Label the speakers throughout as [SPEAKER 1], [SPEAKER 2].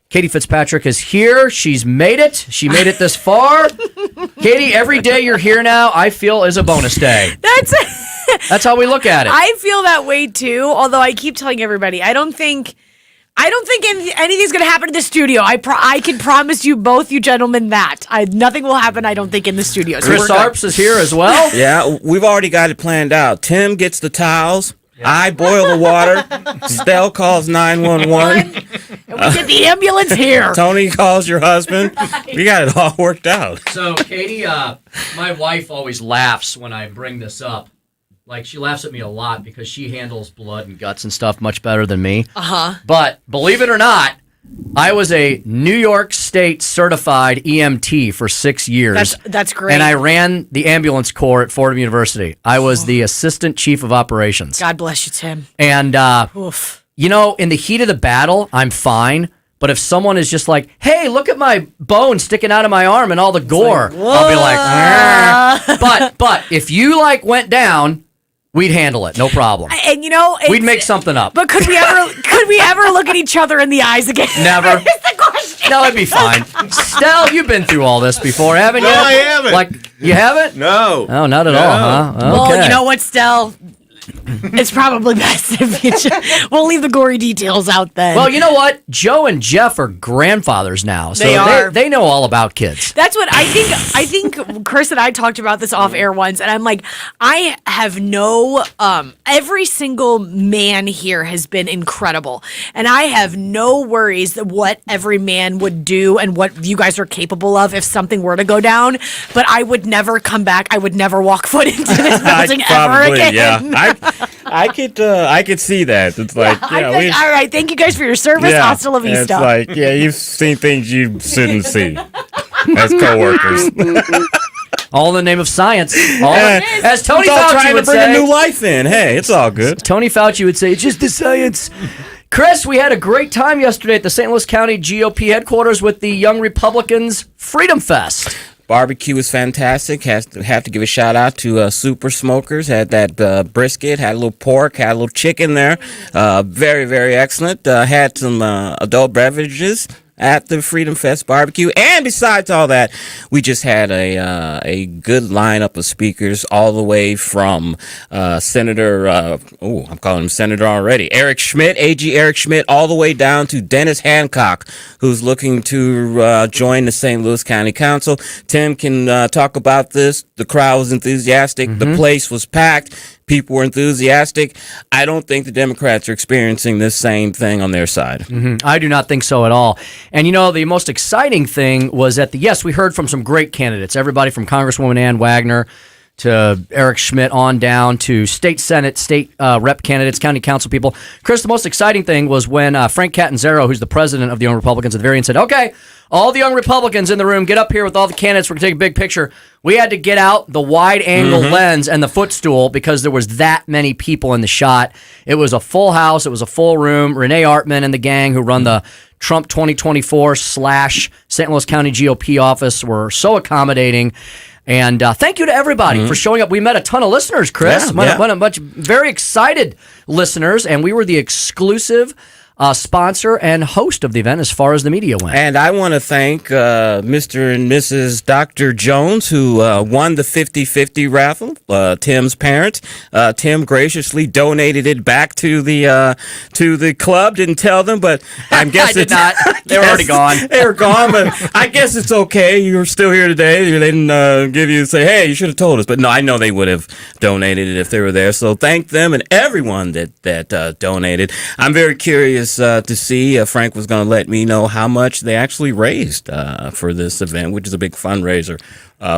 [SPEAKER 1] Katie Fitzpatrick is here. She's made it. She made it this far. Katie, every day you're here now, I feel is a bonus day. That's how we look at it.
[SPEAKER 2] I feel that way too, although I keep telling everybody, I don't think anything's going to happen in the studio. I can promise you both, you gentlemen, that. Nothing will happen, I don't think, in the studio. So
[SPEAKER 1] Chris Arps is here as well.
[SPEAKER 3] Yeah, we've already got it planned out. Tim gets the towels. Yeah. I boil the water. Stell calls 911.
[SPEAKER 2] And we get the ambulance here.
[SPEAKER 3] Tony calls your husband. We got it all worked out.
[SPEAKER 1] So, Katie, my wife always laughs when I bring this up. Like, she laughs at me a lot because she handles blood and guts and stuff much better than me.
[SPEAKER 2] Uh-huh.
[SPEAKER 1] But, believe it or not, I was a New York State certified EMT for 6 years.
[SPEAKER 2] That's great.
[SPEAKER 1] And I ran the ambulance corps at Fordham University. I was the assistant chief of operations.
[SPEAKER 2] God bless you, Tim.
[SPEAKER 1] And, you know, in the heat of the battle, I'm fine. But if someone is just like, hey, look at my bone sticking out of my arm and all the gore, I'll be like, but if you went down, we'd handle it, no problem.
[SPEAKER 2] And
[SPEAKER 1] we'd make something up.
[SPEAKER 2] But could we ever look at each other in the eyes again?
[SPEAKER 1] Never.
[SPEAKER 2] That's the question.
[SPEAKER 1] No, it'd be fine. Stell, you've been through all this before, haven't you?
[SPEAKER 4] No, I haven't.
[SPEAKER 1] You haven't?
[SPEAKER 4] No.
[SPEAKER 1] Oh, not at all, huh? Okay.
[SPEAKER 2] Well, you know what, Stell? It's probably best if we'll leave the gory details out then.
[SPEAKER 1] Well, you know what? Joe and Jeff are grandfathers now, so they know all about kids.
[SPEAKER 2] That's what I think. I think Chris and I talked about this off air once, and I'm like, I have no. Every single man here has been incredible, and I have no worries that what every man would do and what you guys are capable of if something were to go down. But I would never come back. I would never walk foot into this building ever again.
[SPEAKER 3] Yeah. I could see that. It's like,
[SPEAKER 2] all right, thank you guys for your service. Hasta la vista.
[SPEAKER 3] It's like, you've seen things you shouldn't see as coworkers.
[SPEAKER 1] All in the name of science. As Tony Fauci
[SPEAKER 3] trying
[SPEAKER 1] would
[SPEAKER 3] to bring
[SPEAKER 1] say,
[SPEAKER 3] a new life in. Hey, it's all good.
[SPEAKER 1] Tony Fauci would say, it's just the science. Chris, we had a great time yesterday at the St. Louis County GOP headquarters with the Young Republicans Freedom Fest.
[SPEAKER 3] Barbecue was fantastic. Have to give a shout out to Super Smokers. Had that brisket, had a little pork, had a little chicken there. Very, very excellent. Had some adult beverages at the Freedom Fest barbecue. And besides all that, we just had a good lineup of speakers all the way from Senator, I'm calling him Senator already, Eric Schmidt, AG Eric Schmidt, all the way down to Dennis Hancock, who's looking to join the St. Louis County Council. Tim can talk about this. The crowd was enthusiastic. Mm-hmm. The place was packed. People were enthusiastic. I don't think the Democrats are experiencing this same thing on their side.
[SPEAKER 1] Mm-hmm. I do not think so at all. And the most exciting thing was that we heard from some great candidates. Everybody from Congresswoman Ann Wagner to Eric Schmidt on down to state Senate, state rep candidates, county council people. Chris, the most exciting thing was when Frank Catanzaro, who's the president of the Young Republicans at the very end, said, okay, all the young Republicans in the room, get up here with all the candidates. We're going to take a big picture. We had to get out the wide-angle lens and the footstool because there was that many people in the shot. It was a full house. It was a full room. Renee Artman and the gang who run the Trump 2024 / St. Louis County GOP office were so accommodating. And thank you to everybody for showing up. We met a ton of listeners, Chris. Met a bunch of very excited listeners, and we were the exclusive sponsor and host of the event as far as the media went.
[SPEAKER 3] And I want to thank Mr. and Mrs. Dr. Jones, who won the 50-50 raffle, Tim's parents. Tim graciously donated it back to the club. Didn't tell them, but I guess
[SPEAKER 1] I did not. They were already gone.
[SPEAKER 3] They were gone, but I guess it's okay. You're still here today. They didn't say, hey, you should have told us. But no, I know they would have donated it if they were there. So thank them and everyone that donated. I'm very curious to see. Frank was going to let me know how much they actually raised for this event, which is a big fundraiser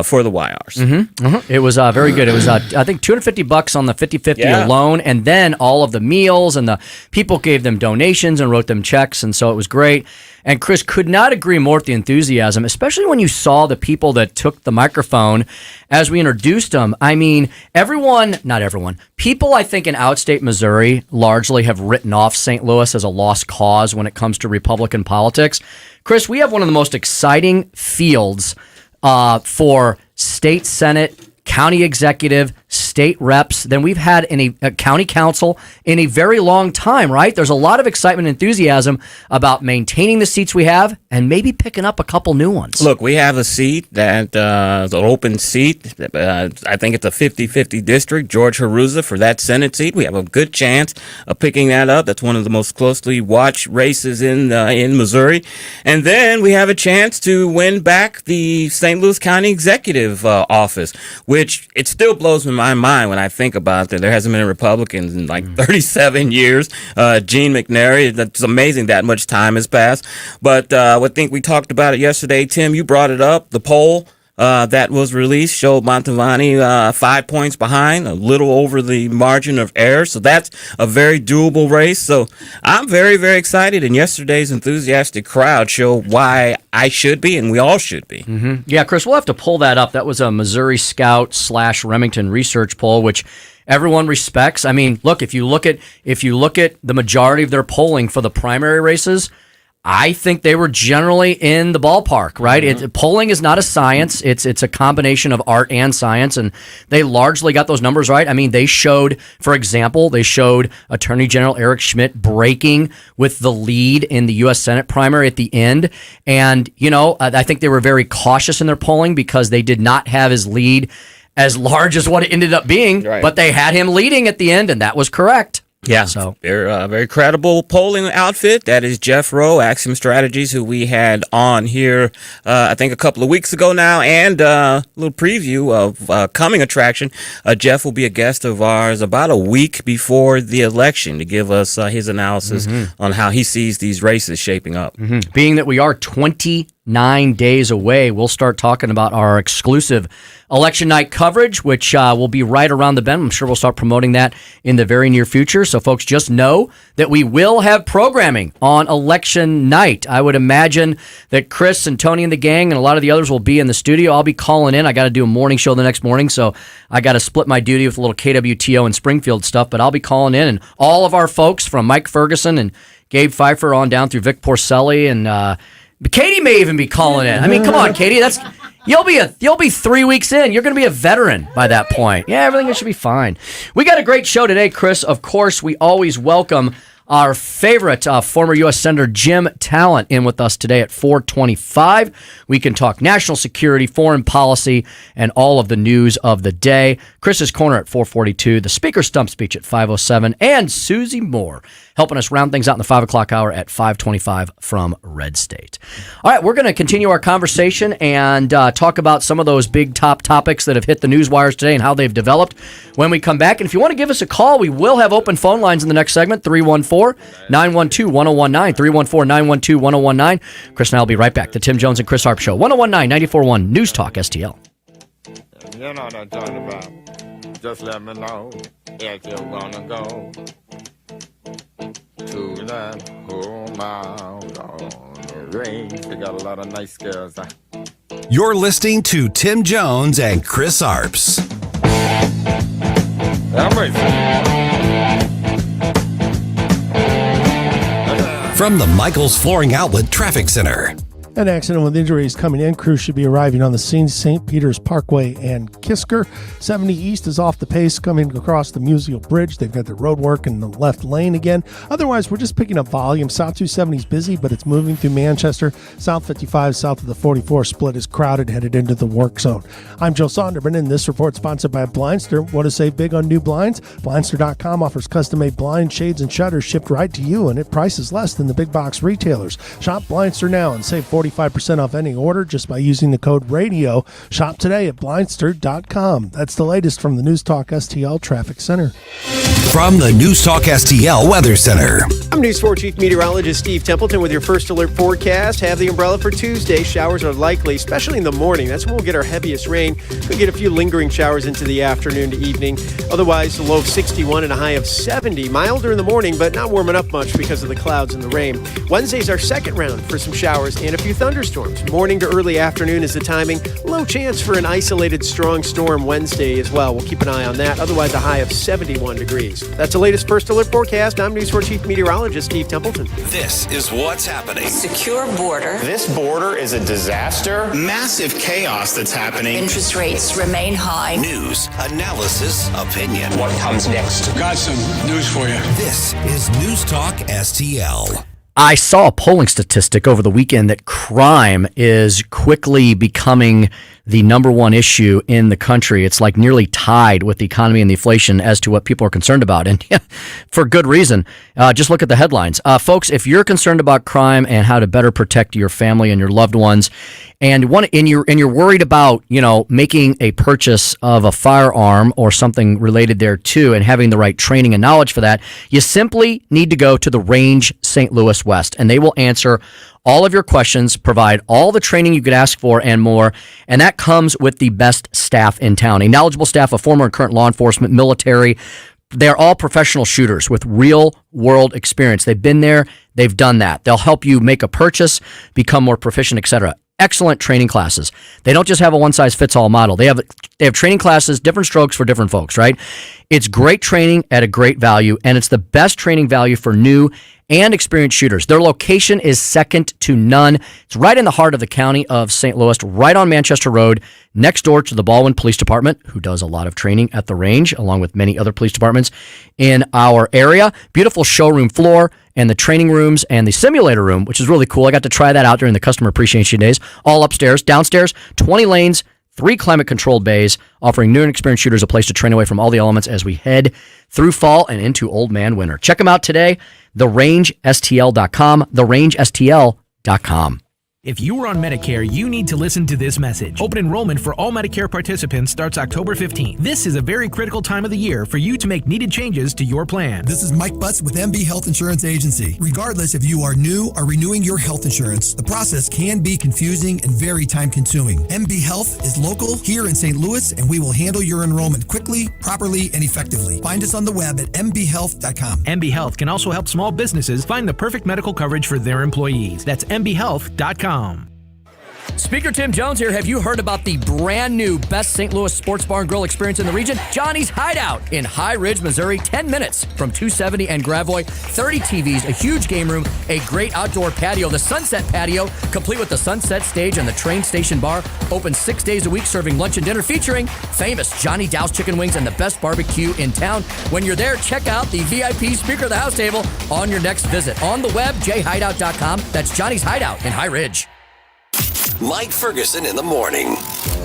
[SPEAKER 3] for the YRs.
[SPEAKER 1] Mm-hmm. Mm-hmm. It was very good. It was, I think, $250 on the 50-50 alone, and then all of the meals, and the people gave them donations and wrote them checks, and so it was great. And Chris could not agree more with the enthusiasm, especially when you saw the people that took the microphone as we introduced them. I mean, not everyone, people I think in outstate Missouri largely have written off St. Louis as a lost cause when it comes to Republican politics. Chris, we have one of the most exciting fields for state Senate, county executive, state reps than we've had in a county council in a very long time, right? There's a lot of excitement and enthusiasm about maintaining the seats we have and maybe picking up a couple new ones.
[SPEAKER 3] Look, we have a seat that is an open seat. I think it's a 50-50 district. George Haruza for that Senate seat. We have a good chance of picking that up. That's one of the most closely watched races in Missouri. And then we have a chance to win back the St. Louis County Executive office, which it still blows my mind when I think about that. There hasn't been a Republican in like 37 years. Gene McNary, that's amazing that much time has passed. But I think we talked about it yesterday. Tim, you brought it up. The poll that was released showed Mantovani 5 points behind, a little over the margin of error. So that's a very doable race. So I'm very, very excited. And yesterday's enthusiastic crowd showed why I should be and we all should be.
[SPEAKER 1] Mm-hmm. Yeah, Chris, we'll have to pull that up. That was a Missouri Scout / Remington research poll, which everyone respects. I mean, look, if you look at the majority of their polling for the primary races, I think they were generally in the ballpark, right? Mm-hmm. Polling is not a science. It's a combination of art and science, and they largely got those numbers right. I mean, they showed, for example, Attorney General Eric Schmidt breaking with the lead in the U.S. Senate primary at the end. And, I think they were very cautious in their polling because they did not have his lead as large as what it ended up being, right. But they had him leading at the end, and that was correct.
[SPEAKER 3] Yeah, so they're a very credible polling outfit. That is Jeff Rowe, Axiom Strategies, who we had on here, I think a couple of weeks ago now, and a little preview of coming attraction. Jeff will be a guest of ours about a week before the election to give us his analysis on how he sees these races shaping up.
[SPEAKER 1] Mm-hmm. Being that we are 29 days away, we'll start talking about our exclusive election night coverage, which will be right around the bend. I'm sure we'll start promoting that in the very near future. So folks, just know that we will have programming on election night. I would imagine that Chris and Tony and the gang and a lot of the others will be in the studio. I'll be calling in. I got to do a morning show the next morning, so I got to split my duty with a little KWTO and Springfield stuff, but I'll be calling in, and all of our folks from Mike Ferguson and Gabe Pfeiffer on down through Vic Porcelli, and Katie may even be calling in. I mean, come on, Katie, you'll be 3 weeks in. You're going to be a veteran by that point. Yeah, everything should be fine. We got a great show today, Chris. Of course, we always welcome our favorite former U.S. Senator Jim Talent in with us today at 4:25. We can talk national security, foreign policy, and all of the news of the day. Chris's Corner at 4:42, the Speaker Stump Speech at 5:07, and Susie Moore helping us round things out in the 5 o'clock hour at 5:25 from Red State. All right, we're going to continue our conversation and talk about some of those big top topics that have hit the news wires today and how they've developed when we come back. And if you want to give us a call, we will have open phone lines in the next segment, 314-912-1019, 314-912-1019. Chris and I will be right back. The Tim Jones and Chris Arps Show, 1019, 94.1 News Talk STL.
[SPEAKER 4] You know what I'm talking about. Just let me know if you're gonna go to that home out on the range. They got a lot of nice girls.
[SPEAKER 5] You're listening to Tim Jones and Chris Arps. From the Michaels Flooring Outlet Traffic Center.
[SPEAKER 6] An accident with injuries coming in. Crews should be arriving on the scene. St. Peter's Parkway and Kisker. 70 East is off the pace coming across the Musial Bridge. They've got their road work in the left lane again. Otherwise, we're just picking up volume. South 270 is busy, but it's moving through Manchester. South 55 south of the 44 split is crowded, headed into the work zone. I'm Joe Sonderman, and this report sponsored by Blindster. Want to save big on new blinds? Blindster.com offers custom-made blinds, shades, and shutters shipped right to you, and at prices less than the big box retailers. Shop Blindster now and save 45% off any order just by using the code RADIO. Shop today at Blindster.com. That's the latest from the News Talk STL Traffic Center.
[SPEAKER 5] From the News Talk STL Weather Center.
[SPEAKER 7] I'm News 4 Chief Meteorologist Steve Templeton with your first alert forecast. Have the umbrella for Tuesday. Showers are likely, especially in the morning. That's when we'll get our heaviest rain. We'll get a few lingering showers into the afternoon to evening. Otherwise, a low of 61 and a high of 70. Milder in the morning, but not warming up much because of the clouds and the rain. Wednesday's our second round for some showers and a few few thunderstorms. Morning to early afternoon is the timing. Low chance for an isolated strong storm Wednesday as well. We'll keep an eye on that. Otherwise, a high of 71 degrees. That's the latest First Alert forecast. I'm News 4 Chief Meteorologist Steve Templeton.
[SPEAKER 5] This is what's happening.
[SPEAKER 8] Secure border.
[SPEAKER 9] This border is a disaster. Massive chaos that's happening.
[SPEAKER 8] Interest rates remain high.
[SPEAKER 5] News, analysis, opinion.
[SPEAKER 9] What comes next?
[SPEAKER 10] Got some news for you.
[SPEAKER 5] This is News Talk STL.
[SPEAKER 1] I saw a polling statistic over the weekend that crime is quickly becoming the number one issue in the country. It's like nearly tied with the economy and the inflation as to what people are concerned about. And for good reason. Just look at the headlines. Folks, if you're concerned about crime and how to better protect your family and your loved ones, and you're worried about, making a purchase of a firearm or something related there too, and having the right training and knowledge for that, you simply need to go to the Range St. Louis West, and they will answer all of your questions, provide all the training you could ask for and more, and that comes with the best staff in town. A knowledgeable staff of former and current law enforcement, military. They're all professional shooters with real-world experience. They've been there. They've done that. They'll help you make a purchase, become more proficient, etc. Excellent training classes. They don't just have a one-size-fits-all model. They have training classes, different strokes for different folks, right? It's great training at a great value, and it's the best training value for new and experienced shooters. Their location is second to none. It's right in the heart of the county of St. Louis, right on Manchester Road, next door to the Baldwin Police Department, who does a lot of training at the range, along with many other police departments in our area. Beautiful showroom floor and the training rooms and the simulator room, which is really cool. I got to try that out during the customer appreciation days. All upstairs. Downstairs, 20 lanes, 3 climate-controlled bays, offering new and experienced shooters a place to train away from all the elements as we head through fall and into old man winter. Check them out today, therangestl.com, therangestl.com.
[SPEAKER 11] If you are on Medicare, you need to listen to this message. Open enrollment for all Medicare participants starts October 15th. This is a very critical time of the year for you to make needed changes to your plan.
[SPEAKER 12] This is Mike Butts with MB Health Insurance Agency. Regardless if you are new or renewing your health insurance, the process can be confusing and very time-consuming. MB Health is local here in St. Louis, and we will handle your enrollment quickly, properly, and effectively. Find us on the web at mbhealth.com.
[SPEAKER 11] MB Health can also help small businesses find the perfect medical coverage for their employees. That's mbhealth.com.
[SPEAKER 1] Speaker Tim Jones here. Have you heard about the brand new best St. Louis sports bar and grill experience in the region? Johnny's Hideout in High Ridge, Missouri. 10 minutes from 270 and Gravois. 30 TVs, a huge game room, a great outdoor patio, the Sunset Patio, complete with the Sunset Stage and the train station bar. Open 6 days a week, serving lunch and dinner, featuring famous Johnny Dow's chicken wings and the best barbecue in town. When you're there, check out the VIP Speaker of the House table on your next visit. On the web, jhideout.com. That's Johnny's Hideout in High Ridge.
[SPEAKER 5] Mike Ferguson in the morning.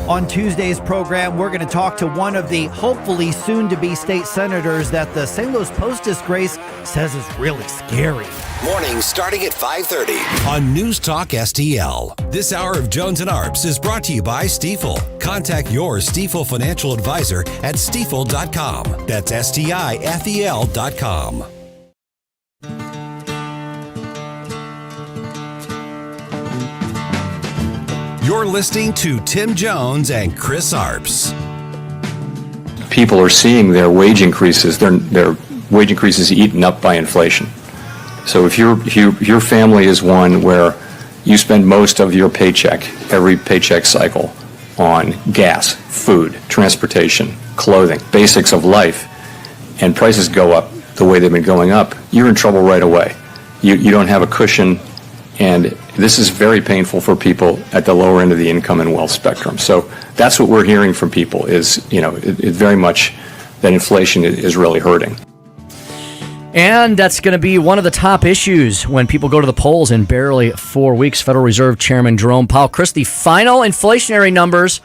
[SPEAKER 13] On Tuesday's program, we're going to talk to one of the hopefully soon-to-be state senators that the St. Louis Post disgrace says is really scary.
[SPEAKER 5] Morning starting at 5:30 on News Talk STL. This hour of Jones and Arps is brought to you by Stiefel. Contact your Stiefel financial advisor at stiefel.com. That's STIFEL.com. You're listening to Tim Jones and Chris Arps.
[SPEAKER 14] People are seeing their wage increases, their wage increases eaten up by inflation. So if your family is one where you spend most of your paycheck, every paycheck cycle, on gas, food, transportation, clothing, basics of life, and prices go up the way they've been going up, you're in trouble right away. You don't have a cushion. And this is very painful for people at the lower end of the income and wealth spectrum. So that's what we're hearing from people is, it very much that inflation is really hurting.
[SPEAKER 1] And that's going to be one of the top issues when people go to the polls in barely 4 weeks. Federal Reserve Chairman Jerome Powell. Chris, the final inflationary numbers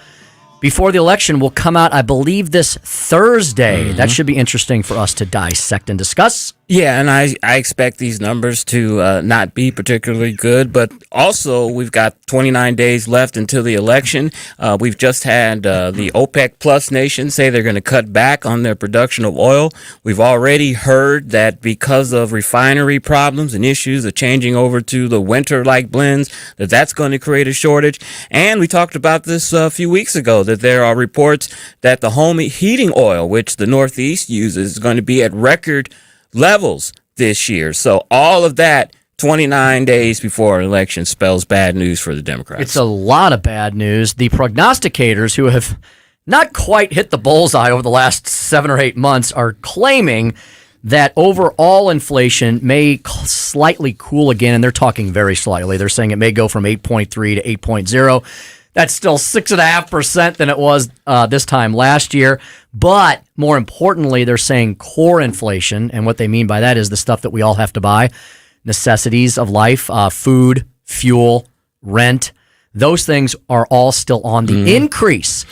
[SPEAKER 1] before the election will come out, I believe, this Thursday. Mm-hmm. That should be interesting for us to dissect and discuss.
[SPEAKER 3] Yeah, and I expect these numbers to not be particularly good, but also we've got 29 days left until the election. We've just had the OPEC Plus nations say they're going to cut back on their production of oil. We've already heard that because of refinery problems and issues of changing over to the winter-like blends, that's going to create a shortage. And we talked about this a few weeks ago, that there are reports that the home heating oil, which the Northeast uses, is going to be at record levels this year. So all of that 29 days before an election spells bad news for the Democrats.
[SPEAKER 1] It's a lot of bad news. The prognosticators who have not quite hit the bullseye over the last 7 or 8 months are claiming that overall inflation may slightly cool again, and they're talking very slightly. They're saying it may go from 8.3 to 8.0. That's still 6.5% than it was this time last year. But more importantly, they're saying core inflation, and what they mean by that is the stuff that we all have to buy, necessities of life, food, fuel, rent. Those things are all still on the increase.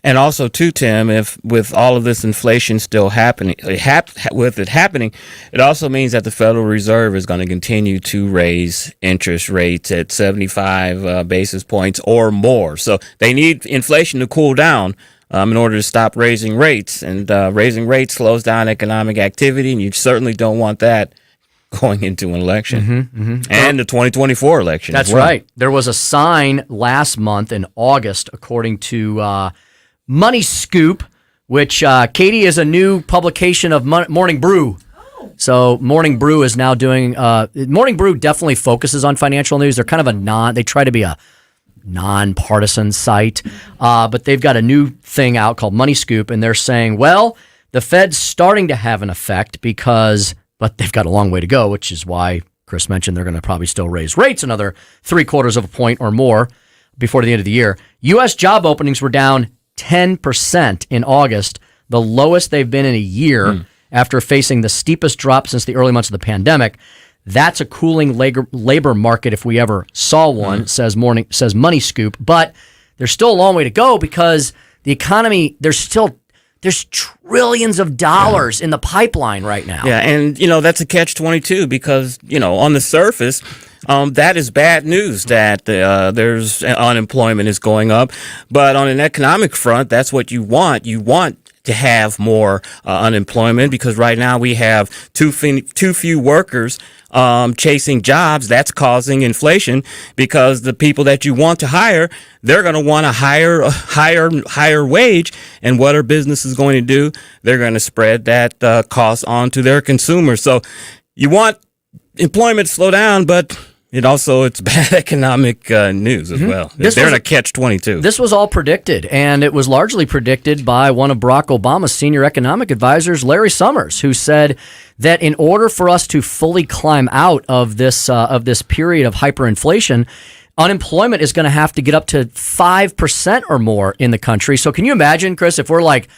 [SPEAKER 3] And also, too, Tim, if with all of this inflation still happening, it also means that the Federal Reserve is going to continue to raise interest rates at 75 basis points or more. So they need inflation to cool down in order to stop raising rates. And raising rates slows down economic activity, and you certainly don't want that going into an election and the 2024 election.
[SPEAKER 1] That's
[SPEAKER 3] as well.
[SPEAKER 1] right. There was a sign last month in August, according to Money Scoop, which, Katie, is a new publication of Morning Brew. So Morning Brew is now doing Morning Brew definitely focuses on financial news. They're kind of they try to be a nonpartisan site, but they've got a new thing out called Money Scoop, and they're saying, well, the Fed's starting to have an effect but they've got a long way to go, which is why Chris mentioned they're going to probably still raise rates another 0.75 of a point or more before the end of the year. U.S. job openings were down 10% in August, the lowest they've been in a year after facing the steepest drop since the early months of the pandemic. That's a cooling labor market if we ever saw one, says Money Scoop. But there's still a long way to go because the economy, there's trillions of dollars in the pipeline right now.
[SPEAKER 3] Yeah, and, that's a catch-22 because, on the surface, that is bad news that there's unemployment is going up. But on an economic front, that's what you want. You want to have more unemployment because right now we have too few workers chasing jobs. That's causing inflation because the people that you want to hire, they're going to want a higher wage. And what are businesses going to do? They're going to spread that cost onto their consumers. So you want employment to slow down, but it's bad economic news as well. They're in a catch-22.
[SPEAKER 1] This was all predicted, and it was largely predicted by one of Barack Obama's senior economic advisors, Larry Summers, who said that in order for us to fully climb out of this period of hyperinflation, unemployment is going to have to get up to 5% or more in the country. So can you imagine, Chris, if we're like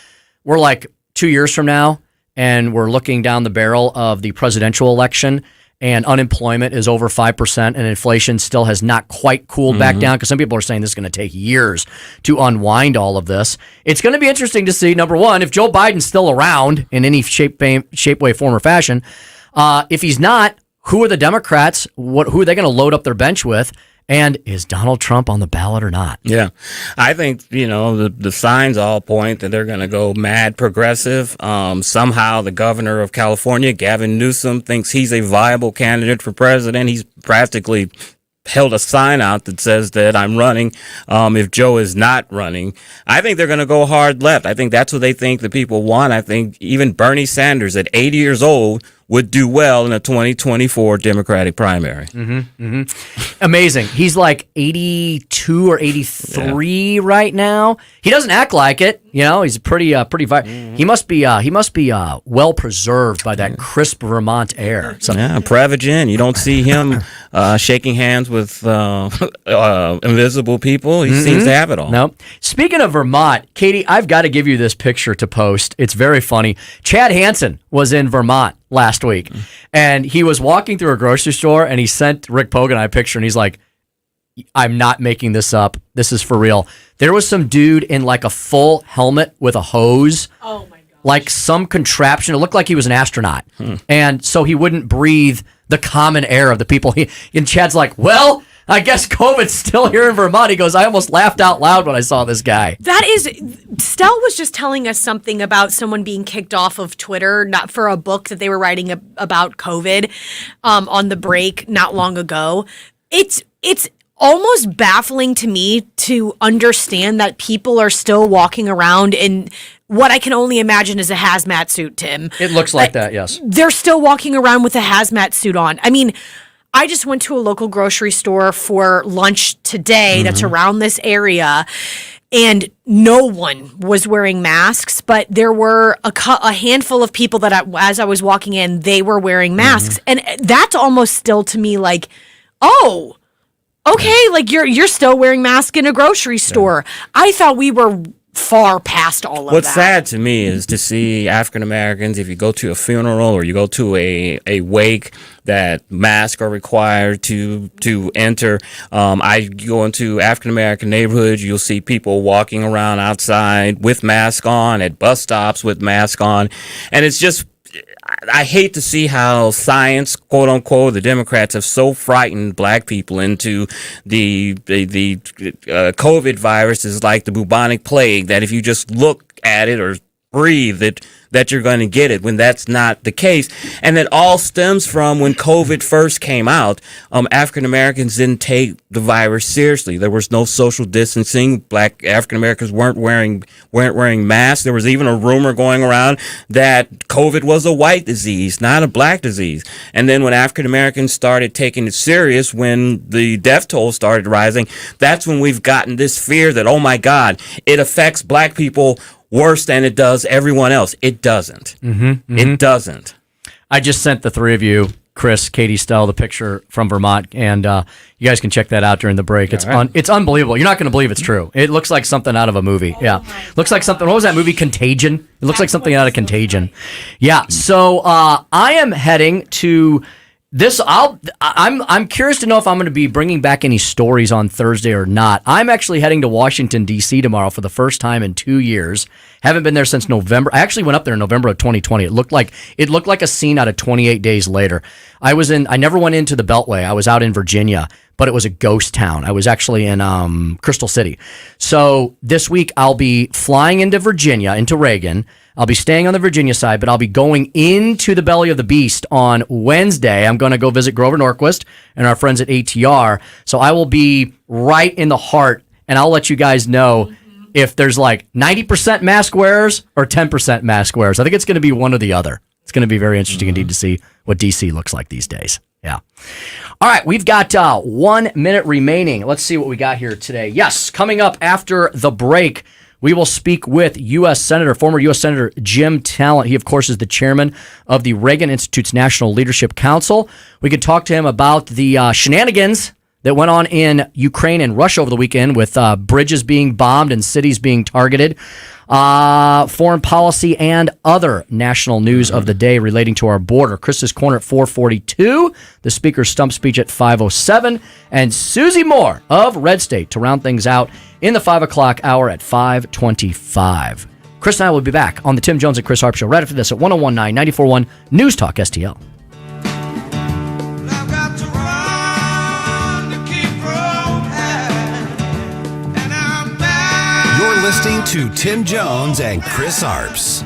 [SPEAKER 1] 2 years from now and we're looking down the barrel of the presidential election and unemployment is over 5% and inflation still has not quite cooled back down, because some people are saying this is going to take years to unwind all of this. It's going to be interesting to see, number one, if Joe Biden's still around in any shape, way, form, or fashion. If he's not, who are the Democrats? Who are they going to load up their bench with? And is Donald Trump on the ballot or not?
[SPEAKER 3] Yeah, I think, the signs all point that they're going to go mad progressive. Somehow the governor of California, Gavin Newsom, thinks he's a viable candidate for president. He's practically held a sign out that says that I'm running if Joe is not running. I think they're going to go hard left. I think that's what they think the people want. I think even Bernie Sanders at 80 years old would do well in a 2024 Democratic primary.
[SPEAKER 1] Amazing. He's like 82 or 83 right now. He doesn't act like it. He's pretty He must be well preserved by that crisp Vermont air. So,
[SPEAKER 3] Prevagen. You don't see him shaking hands with invisible people. He seems to have it all.
[SPEAKER 1] No. Speaking of Vermont, Katie, I've got to give you this picture to post. It's very funny. Chad Hansen was in Vermont last week, and he was walking through a grocery store, and he sent Rick Pogan and I a picture, and he's like, I'm not making this up. This is for real. There was some dude in like a full helmet with a hose. Oh my God. Like some contraption. It looked like he was an astronaut. And so he wouldn't breathe the common air of the people. And Chad's like, well, I guess COVID's still here in Vermont. He goes, I almost laughed out loud when I saw this guy.
[SPEAKER 2] Stell was just telling us something about someone being kicked off of Twitter, not for a book that they were writing about COVID on the break not long ago. It's almost baffling to me to understand that people are still walking around in what I can only imagine is a hazmat suit, Tim.
[SPEAKER 1] It looks like that, yes.
[SPEAKER 2] They're still walking around with a hazmat suit on. I mean, I just went to a local grocery store for lunch today that's around this area, and no one was wearing masks, but there were a handful of people that as I was walking in, they were wearing masks. And that's almost still to me like, oh, okay, like you're still wearing masks in a grocery store. I thought we were far past all of that.
[SPEAKER 3] What's sad to me is to see African Americans, if you go to a funeral or you go to a wake, that masks are required to enter. I go into African American neighborhoods, you'll see people walking around outside with masks on, at bus stops with masks on, and it's just, I hate to see how science, quote unquote, the Democrats have so frightened black people into the COVID virus is like the bubonic plague, that if you just look at it or breathe it, that you're going to get it, when that's not the case. And it all stems from when COVID first came out, African Americans didn't take the virus seriously. There was no social distancing. Black African Americans weren't wearing masks. There was even a rumor going around that COVID was a white disease, not a black disease. And then when African Americans started taking it serious, when the death toll started rising, that's when we've gotten this fear that, oh my God, it affects black people worse than it does everyone else. It doesn't. It doesn't.
[SPEAKER 1] I just sent the three of you, Chris, Katie, Stell, the picture from Vermont, and you guys can check that out during the break. It's it's unbelievable. You're not going to believe it's true. It looks like something out of a movie. Looks like something. What was that movie? Contagion. It looks like something out of Contagion. Yeah. So I am heading to this. I'm curious to know if I'm going to be bringing back any stories on Thursday or not. I'm actually heading to Washington, D.C. tomorrow for the first time in 2 years. Haven't been there since November. I actually went up there in November of 2020. It looked like a scene out of 28 Days Later. I never went into the Beltway. I was out in Virginia, but it was a ghost town. I was actually in Crystal City. So this week I'll be flying into Virginia, into Reagan. I'll be staying on the Virginia side, but I'll be going into the belly of the beast on Wednesday. I'm going to go visit Grover Norquist and our friends at ATR. So I will be right in the heart, and I'll let you guys know if there's like 90% mask wearers or 10% mask wearers. I think it's going to be one or the other. It's going to be very interesting indeed to see what DC looks like these days. Yeah. All right, we've got 1 minute remaining. Let's see what we got here today. Yes, coming up after the break, we will speak with former U.S. Senator Jim Talent. He, of course, is the chairman of the Reagan Institute's National Leadership Council. We can talk to him about the shenanigans that went on in Ukraine and Russia over the weekend with bridges being bombed and cities being targeted, foreign policy, and other national news of the day relating to our border. Chris's Corner at 4:42, the Speaker's Stump Speech at 5:07, and Susie Moore of Red State to round things out in the 5 o'clock hour at 5:25. Chris and I will be back on the Tim Jones and Chris Arps Show right after this at 101.9 94.1 News Talk STL.
[SPEAKER 5] Listening to Tim Jones and Chris Arps.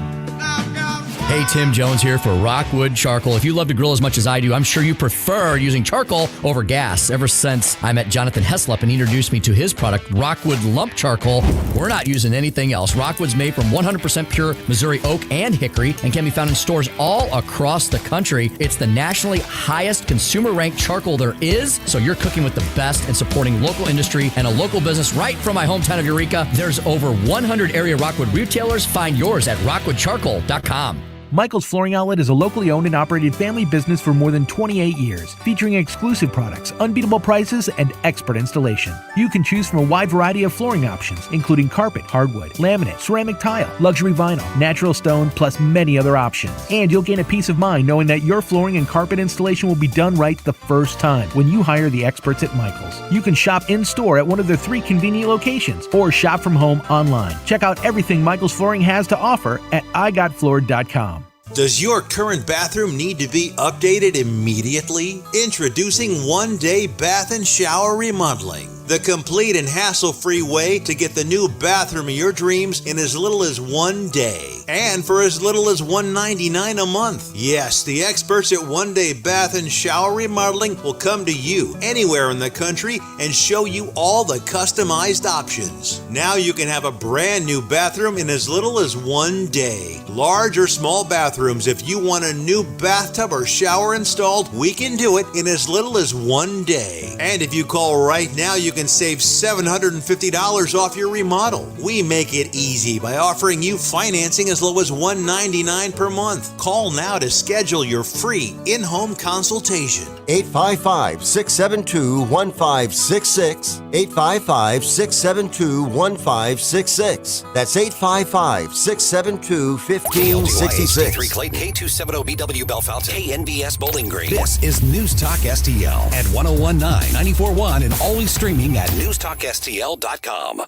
[SPEAKER 1] Hey, Tim Jones here for Rockwood Charcoal. If you love to grill as much as I do, I'm sure you prefer using charcoal over gas. Ever since I met Jonathan Heslop and he introduced me to his product, Rockwood Lump Charcoal, we're not using anything else. Rockwood's made from 100% pure Missouri oak and hickory and can be found in stores all across the country. It's the nationally highest consumer-ranked charcoal there is, so you're cooking with the best and supporting local industry and a local business right from my hometown of Eureka. There's over 100 area Rockwood retailers. Find yours at rockwoodcharcoal.com.
[SPEAKER 11] Michael's Flooring Outlet is a locally owned and operated family business for more than 28 years, featuring exclusive products, unbeatable prices, and expert installation. You can choose from a wide variety of flooring options, including carpet, hardwood, laminate, ceramic tile, luxury vinyl, natural stone, plus many other options. And you'll gain a peace of mind knowing that your flooring and carpet installation will be done right the first time when you hire the experts at Michael's. You can shop in-store at one of their 3 convenient locations or shop from home online. Check out everything Michael's Flooring has to offer at igotfloored.com.
[SPEAKER 10] Does your current bathroom need to be updated immediately? Introducing One Day Bath and Shower Remodeling. the complete and hassle-free way to get the new bathroom of your dreams in as little as 1 day. And for as little as $199 a month. Yes, the experts at One Day Bath and Shower Remodeling will come to you anywhere in the country and show you all the customized options. Now you can have a brand new bathroom in as little as 1 day. Large or small bathrooms, if you want a new bathtub or shower installed, we can do it in as little as 1 day. And if you call right now, you can save $750 off your remodel. We make it easy by offering you financing as low as $199 per month. Call now to schedule your free in-home consultation.
[SPEAKER 15] 855-672-1566. 855-672-1566. That's 855-672-1566.
[SPEAKER 5] Clayton, K270BW Bellefonte, KNBS Bowling Green. This is News Talk STL at 1019, 94.1, and always streaming at newstalkstl.com.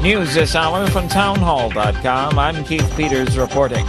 [SPEAKER 16] News this hour from townhall.com. I'm Keith Peters reporting.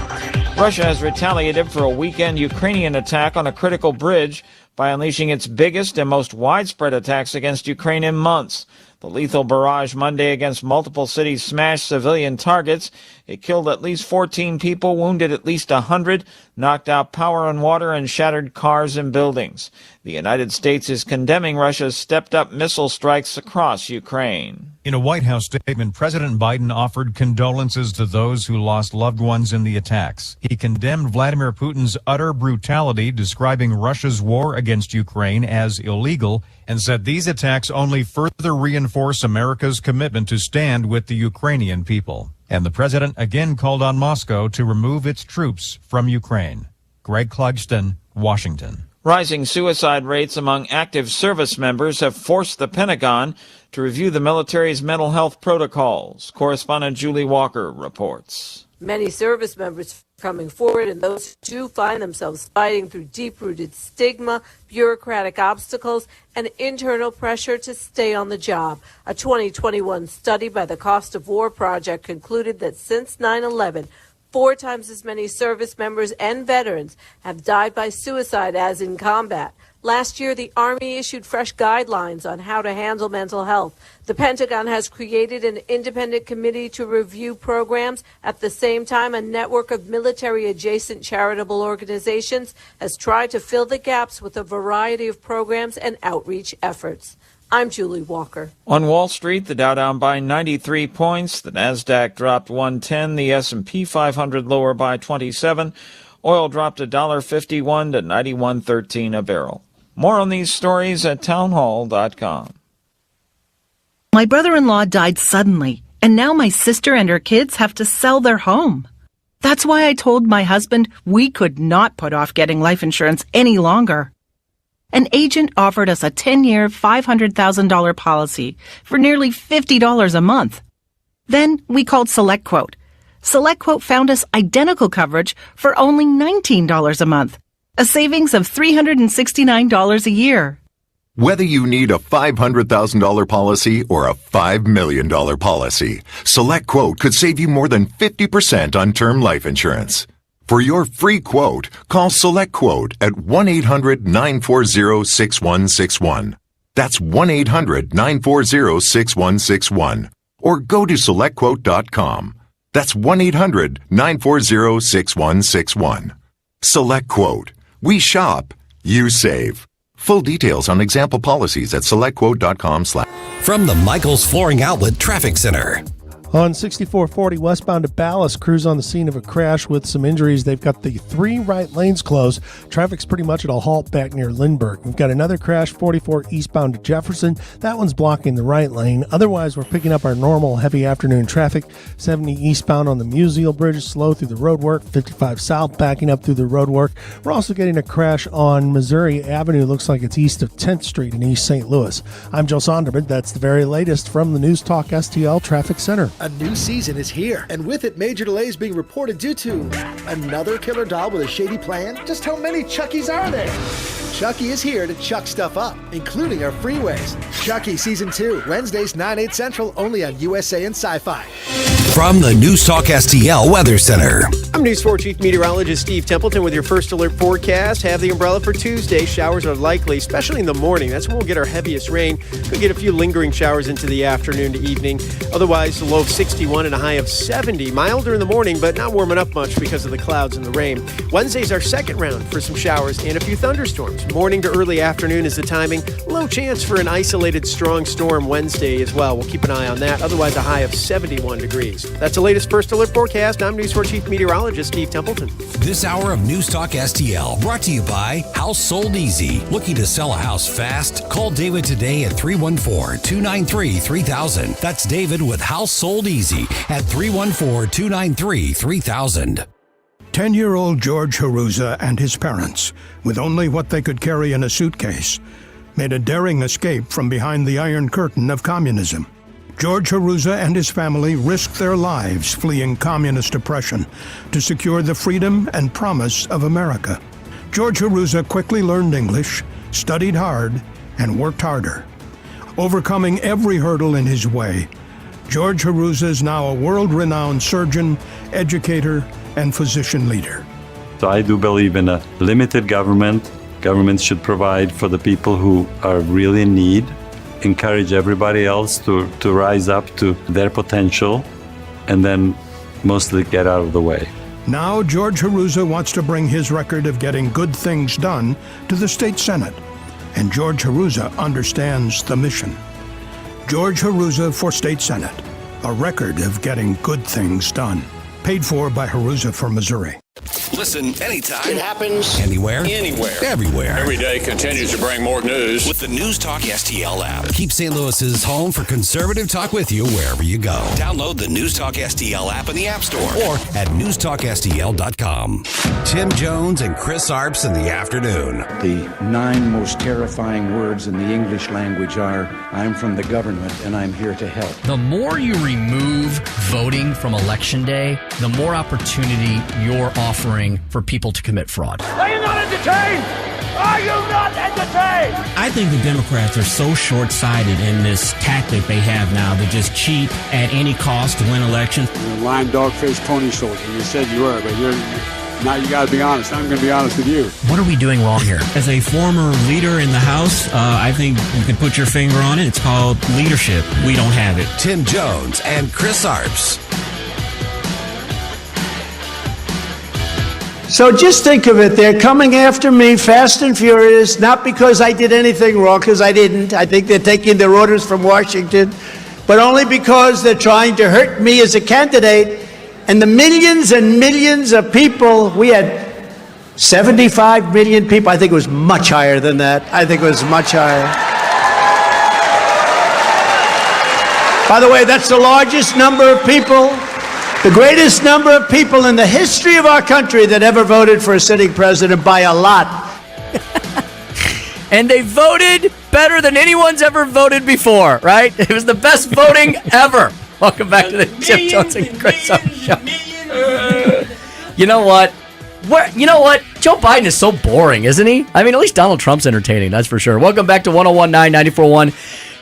[SPEAKER 16] Russia has retaliated for a weekend Ukrainian attack on a critical bridge by unleashing its biggest and most widespread attacks against Ukraine in months. The lethal barrage Monday against multiple cities smashed civilian targets. It killed at least 14 people, wounded at least 100, knocked out power and water, and shattered cars and buildings. The United States is condemning Russia's stepped-up missile strikes across Ukraine.
[SPEAKER 17] In a White House statement, President Biden offered condolences to those who lost loved ones in the attacks. He condemned Vladimir Putin's utter brutality, describing Russia's war against Ukraine as illegal, and said these attacks only further reinforce America's commitment to stand with the Ukrainian people. And the president again called on Moscow to remove its troops from Ukraine. Greg Clugston, Washington.
[SPEAKER 16] Rising suicide rates among active service members have forced the Pentagon to review the military's mental health protocols. Correspondent Julie Walker reports.
[SPEAKER 18] Many service members coming forward, and those who do find themselves fighting through deep-rooted stigma, bureaucratic obstacles, and internal pressure to stay on the job. A 2021 study by the Cost of War Project concluded that since 9/11, 4 times as many service members and veterans have died by suicide as in combat. Last year, the Army issued fresh guidelines on how to handle mental health. The Pentagon has created an independent committee to review programs. At the same time, a network of military-adjacent charitable organizations has tried to fill the gaps with a variety of programs and outreach efforts. I'm Julie Walker.
[SPEAKER 16] On Wall Street, the Dow down by 93 points, the Nasdaq dropped 110, the S&P 500 lower by 27. Oil dropped $1.51 to $91.13 a barrel. More on these stories at townhall.com.
[SPEAKER 19] My brother-in-law died suddenly, and now my sister and her kids have to sell their home. That's why I told my husband we could not put off getting life insurance any longer. An agent offered us a 10-year, $500,000 policy for nearly $50 a month. Then we called SelectQuote. SelectQuote found us identical coverage for only $19 a month, a savings of $369 a year.
[SPEAKER 20] Whether you need a $500,000 policy or a $5 million policy, SelectQuote could save you more than 50% on term life insurance. For your free quote, call SelectQuote at 1-800-940-6161. That's 1-800-940-6161. Or go to SelectQuote.com. That's 1-800-940-6161. SelectQuote. We shop, you save. Full details on example policies at SelectQuote.com/.
[SPEAKER 5] From the Michaels Flooring Outlet Traffic Center.
[SPEAKER 6] On 6440 westbound to Ballas, crews on the scene of a crash with some injuries. They've got the 3 right lanes closed. Traffic's pretty much at a halt back near Lindbergh. We've got another crash, 44 eastbound to Jefferson. That one's blocking the right lane. Otherwise, we're picking up our normal heavy afternoon traffic. 70 eastbound on the Musial Bridge, slow through the roadwork. 55 south backing up through the roadwork. We're also getting a crash on Missouri Avenue. Looks like it's east of 10th Street in East St. Louis. I'm Joe Sonderman. That's the very latest from the News Talk STL Traffic Center.
[SPEAKER 21] A new season is here, and with it, major delays being reported due to another killer doll with a shady plan. Just how many Chuckies are there? Chucky is here to chuck stuff up, including our freeways. Chucky Season 2, Wednesdays 9/8 Central, only on USA and Sci-Fi.
[SPEAKER 5] From the News Talk STL Weather Center.
[SPEAKER 7] I'm News 4 Chief Meteorologist Steve Templeton with your first alert forecast. Have the umbrella for Tuesday. Showers are likely, especially in the morning. That's when we'll get our heaviest rain. We'll get a few lingering showers into the afternoon to evening. Otherwise, a low of 61 and a high of 70. Milder in the morning, but not warming up much because of the clouds and the rain. Wednesday's our second round for some showers and a few thunderstorms. Morning to early afternoon is the timing. Low chance for an isolated strong storm Wednesday as well. We'll keep an eye on that. Otherwise, a high of 71 degrees. That's the latest first alert forecast. I'm News 4 Chief Meteorologist Steve Templeton.
[SPEAKER 5] This hour of News Talk STL brought to you by House Sold Easy. Looking to sell a house fast? Call David today at 314-293-3000. That's David with House Sold Easy at 314-293-3000.
[SPEAKER 4] 10-year-old George Haruza and his parents, with only what they could carry in a suitcase, made a daring escape from behind the Iron Curtain of communism. George Haruza and his family risked their lives fleeing communist oppression to secure the freedom and promise of America. George Haruza quickly learned English, studied hard, and worked harder. Overcoming every hurdle in his way, George Haruza is now a world-renowned surgeon, educator, and physician leader.
[SPEAKER 22] So I do believe in a limited government. Governments should provide for the people who are really in need, encourage everybody else to rise up to their potential, and then mostly get out of the way.
[SPEAKER 4] Now, George Haruza wants to bring his record of getting good things done to the state Senate, and George Haruza understands the mission. George Haruza for State Senate, a record of getting good things done. Paid for by Haruza for Missouri.
[SPEAKER 5] Listen anytime.
[SPEAKER 9] It happens
[SPEAKER 5] Anywhere.
[SPEAKER 9] Anywhere.
[SPEAKER 5] Everywhere.
[SPEAKER 9] Every day continues to bring more news.
[SPEAKER 5] With the News Talk STL app. Keep St. Louis's home for conservative talk with you wherever you go. Download the News Talk STL app in the App Store or at newstalkstl.com. Tim Jones and Chris Arps in the afternoon.
[SPEAKER 23] The 9 most terrifying words in the English language are, I'm from the government and I'm here to help.
[SPEAKER 24] The more you remove voting from Election Day, the more opportunity you're offering for people to commit fraud.
[SPEAKER 25] Are you not entertained? Are you not entertained?
[SPEAKER 26] I think the Democrats are so short-sighted in this tactic they have now to just cheat at any cost to win elections.
[SPEAKER 27] You're a lying dog-faced pony soldier. You said you were, but now you got to be honest. I'm going to be honest with you.
[SPEAKER 24] What are we doing wrong here?
[SPEAKER 26] As a former leader in the House, I think you can put your finger on it. It's called leadership. We don't have it.
[SPEAKER 5] Tim Jones and Chris Arps.
[SPEAKER 28] So just think of it. They're coming after me fast and furious, not because I did anything wrong, because I didn't. I think they're taking their orders from Washington, but only because they're trying to hurt me as a candidate. And the millions and millions of people, we had 75 million people. I think it was much higher than that. I think it was much higher. By the way, that's the largest number of people, the greatest number of people in the history of our country that ever voted for a sitting president by a lot.
[SPEAKER 1] And they voted better than anyone's ever voted before, right? It was the best voting ever. Welcome back to the Tim Jones and Chris Arps Show. You know what? Joe Biden is so boring, isn't he? I mean, at least Donald Trump's entertaining, that's for sure. Welcome back to 101.9 94.1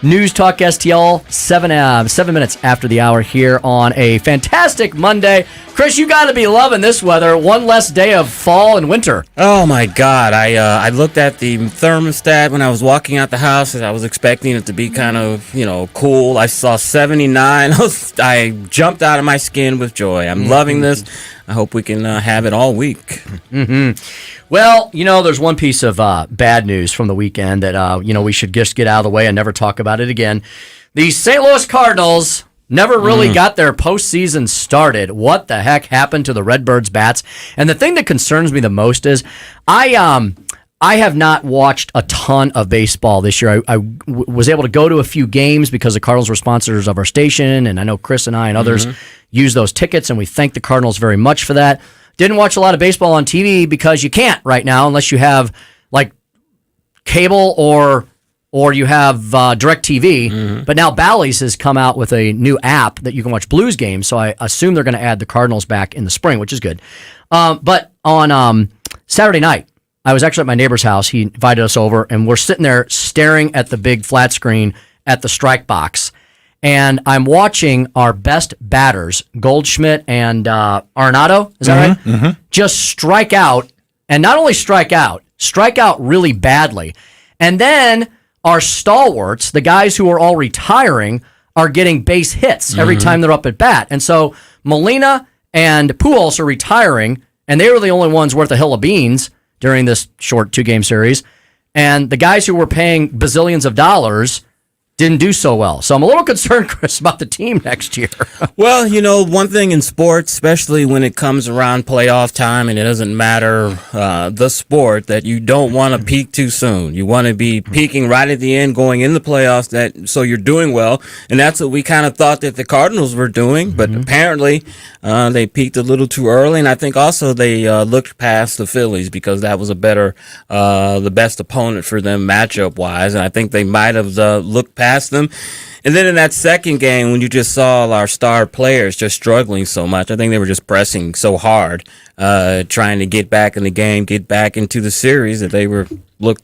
[SPEAKER 1] News Talk STL, 7 minutes after the hour here on a fantastic Monday. Chris, you got to be loving this weather. One less day of fall and winter.
[SPEAKER 3] Oh my God! I looked at the thermostat when I was walking out the house, and I was expecting it to be kind of cool. I saw 79. I jumped out of my skin with joy. I'm loving this. I hope we can have it all week.
[SPEAKER 1] Mm-hmm. Well, there's one piece of bad news from the weekend that we should just get out of the way and never talk about it again. The St. Louis Cardinals never really got their postseason started. What the heck happened to the Redbirds bats? And the thing that concerns me the most is I have not watched a ton of baseball this year. I was able to go to a few games because the Cardinals were sponsors of our station, and I know Chris and I and others use those tickets, and we thank the Cardinals very much for that. Didn't watch a lot of baseball on TV because you can't right now unless you have like cable or you have DirecTV. But now Bally's has come out with a new app that you can watch Blues games, so I assume they're going to add the Cardinals back in the spring, which is good. But on Saturday night, I was actually at my neighbor's house. He invited us over, and we're sitting there staring at the big flat screen at the strike box. And I'm watching our best batters, Goldschmidt and Arenado, is that right?
[SPEAKER 2] Mm-hmm.
[SPEAKER 1] Just strike out, and not only strike out really badly. And then our stalwarts, the guys who are all retiring, are getting base hits every time they're up at bat. And so Molina and Pujols are retiring, and they were the only ones worth a hill of beans during this short 2-game series. And the guys who were paying bazillions of dollars didn't do so well. So I'm a little concerned, Chris, about the team next year.
[SPEAKER 3] Well, one thing in sports, especially when it comes around playoff time and it doesn't matter the sport, that you don't want to peak too soon. You want to be peaking right at the end, going in the playoffs, so you're doing well. And that's what we kind of thought that the Cardinals were doing. But apparently they peaked a little too early. And I think also they looked past the Phillies because that was the best opponent for them matchup-wise. And I think they might have looked past them. And then in that second game, when you just saw our star players just struggling so much, I think they were just pressing so hard, trying to get back in the game, get back into the series, that they looked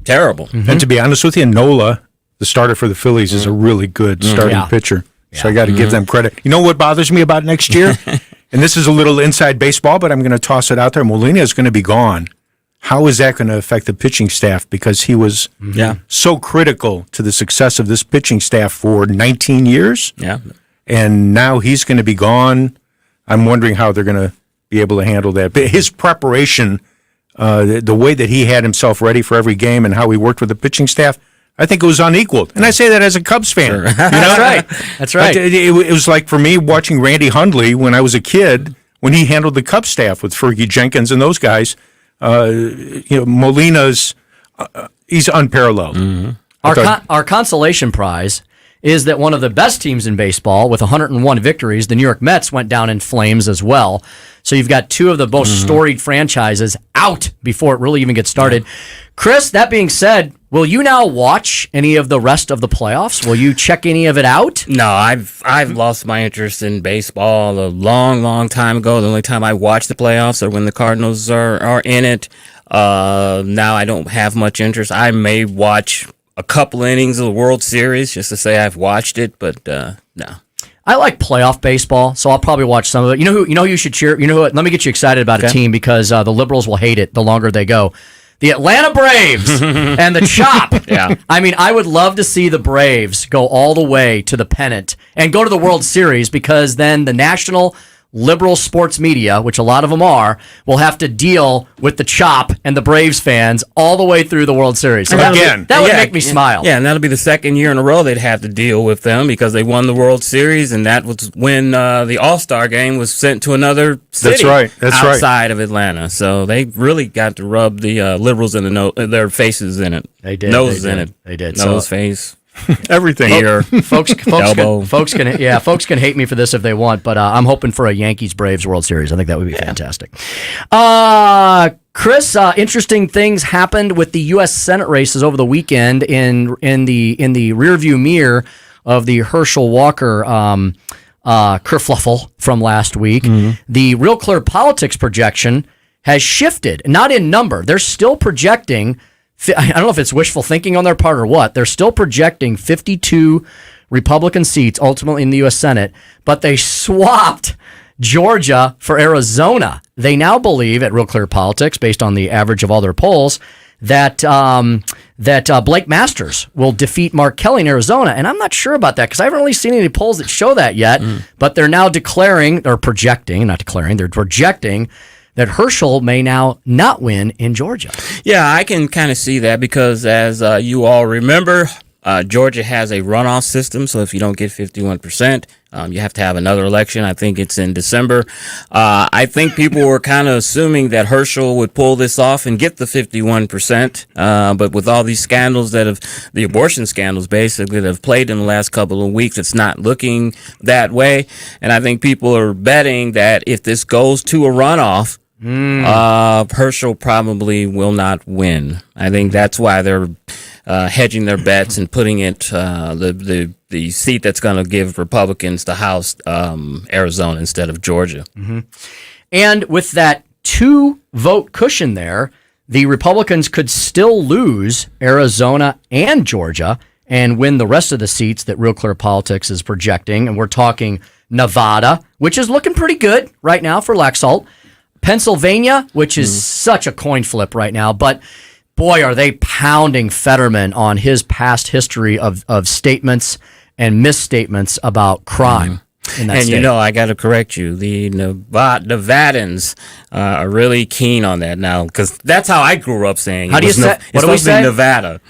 [SPEAKER 3] terrible.
[SPEAKER 2] And to be honest with you, Nola, the starter for the Phillies, is a really good starting pitcher. So I got to give them credit. You know what bothers me about next year? And this is a little inside baseball, but I'm going to toss it out there. Molina is going to be gone. How is that going to affect the pitching staff? Because he was so critical to the success of this pitching staff for 19 years.
[SPEAKER 3] Yeah.
[SPEAKER 2] And now he's going to be gone. I'm wondering how they're going to be able to handle that. But his preparation, the way that he had himself ready for every game and how he worked with the pitching staff, I think it was unequaled. And I say that as a Cubs fan.
[SPEAKER 3] Sure.
[SPEAKER 1] That's right. That's right.
[SPEAKER 2] It was like for me watching Randy Hundley when I was a kid, when he handled the Cubs staff with Fergie Jenkins and those guys. Molina's he's unparalleled.
[SPEAKER 1] Our consolation prize is that one of the best teams in baseball with 101 victories, the New York Mets, went down in flames as well. So you've got two of the most storied franchises out before it really even gets started. Chris, that being said, will you now watch any of the rest of the playoffs? Will you check any of it out?
[SPEAKER 3] No, I've lost my interest in baseball a long time ago. The only time I watch the playoffs are when the Cardinals are in it. Now I don't have much interest. I may watch a couple innings of the World Series just to say I've watched it, but no.
[SPEAKER 1] I like playoff baseball, so I'll probably watch some of it. You know who you should cheer? You know who? Let me get you excited about a team because the liberals will hate it the longer they go. The Atlanta Braves and the Chop.
[SPEAKER 3] Yeah.
[SPEAKER 1] I mean, I would love to see the Braves go all the way to the pennant and go to the World Series because then the national liberal sports media, which a lot of them are, will have to deal with the Chop and the Braves fans all the way through the World Series. So that would make me smile.
[SPEAKER 3] Yeah, and that'll be the second year in a row they'd have to deal with them because they won the World Series, and that was when the All-Star game was sent to another city outside of Atlanta. So they really got to rub the liberals in their faces in it.
[SPEAKER 1] They did.
[SPEAKER 3] Noses in it.
[SPEAKER 1] They did.
[SPEAKER 3] Nose, face.
[SPEAKER 2] Everything.
[SPEAKER 3] Here.
[SPEAKER 1] Folks can hate me for this if they want, but I'm hoping for a Yankees-Braves World Series. I think that would be fantastic. Chris, interesting things happened with the U.S. Senate races over the weekend in the rearview mirror of the Herschel Walker kerfluffle from last week. The Real Clear Politics projection has shifted, not in number. They're still projecting. I don't know if it's wishful thinking on their part or what. They're still projecting 52 Republican seats ultimately in the U.S. Senate, but they swapped Georgia for Arizona. They now believe at Real Clear Politics, based on the average of all their polls, that Blake Masters will defeat Mark Kelly in Arizona. And I'm not sure about that because I haven't really seen any polls that show that yet. But they're now projecting that Herschel may now not win in Georgia.
[SPEAKER 3] Yeah, I can kind of see that because as you all remember, Georgia has a runoff system. So if you don't get 51%, you have to have another election. I think it's in December. I think people were kind of assuming that Herschel would pull this off and get the 51%. But with all these scandals the abortion scandals basically that have played in the last couple of weeks, it's not looking that way. And I think people are betting that if this goes to a runoff, Herschel probably will not win. I think that's why they're hedging their bets and putting it the seat that's going to give Republicans the House, Arizona instead of Georgia.
[SPEAKER 1] And with that 2-vote cushion there, the Republicans could still lose Arizona and Georgia and win the rest of the seats that Real Clear Politics is projecting. And we're talking Nevada, which is looking pretty good right now for Laxalt. Pennsylvania, which is such a coin flip right now, but boy, are they pounding Fetterman on his past history of statements and misstatements about crime. In that
[SPEAKER 3] and
[SPEAKER 1] state.
[SPEAKER 3] I got to correct you. The Nevadans are really keen on that now because that's how I grew up saying.
[SPEAKER 1] How do you say? What do we say?
[SPEAKER 3] Nevada.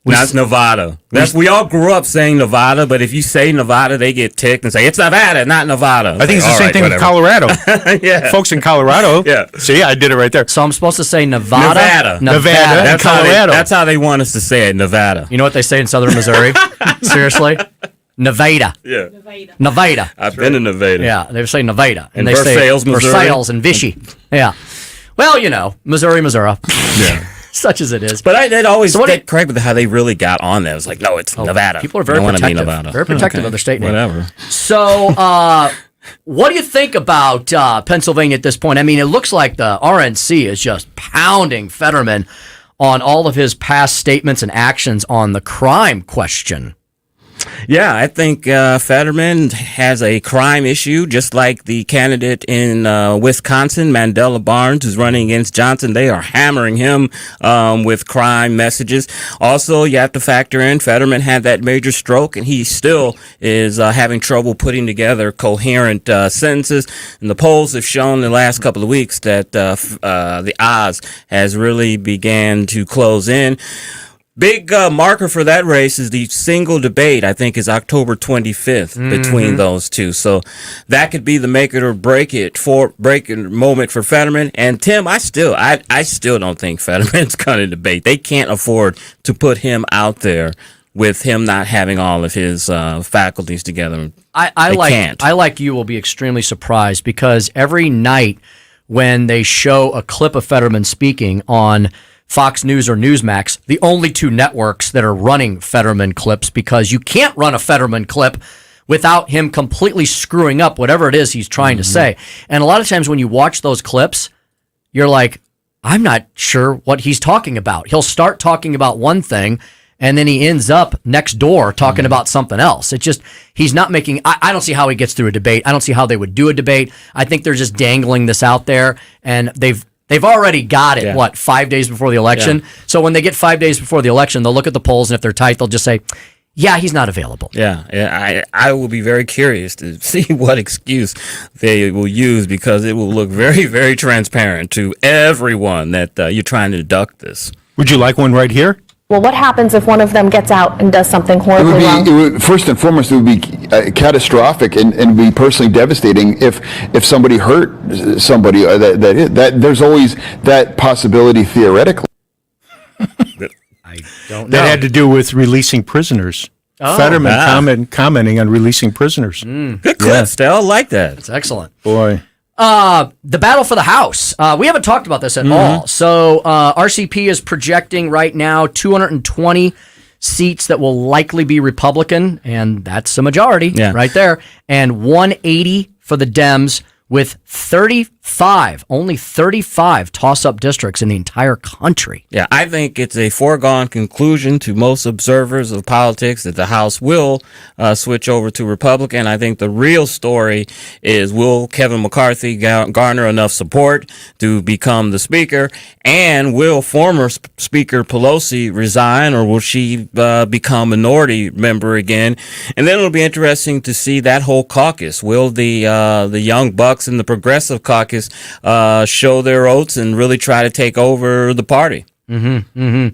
[SPEAKER 3] That's Nevada. We all grew up saying Nevada, but if you say Nevada, they get ticked and say it's Nevada, not Nevada.
[SPEAKER 2] I think it's the same thing with Colorado.
[SPEAKER 3] Yeah.
[SPEAKER 2] Folks in Colorado.
[SPEAKER 3] Yeah.
[SPEAKER 2] See, I did it right there.
[SPEAKER 1] So I'm supposed to say Nevada?
[SPEAKER 2] Nevada.
[SPEAKER 3] That's
[SPEAKER 2] Colorado.
[SPEAKER 3] That's how they want us to say it, Nevada.
[SPEAKER 1] You know what they say in southern Missouri? Seriously? Nevada.
[SPEAKER 3] Yeah.
[SPEAKER 1] Nevada.
[SPEAKER 3] I've been in Nevada.
[SPEAKER 1] Yeah, they say Nevada.
[SPEAKER 3] And
[SPEAKER 1] they say
[SPEAKER 3] Missouri.
[SPEAKER 1] Versailles and Vichy. Yeah. Well, Missouri.
[SPEAKER 3] Yeah.
[SPEAKER 1] Such as it is.
[SPEAKER 3] But they'd always get correct with how they really got on that. It was like, no, it's Nevada.
[SPEAKER 1] People are very protective. Very protective of their state name.
[SPEAKER 3] Whatever.
[SPEAKER 1] So, what do you think about Pennsylvania at this point? I mean, it looks like the RNC is just pounding Fetterman on all of his past statements and actions on the crime question.
[SPEAKER 3] Yeah, I think Fetterman has a crime issue, just like the candidate in Wisconsin, Mandela Barnes, who's running against Johnson. They are hammering him with crime messages. Also, you have to factor in Fetterman had that major stroke, and he still is having trouble putting together coherent sentences. And the polls have shown the last couple of weeks that the odds has really began to close in. Big marker for that race is the single debate, I think, is October 25th between those two. So that could be the make it or break it moment for Fetterman. And Tim, I still don't think Fetterman's going to debate. They can't afford to put him out there with him not having all of his faculties together.
[SPEAKER 1] I like you will be extremely surprised because every night when they show a clip of Fetterman speaking on Fox News or Newsmax, the only two networks that are running Fetterman clips, because you can't run a Fetterman clip without him completely screwing up whatever it is he's trying to say. And a lot of times when you watch those clips, you're like, I'm not sure what he's talking about. He'll start talking about one thing, and then he ends up next door talking about something else. It's just, he's not making, I don't see how he gets through a debate. I don't see how they would do a debate. I think they're just dangling this out there, and They've already got it, 5 days before the election? Yeah. So when they get 5 days before the election, they'll look at the polls, and if they're tight, they'll just say, yeah, he's not available.
[SPEAKER 3] Yeah. I will be very curious to see what excuse they will use because it will look very, very transparent to everyone that you're trying to deduct this.
[SPEAKER 2] Would you like one right here?
[SPEAKER 8] Well, what happens if one of them gets out and does something horribly wrong?
[SPEAKER 10] First and foremost, it would be catastrophic and be personally devastating if somebody hurt somebody. That there's always that possibility theoretically.
[SPEAKER 1] I don't know.
[SPEAKER 2] That had to do with releasing prisoners. Fetterman commenting on releasing prisoners.
[SPEAKER 3] Good clip, Stell. Like that.
[SPEAKER 1] That's excellent.
[SPEAKER 2] Boy.
[SPEAKER 1] The battle for the House. We haven't talked about this at all. So RCP is projecting right now 220 seats that will likely be Republican, and that's a majority right there, and 180 for the Dems with only 35 toss-up districts in the entire country.
[SPEAKER 3] Yeah, I think it's a foregone conclusion to most observers of politics that the House will switch over to Republican. I think the real story is, will Kevin McCarthy garner enough support to become the Speaker, and will former Speaker Pelosi resign, or will she become minority member again? And then it'll be interesting to see that whole caucus. Will the Young Bucks and the Progressive Caucus show their oats and really try to take over the party?
[SPEAKER 1] Or will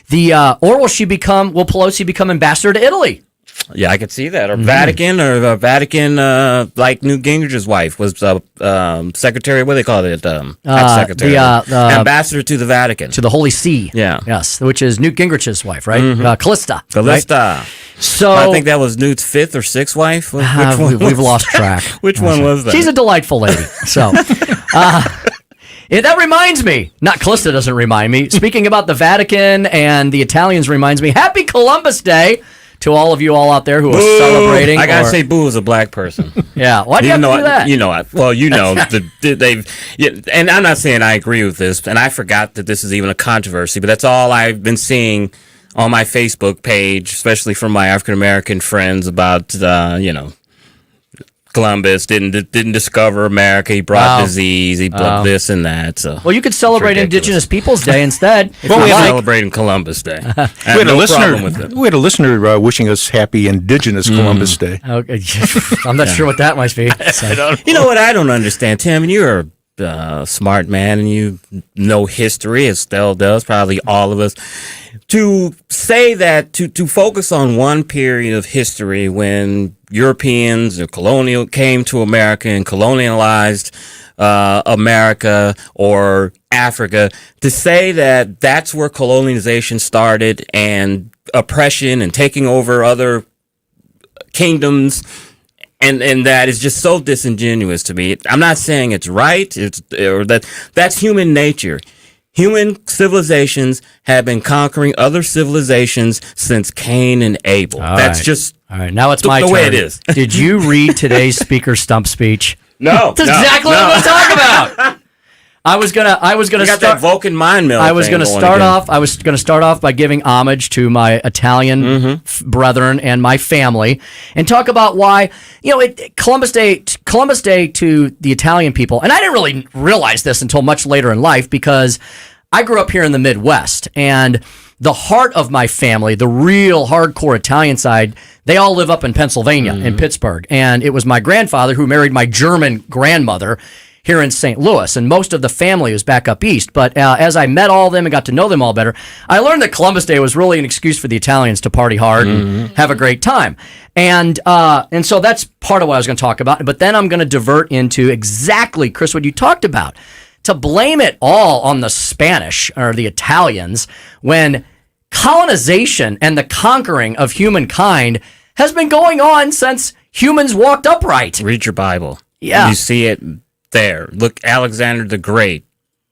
[SPEAKER 1] Pelosi become ambassador to Italy?
[SPEAKER 3] Yeah, I could see that. Or Vatican, like Newt Gingrich's wife was secretary. What do they call it? Secretary, ambassador to the Vatican,
[SPEAKER 1] to the Holy See.
[SPEAKER 3] Yeah,
[SPEAKER 1] yes, which is Newt Gingrich's wife, right? Callista.
[SPEAKER 3] Right? So I think that was Newt's fifth or sixth wife. Which one
[SPEAKER 1] we've lost track.
[SPEAKER 3] Which one was that?
[SPEAKER 1] She's a delightful lady. So. That reminds me. Not Callista doesn't remind me. Speaking about the Vatican and the Italians reminds me. Happy Columbus Day to all of you all out there who are celebrating.
[SPEAKER 3] I gotta say, boo is a black person.
[SPEAKER 1] Yeah, why do you have to do that?
[SPEAKER 3] And I'm not saying I agree with this, and I forgot that this is even a controversy, but that's all I've been seeing on my Facebook page, especially from my African American friends about, Columbus didn't discover America. He brought disease. He brought this and that. So
[SPEAKER 1] well, you could celebrate Indigenous Peoples Day instead.
[SPEAKER 3] We're celebrating Columbus Day. I have no problem with it.
[SPEAKER 2] We had a listener wishing us happy Indigenous Columbus Day.
[SPEAKER 1] Okay. I'm not sure what that might be.
[SPEAKER 3] You know what I don't understand, Tim? And you're a smart man, and you know history, as Stell does, probably all of us. To say that, to focus on one period of history when Europeans or colonial came to America and colonialized America or Africa, to say that that's where colonization started and oppression and taking over other kingdoms, and that is just so disingenuous to me. I'm not saying it's right. That's human nature. Human civilizations have been conquering other civilizations since Cain and Abel. All right.
[SPEAKER 1] Now it's my turn.
[SPEAKER 3] The way it is.
[SPEAKER 1] Did you read today's Speaker Stump speech?
[SPEAKER 3] No.
[SPEAKER 1] That's exactly what I'm going to talk about. I was gonna
[SPEAKER 3] start that Vulcan mind meld.
[SPEAKER 1] I was gonna start off by giving homage to my Italian brethren and my family, and talk about why Columbus Day to the Italian people. And I didn't really realize this until much later in life, because I grew up here in the Midwest, and the heart of my family, the real hardcore Italian side, they all live up in Pennsylvania, in Pittsburgh, and it was my grandfather who married my German grandmother here in St. Louis, and most of the family was back up east. But as I met all of them and got to know them all better, I learned that Columbus Day was really an excuse for the Italians to party hard and have a great time. And so that's part of what I was going to talk about. But then I'm going to divert into exactly, Chris, what you talked about, to blame it all on the Spanish or the Italians, when colonization and the conquering of humankind has been going on since humans walked upright.
[SPEAKER 3] Read your Bible.
[SPEAKER 1] Yeah.
[SPEAKER 3] You see it there. Look, Alexander the Great,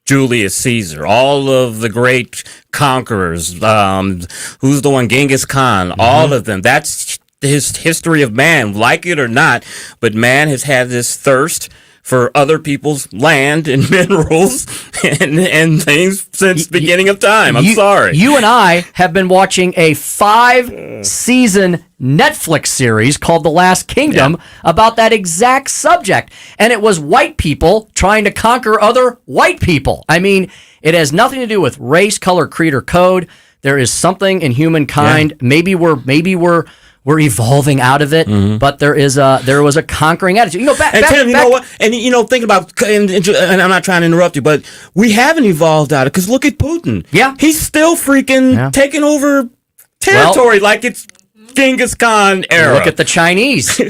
[SPEAKER 3] Julius Caesar, all of the great conquerors. Who's the one? Genghis Khan. All of them. That's his history of man, like it or not. But man has had this thirst for other people's land and minerals and things since the beginning of time. I'm sorry.
[SPEAKER 1] You and I have been watching a 5-season Netflix series called The Last Kingdom about that exact subject. And it was white people trying to conquer other white people. I mean, it has nothing to do with race, color, creed, or code. There is something in humankind. Yeah. Maybe we're evolving out of it, but there was a conquering attitude.
[SPEAKER 3] Tim, you know what? And think about, and I'm not trying to interrupt you, but we haven't evolved out of it, because look at Putin.
[SPEAKER 1] Yeah,
[SPEAKER 3] he's still freaking taking over territory like it's Genghis Khan era.
[SPEAKER 1] Look at the Chinese.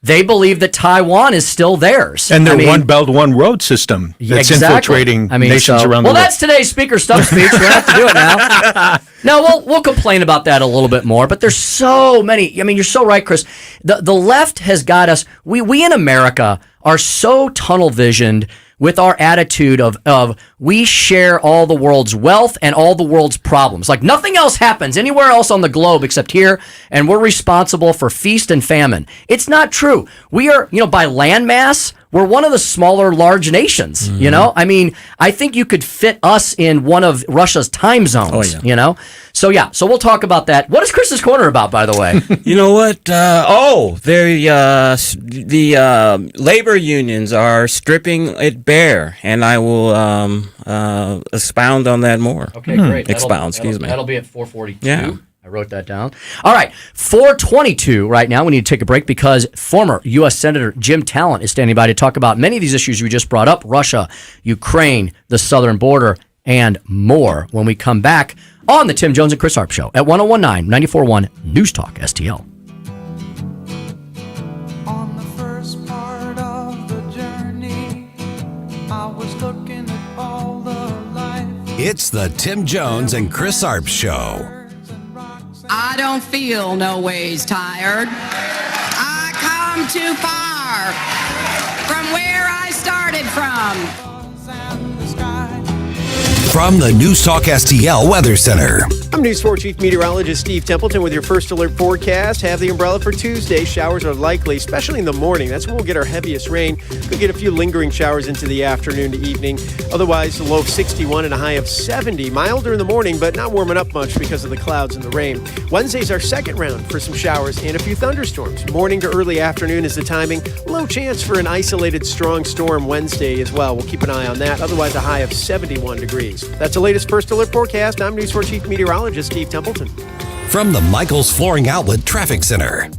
[SPEAKER 1] They believe that Taiwan is still theirs.
[SPEAKER 2] And their One Belt, One Road system that's infiltrating nations around the world.
[SPEAKER 1] Well, that's today's Speaker Stump speech. We have to do it now. No, we'll complain about that a little bit more, but there's so many. I mean, you're so right, Chris. The left has got us. We in America are so tunnel visioned with our attitude of we share all the world's wealth and all the world's problems. Like nothing else happens anywhere else on the globe except here, and we're responsible for feast and famine. It's not true. We are, by land mass, we're one of the smaller large nations, I mean, I think you could fit us in one of Russia's time zones, So we'll talk about that. What is Chris's Corner about, by the way?
[SPEAKER 3] You know what? The labor unions are stripping it bare, and I will expound on that more.
[SPEAKER 1] Okay, great.
[SPEAKER 3] Excuse me.
[SPEAKER 1] That'll be at 4:42.
[SPEAKER 3] Yeah.
[SPEAKER 1] I wrote that down. All right, 4:22 right now. We need to take a break because former U.S. Senator Jim Talent is standing by to talk about many of these issues we just brought up: Russia, Ukraine, the southern border, and more when we come back on the Tim Jones and Chris Arps Show at 1019 94.1 News Talk STL.
[SPEAKER 11] On the first part of the journey, I was looking at all the life.
[SPEAKER 5] It's the Tim Jones and Chris Arps Show.
[SPEAKER 12] I don't feel no ways tired. I come too far from where I started from.
[SPEAKER 5] From the News Talk STL Weather Center.
[SPEAKER 7] I'm News 4 Chief Meteorologist Steve Templeton with your first alert forecast. Have the umbrella for Tuesday. Showers are likely, especially in the morning. That's when we'll get our heaviest rain. Could get a few lingering showers into the afternoon to evening. Otherwise, a low of 61 and a high of 70. Milder in the morning, but not warming up much because of the clouds and the rain. Wednesday's our second round for some showers and a few thunderstorms. Morning to early afternoon is the timing. Low chance for an isolated strong storm Wednesday as well. We'll keep an eye on that. Otherwise, a high of 71 degrees. That's the latest first alert forecast. I'm News 4 Chief Meteorologist Steve Templeton.
[SPEAKER 5] From the Michaels Flooring Outlet Traffic Center.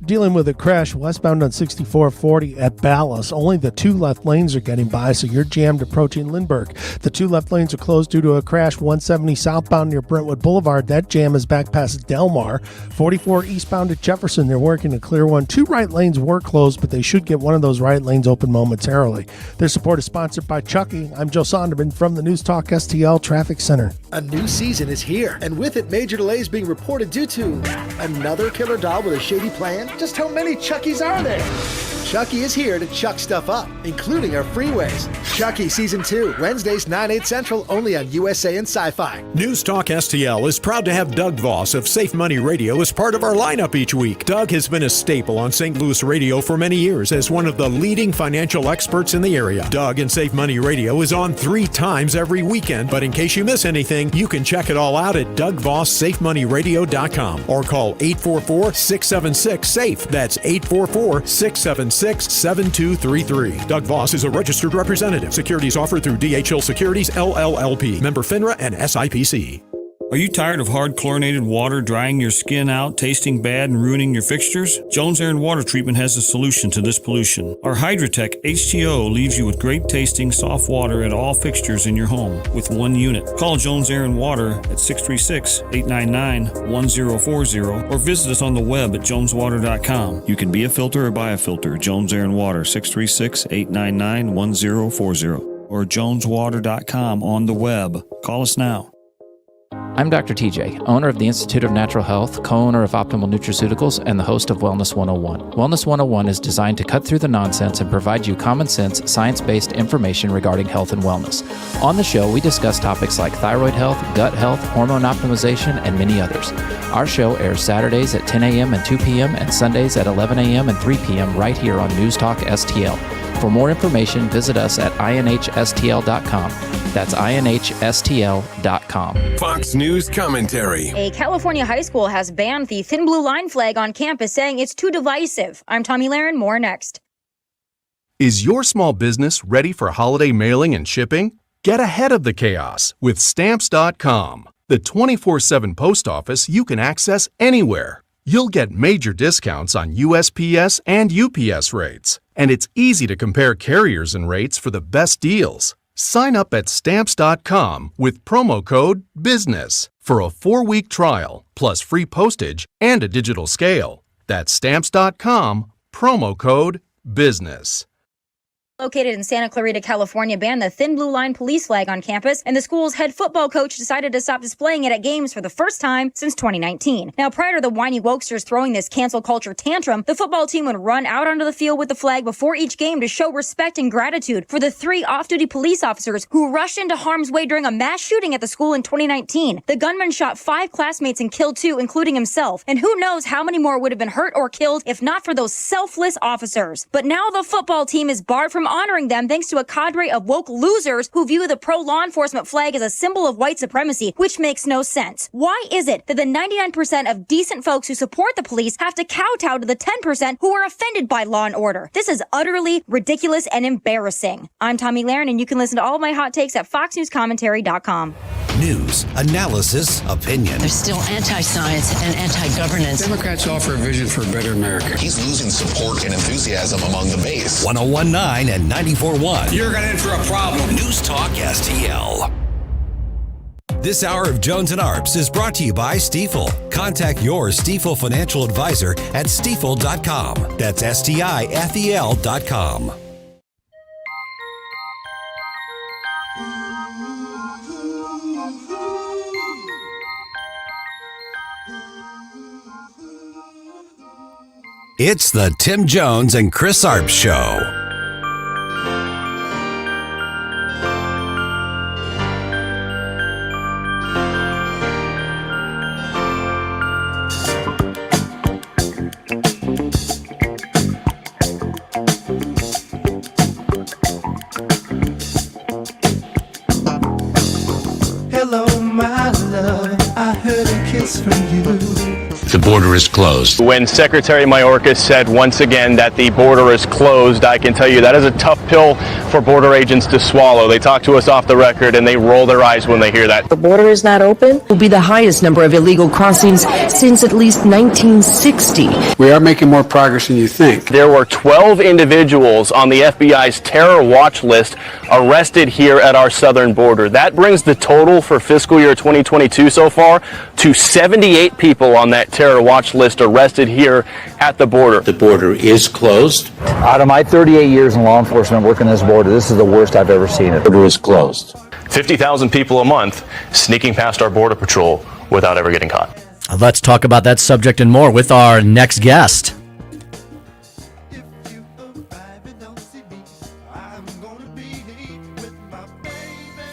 [SPEAKER 6] Dealing with a crash westbound on 6440 at Ballas. Only the two left lanes are getting by, so you're jammed approaching Lindbergh. The two left lanes are closed due to a crash 170 southbound near Brentwood Boulevard. That jam is back past Delmar. 44 eastbound at Jefferson. They're working to clear one. Two right lanes were closed, but they should get one of those right lanes open momentarily. Their support is sponsored by Chucky. I'm Joe Sonderman from the News Talk STL Traffic Center.
[SPEAKER 21] A new season is here, and with it, major delays being reported due to another killer doll with a shady plan. Just how many Chuckies are there? Chucky is here to chuck stuff up, including our freeways. Chucky Season 2, Wednesdays 9/8 Central, only on USA and Sci-Fi.
[SPEAKER 13] News Talk STL is proud to have Doug Voss of Safe Money Radio as part of our lineup each week. Doug has been a staple on St. Louis radio for many years as one of the leading financial experts in the area. Doug and Safe Money Radio is on 3 times every weekend, but in case you miss anything, you can check it all out at DougVossSafeMoneyRadio.com or call 844-676-SAFE. That's 844-676-7233. Doug Voss is a registered representative. Securities offered through DHL Securities, LLLP. Member FINRA and SIPC.
[SPEAKER 14] Are you tired of hard chlorinated water drying your skin out, tasting bad, and ruining your fixtures? Jones Air and Water Treatment has a solution to this pollution. Our Hydratech H2O leaves you with great tasting, soft water at all fixtures in your home with one unit. Call Jones Air and Water at 636-899-1040 or visit us on the web at joneswater.com. You can be a filter or buy a filter. Jones Air and Water, 636-899-1040 or joneswater.com on the web. Call us now.
[SPEAKER 15] I'm Dr. TJ, owner of the Institute of Natural Health, co-owner of Optimal Nutraceuticals, and the host of Wellness 101. Wellness 101 is designed to cut through the nonsense and provide you common sense, science-based information regarding health and wellness. On the show, we discuss topics like thyroid health, gut health, hormone optimization, and many others. Our show airs Saturdays at 10 a.m. and 2 p.m. and Sundays at 11 a.m. and 3 p.m. right here on News Talk STL. For more information, visit us at inhstl.com. That's inhstl.com.
[SPEAKER 16] Fox News commentary.
[SPEAKER 17] A California high school has banned the thin blue line flag on campus, saying it's too divisive. I'm Tommy Laren. More next.
[SPEAKER 18] Is your small business ready for holiday mailing and shipping? Get ahead of the chaos with Stamps.com, the 24/7 post office you can access anywhere. You'll get major discounts on USPS and UPS rates, and it's easy to compare carriers and rates for the best deals. Sign up at Stamps.com with promo code BUSINESS for a 4-week trial, plus free postage and a digital scale. That's Stamps.com, promo code BUSINESS.
[SPEAKER 17] Located in Santa Clarita, California, banned the thin blue line police flag on campus, and the school's head football coach decided to stop displaying it at games for the first time since 2019. Now, prior to the whiny wokesters throwing this cancel culture tantrum, the football team would run out onto the field with the flag before each game to show respect and gratitude for the 3 off-duty police officers who rushed into harm's way during a mass shooting at the school in 2019. The gunman shot 5 classmates and killed 2, including himself, and who knows how many more would have been hurt or killed if not for those selfless officers. But now the football team is barred from honoring them thanks to a cadre of woke losers who view the pro-law enforcement flag as a symbol of white supremacy, which makes no sense. Why is it that the 99% of decent folks who support the police have to kowtow to the 10% who are offended by law and order? This is utterly ridiculous and embarrassing. I'm Tommy Laren, and you can listen to all of my hot takes at foxnewscommentary.com.
[SPEAKER 5] News, analysis, opinion.
[SPEAKER 19] They're still anti-science and anti-governance.
[SPEAKER 27] Democrats offer a vision for a better America.
[SPEAKER 9] He's losing support and enthusiasm among the base.
[SPEAKER 5] 101.9 and 94.1.
[SPEAKER 27] You're going to enter a problem.
[SPEAKER 5] News Talk STL. This hour of Jones and Arps is brought to you by Stifel. Contact your Stifel financial advisor at stifel.com. That's STIFEL.com. It's the Tim Jones and Chris Arps Show.
[SPEAKER 16] border is closed.
[SPEAKER 4] When Secretary Mayorkas said once again that the border is closed, I can tell you that is a tough pill for border agents to swallow. They talk to us off the record and they roll their eyes when they hear that.
[SPEAKER 20] The border is not open. Will be the highest number of illegal crossings since at least 1960.
[SPEAKER 27] We are making more progress than you think.
[SPEAKER 4] There were 12 individuals on the FBI's terror watch list arrested here at our southern border. That brings the total for fiscal year 2022 so far to 78 people on that terror watch list arrested here at the border.
[SPEAKER 16] The border is closed.
[SPEAKER 22] Out of my 38 years in law enforcement working this border, this is the worst I've ever seen it.
[SPEAKER 16] The border is closed.
[SPEAKER 4] 50,000 people a month sneaking past our border patrol without ever getting caught.
[SPEAKER 1] Let's talk about that subject and more with our next guest.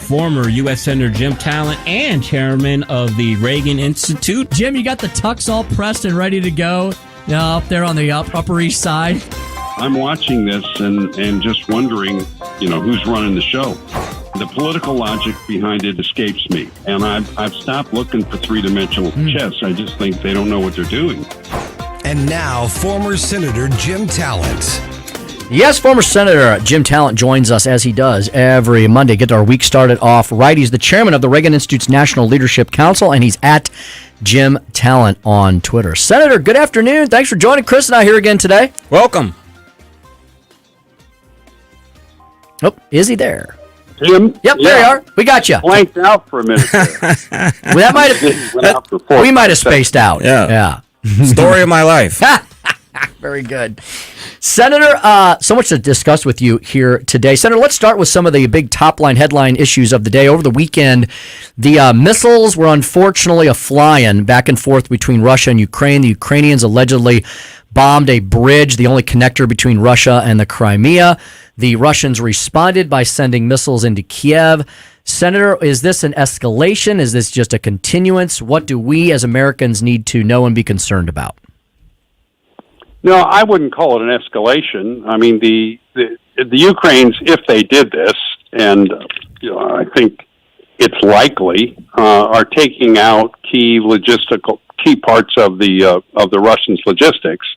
[SPEAKER 23] Former U.S. Senator Jim Talent and chairman of the Reagan Institute.
[SPEAKER 1] Jim, you got the tux all pressed and ready to go up there on the Upper East Side.
[SPEAKER 27] I'm watching this and just wondering, who's running the show. The political logic behind it escapes me, and I've stopped looking for three-dimensional chess. I just think they don't know what they're doing.
[SPEAKER 5] And now, former Senator Jim Talent.
[SPEAKER 1] Yes, former Senator Jim Talent joins us as he does every Monday. Get our week started off right. He's the chairman of the Reagan Institute's National Leadership Council, and he's at Jim Talent on Twitter. Senator, good afternoon. Thanks for joining Chris and I here again today.
[SPEAKER 3] Welcome.
[SPEAKER 1] Oh, is he there?
[SPEAKER 27] Jim?
[SPEAKER 1] Yep, there you are. We got you.
[SPEAKER 27] Blanked out for a minute there.
[SPEAKER 1] Well, that might have. We might have spaced out.
[SPEAKER 3] Yeah. Story of my life.
[SPEAKER 1] Very good. Senator, so much to discuss with you here today. Senator, let's start with some of the big top-line headline issues of the day. Over the weekend, the missiles were unfortunately a-flying back and forth between Russia and Ukraine. The Ukrainians allegedly bombed a bridge, the only connector between Russia and the Crimea. The Russians responded by sending missiles into Kiev. Senator, is this an escalation? Is this just a continuance? What do we as Americans need to know and be concerned about?
[SPEAKER 27] No, I wouldn't call it an escalation. I mean, the Ukrainians, if they did this, and I think it's likely, are taking out key parts of the Russians' logistics.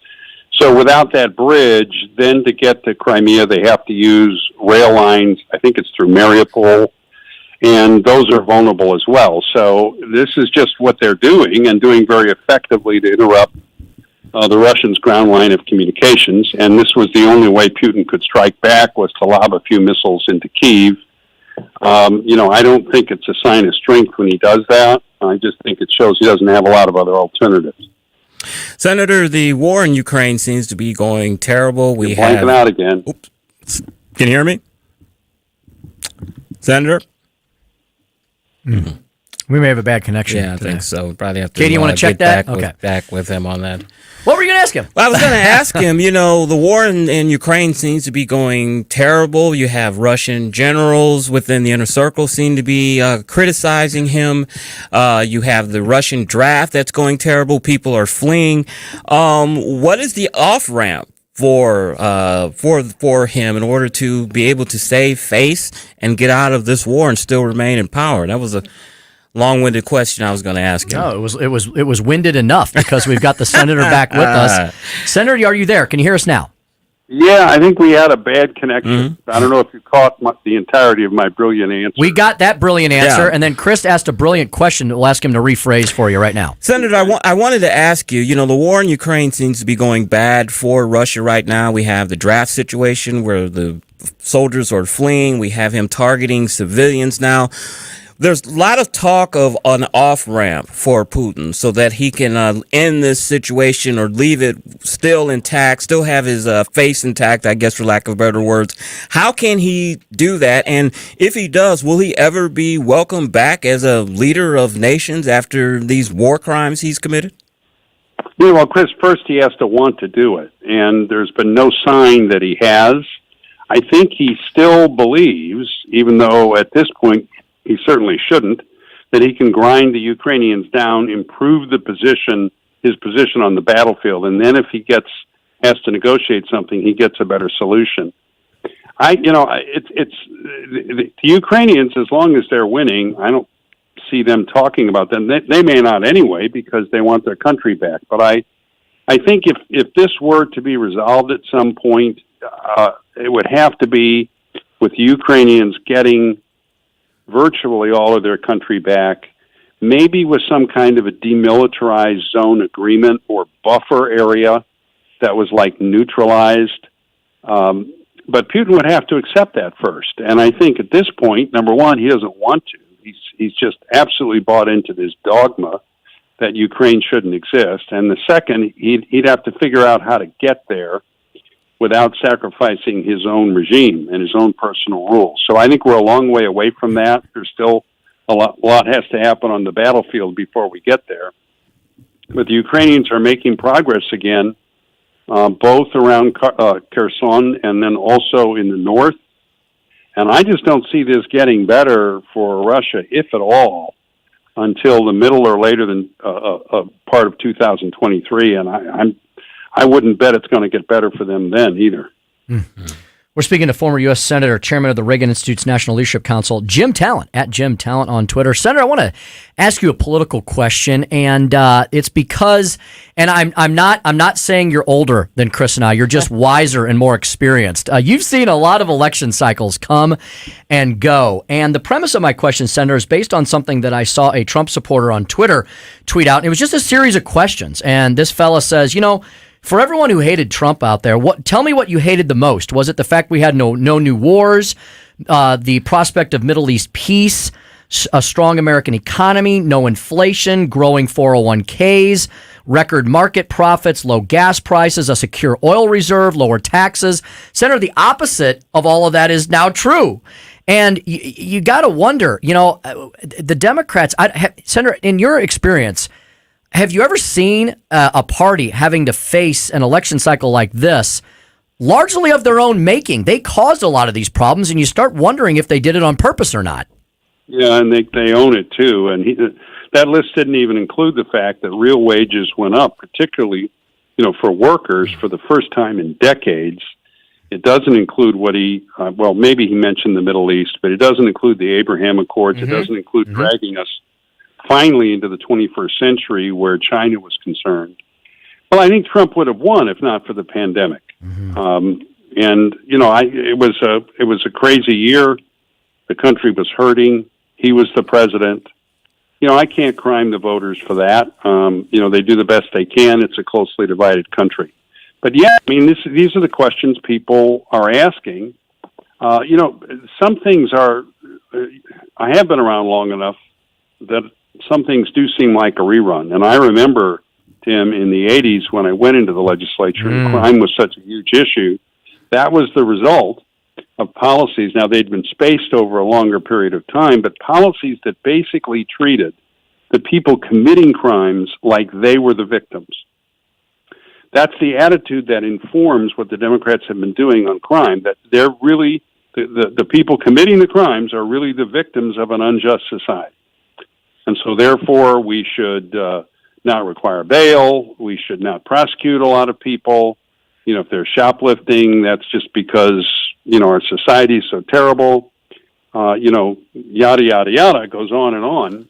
[SPEAKER 27] So without that bridge, then to get to Crimea, they have to use rail lines. I think it's through Mariupol, and those are vulnerable as well. So this is just what they're doing, and doing very effectively to interrupt the Russians' ground line of communications. And this was the only way Putin could strike back, was to lob a few missiles into Kyiv. I don't think it's a sign of strength when he does that. I just think it shows he doesn't have a lot of other alternatives.
[SPEAKER 3] Senator, the war in Ukraine seems to be going terrible.
[SPEAKER 27] You're blanking out again.
[SPEAKER 3] Oops. Can you hear me? Senator?
[SPEAKER 1] Mm-hmm. We may have a bad connection.
[SPEAKER 3] Yeah, I think so. We probably have to.
[SPEAKER 1] Katie, you want to check that?
[SPEAKER 3] Back with him on that.
[SPEAKER 1] What were you going to ask him?
[SPEAKER 3] Well, I was going to ask him, the war in Ukraine seems to be going terrible. You have Russian generals within the inner circle seem to be criticizing him. You have the Russian draft that's going terrible. People are fleeing. What is the off-ramp for him in order to be able to save face and get out of this war and still remain in power? That was a long-winded question I was going to ask him.
[SPEAKER 1] No, it was winded enough because we've got the senator back with us. Senator, are you there? Can you hear us now?
[SPEAKER 27] Yeah, I think we had a bad connection. I don't know if you caught the entirety of my brilliant answer.
[SPEAKER 1] We got that brilliant answer, and then Chris asked a brilliant question that we'll ask him to rephrase for you right now.
[SPEAKER 3] Senator, I wanted to ask you, the war in Ukraine seems to be going bad for Russia right now. We have the draft situation where the soldiers are fleeing. We have him targeting civilians now. There's a lot of talk of an off-ramp for Putin so that he can end this situation or leave it still intact, still have his face intact, I guess, for lack of better words. How can he do that? And if he does, will he ever be welcomed back as a leader of nations after these war crimes he's committed?
[SPEAKER 27] Yeah, well, Chris, first he has to want to do it, and there's been no sign that he has. I think he still believes, even though at this point he certainly shouldn't, that he can grind the Ukrainians down, improve his position on the battlefield, and then if he has to negotiate something, he gets a better solution. The Ukrainians, as long as they're winning, I don't see them talking about them. They may not anyway because they want their country back. But I think if this were to be resolved at some point, it would have to be with the Ukrainians getting virtually all of their country back, maybe with some kind of a demilitarized zone agreement or buffer area that was like neutralized. But Putin would have to accept that first. And I think at this point, number one, he doesn't want to. He's just absolutely bought into this dogma that Ukraine shouldn't exist. And the second, he'd have to figure out how to get there without sacrificing his own regime and his own personal rules. So I think we're a long way away from that. There's still a lot has to happen on the battlefield before we get there. But the Ukrainians are making progress again, both around Kherson and then also in the north. And I just don't see this getting better for Russia, if at all, until the middle or later than part of 2023. And I wouldn't bet it's going to get better for them then either.
[SPEAKER 1] Mm-hmm. We're speaking to former U.S. Senator, Chairman of the Reagan Institute's National Leadership Council, Jim Talent, at Jim Talent on Twitter. Senator, I want to ask you a political question, and it's because, and I'm not saying you're older than Chris and I. You're just wiser and more experienced. You've seen a lot of election cycles come and go, and the premise of my question, Senator, is based on something that I saw a Trump supporter on Twitter tweet out. And it was just a series of questions, and this fella says, for everyone who hated Trump out there, tell me what you hated the most. Was it the fact we had no new wars, the prospect of Middle East peace, a strong American economy, no inflation, growing 401ks, record market profits, low gas prices, a secure oil reserve, lower taxes? Senator, the opposite of all of that is now true. And you got to wonder, the Democrats, Senator, in your experience, have you ever seen a party having to face an election cycle like this, largely of their own making? They caused a lot of these problems, and you start wondering if they did it on purpose or not.
[SPEAKER 27] Yeah, and they own it too. And that list didn't even include the fact that real wages went up, particularly, for workers for the first time in decades. It doesn't include what maybe he mentioned the Middle East, but it doesn't include the Abraham Accords. Mm-hmm. It doesn't include dragging us finally into the 21st century where China was concerned. Well, I think Trump would have won if not for the pandemic. Mm-hmm. It was a crazy year. The country was hurting. He was the president. I can't crime the voters for that. They do the best they can. It's a closely divided country. But yeah, these are the questions people are asking. Some things are, I have been around long enough that some things do seem like a rerun. And I remember, Tim, in the 80s when I went into the legislature and crime was such a huge issue, that was the result of policies. Now, they'd been spaced over a longer period of time, but policies that basically treated the people committing crimes like they were the victims. That's the attitude that informs what the Democrats have been doing on crime, that they're really, the people committing the crimes are really the victims of an unjust society. And so, therefore, we should not require bail. We should not prosecute a lot of people. If they're shoplifting, that's just because, our society is so terrible. Yada, yada, yada. It goes on and on.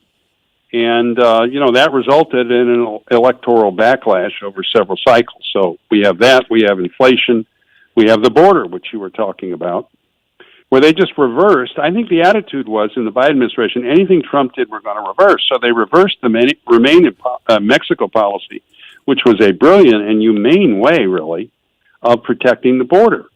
[SPEAKER 27] And, that resulted in an electoral backlash over several cycles. So we have that. We have inflation. We have the border, which you were talking about, where they just reversed. I think the attitude was in the Biden administration, anything Trump did, we're going to reverse. So they reversed the Remain in Mexico policy, which was a brilliant and humane way, really, of protecting the border.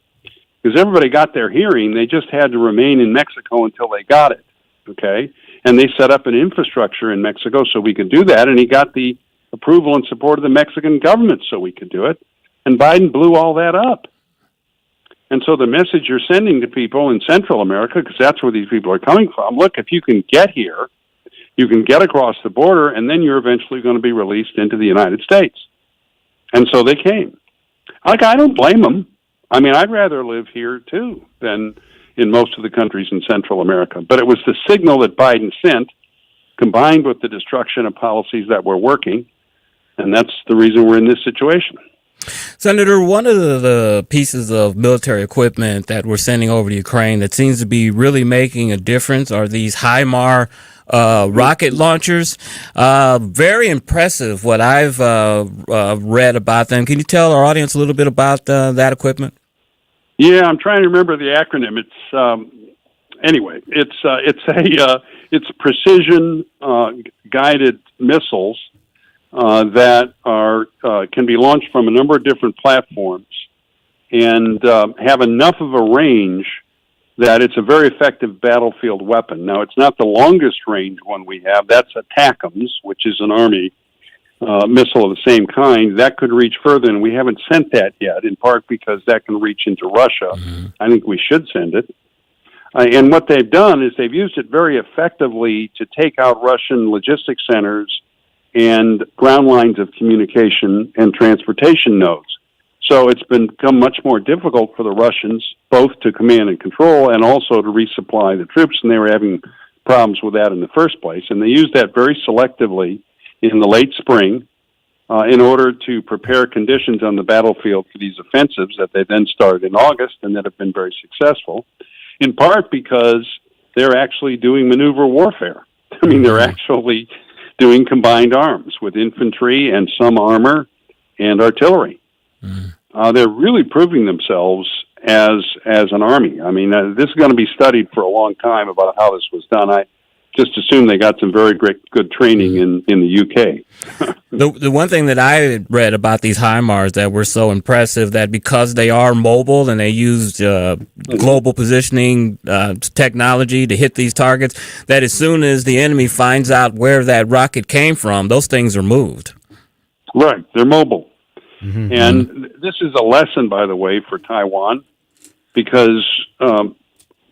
[SPEAKER 27] Because everybody got their hearing, they just had to remain in Mexico until they got it, okay? And they set up an infrastructure in Mexico so we could do that, and he got the approval and support of the Mexican government so we could do it. And Biden blew all that up. And so the message you're sending to people in Central America, because that's where these people are coming from, look, if you can get here, you can get across the border, and then you're eventually going to be released into the United States. And so they came. I don't blame them. I'd rather live here, too, than in most of the countries in Central America. But it was the signal that Biden sent, combined with the destruction of policies that were working, and that's the reason we're in this situation.
[SPEAKER 3] Senator, one of the pieces of military equipment that we're sending over to Ukraine that seems to be really making a difference are these HIMARS rocket launchers. Very impressive what I've read about them. Can you tell our audience a little bit about that equipment?
[SPEAKER 27] Yeah, I'm trying to remember the acronym. It's anyway. It's precision guided missiles that can be launched from a number of different platforms and have enough of a range that it's a very effective battlefield weapon. Now, it's not the longest range one we have. That's a ATACMS, which is an Army missile of the same kind. That could reach further, and we haven't sent that yet, in part because that can reach into Russia. I think we should send it. And what they've done is they've used it very effectively to take out Russian logistics centers and ground lines of communication and transportation nodes. So it's become much more difficult for the Russians both to command and control and also to resupply the troops, and they were having problems with that in the first place. And they used that very selectively in the late spring in order to prepare conditions on the battlefield for these offensives that they then started in August and that have been very successful, in part because they're actually doing maneuver warfare. I mean, they're actually doing combined arms with infantry and some armor and artillery. They're really proving themselves as an army. I mean, this is going to be studied for a long time about how this was done. I just assume they got some very good training in the UK.
[SPEAKER 3] The one thing that I read about these HIMARS that were so impressive, that because they are mobile and they use global positioning technology to hit these targets, that as soon as the enemy finds out where that rocket came from, those things are moved.
[SPEAKER 27] Right, they're mobile. And this is a lesson, by the way, for Taiwan, because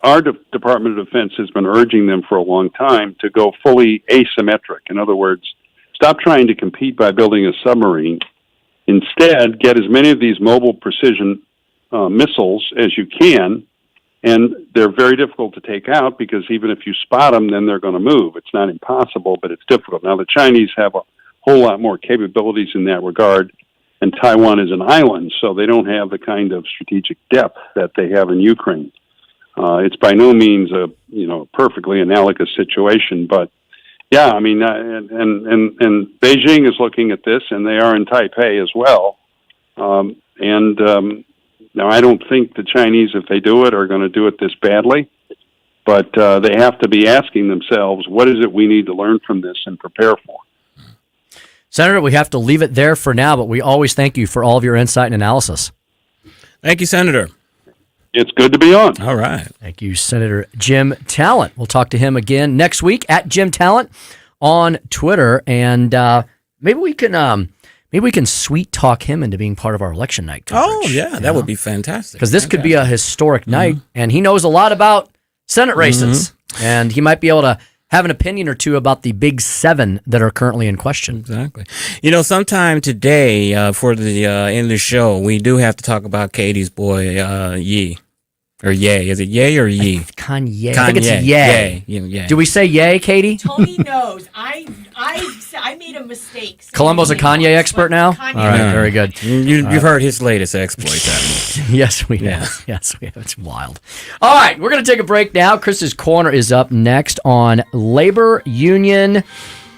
[SPEAKER 27] our Department of Defense has been urging them for a long time to go fully asymmetric. In other words, stop trying to compete by building a submarine. Instead, get as many of these mobile precision missiles as you can, and they're very difficult to take out because even if you spot them, then they're going to move. It's not impossible, but it's difficult. Now, the Chinese have a whole lot more capabilities in that regard, and Taiwan is an island, so they don't have the kind of strategic depth that they have in Ukraine. It's by no means a perfectly analogous situation, but yeah, I mean, and Beijing is looking at this, and they are in Taipei as well. Now I don't think the Chinese, if they do it, are going to do it this badly, but they have to be asking themselves, what is it we need to learn from this and prepare for?
[SPEAKER 1] Senator, we have to leave it there for now, but we always thank you for all of your insight and analysis.
[SPEAKER 3] Thank you, Senator.
[SPEAKER 27] It's good to be on.
[SPEAKER 3] All right.
[SPEAKER 1] Thank you, Senator Jim Talent. We'll talk to him again next week at Jim Talent on Twitter, and maybe we can sweet talk him into being part of our election night coverage.
[SPEAKER 3] Oh, yeah, that would be fantastic.
[SPEAKER 1] Because this could be a historic night, and he knows a lot about Senate races, and he might be able to have an opinion or two about the big 7 that are currently in question.
[SPEAKER 3] Exactly. Sometime today for the end of the show, we do have to talk about Katie's boy, Ye. Or Ye. Is it Ye or Ye?
[SPEAKER 1] Kanye. I think it's Ye.
[SPEAKER 3] Ye.
[SPEAKER 1] Do we say Ye, Katie?
[SPEAKER 2] Tony knows. I made a mistake.
[SPEAKER 1] Columbo's a Kanye expert now?
[SPEAKER 2] Kanye.
[SPEAKER 1] All right, very good.
[SPEAKER 3] You've heard his latest exploits, haven't you?
[SPEAKER 1] Yes, we have. Yes, we have. It's wild. All right, we're going to take a break now. Chris's Corner is up next on labor union.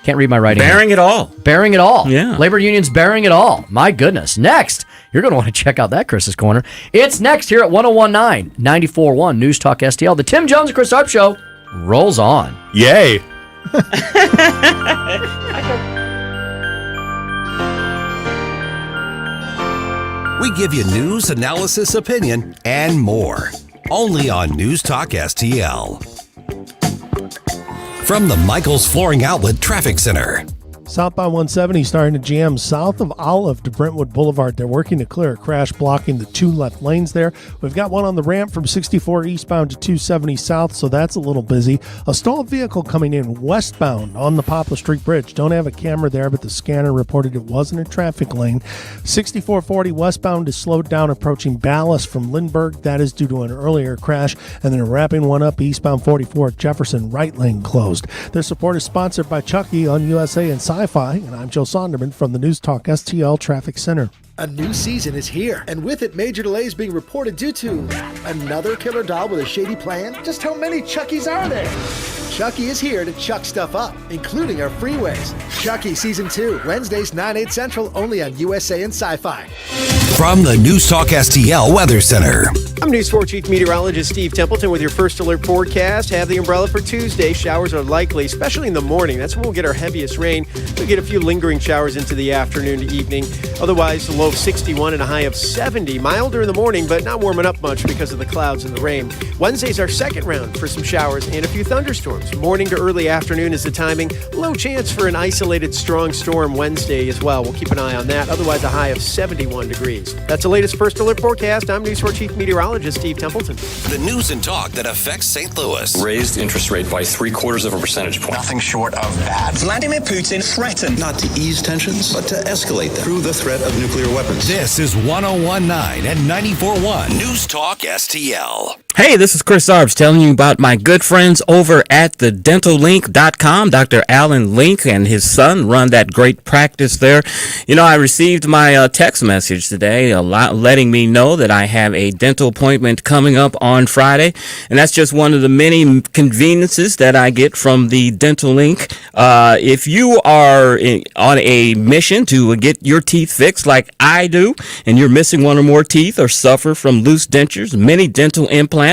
[SPEAKER 1] Can't read my writing.
[SPEAKER 3] Bearing it all.
[SPEAKER 1] Bearing it all.
[SPEAKER 3] Yeah.
[SPEAKER 1] Labor unions bearing it all. My goodness. Next, you're going to want to check out that Chris's Corner. It's next here at 101.9, 94.1 News Talk STL. The Tim Jones and Chris Arps Show rolls on.
[SPEAKER 18] Yay.
[SPEAKER 5] We give you news, analysis, opinion, and more. Only on News Talk STL. From the Michaels Flooring Outlet Traffic Center.
[SPEAKER 6] Southbound 170 starting to jam south of Olive to Brentwood Boulevard. They're working to clear a crash blocking the 2 left lanes there. We've got one on the ramp from 64 eastbound to 270 south, so that's a little busy. A stalled vehicle coming in westbound on the Poplar Street Bridge. Don't have a camera there, but the scanner reported it wasn't a traffic lane. 6440 westbound is slowed down approaching Ballast from Lindbergh. That is due to an earlier crash. And then wrapping one up eastbound 44 at Jefferson, right lane closed. Their support is sponsored by Chucky on USA and Sci-Fi, and I'm Joe Sonderman from the News Talk STL Traffic Center.
[SPEAKER 21] A new season is here, and with it, major delays being reported due to another killer doll with a shady plan. Just how many Chuckies are there? Chucky is here to chuck stuff up, including our freeways. Chucky Season 2, Wednesdays 9/8 Central, only on USA and Sci-Fi.
[SPEAKER 5] From the News Talk STL Weather Center.
[SPEAKER 7] I'm News 4 Chief Meteorologist Steve Templeton with your first alert forecast. Have the umbrella for Tuesday. Showers are likely, especially in the morning. That's when we'll get our heaviest rain. We'll get a few lingering showers into the afternoon to evening. Otherwise, a low of 61 and a high of 70. Milder in the morning, but not warming up much because of the clouds and the rain. Wednesday's our second round for some showers and a few thunderstorms. Morning to early afternoon is the timing. Low chance for an isolated strong storm Wednesday as well. We'll keep an eye on that. Otherwise, a high of 71 degrees. That's the latest first alert forecast. I'm News 4 Chief Meteorologist Steve Templeton.
[SPEAKER 5] The news and talk that affects St. Louis.
[SPEAKER 8] Raised interest rate by 0.75 percentage point.
[SPEAKER 9] Nothing short of that. Vladimir Putin threatened
[SPEAKER 10] not to ease tensions, but to escalate them through the threat of nuclear weapons.
[SPEAKER 5] This is 101.9 and 94.1 News Talk STL.
[SPEAKER 3] Hey, this is Chris Arps telling you about my good friends over at the DentalLink.com. Dr. Alan Link and his son run that great practice there. You know, I received my text message today letting me know that I have a dental appointment coming up on Friday, and that's just one of the many conveniences that I get from the Dental Link. If you are on a mission to get your teeth fixed like I do, and you're missing one or more teeth or suffer from loose dentures, many dental implants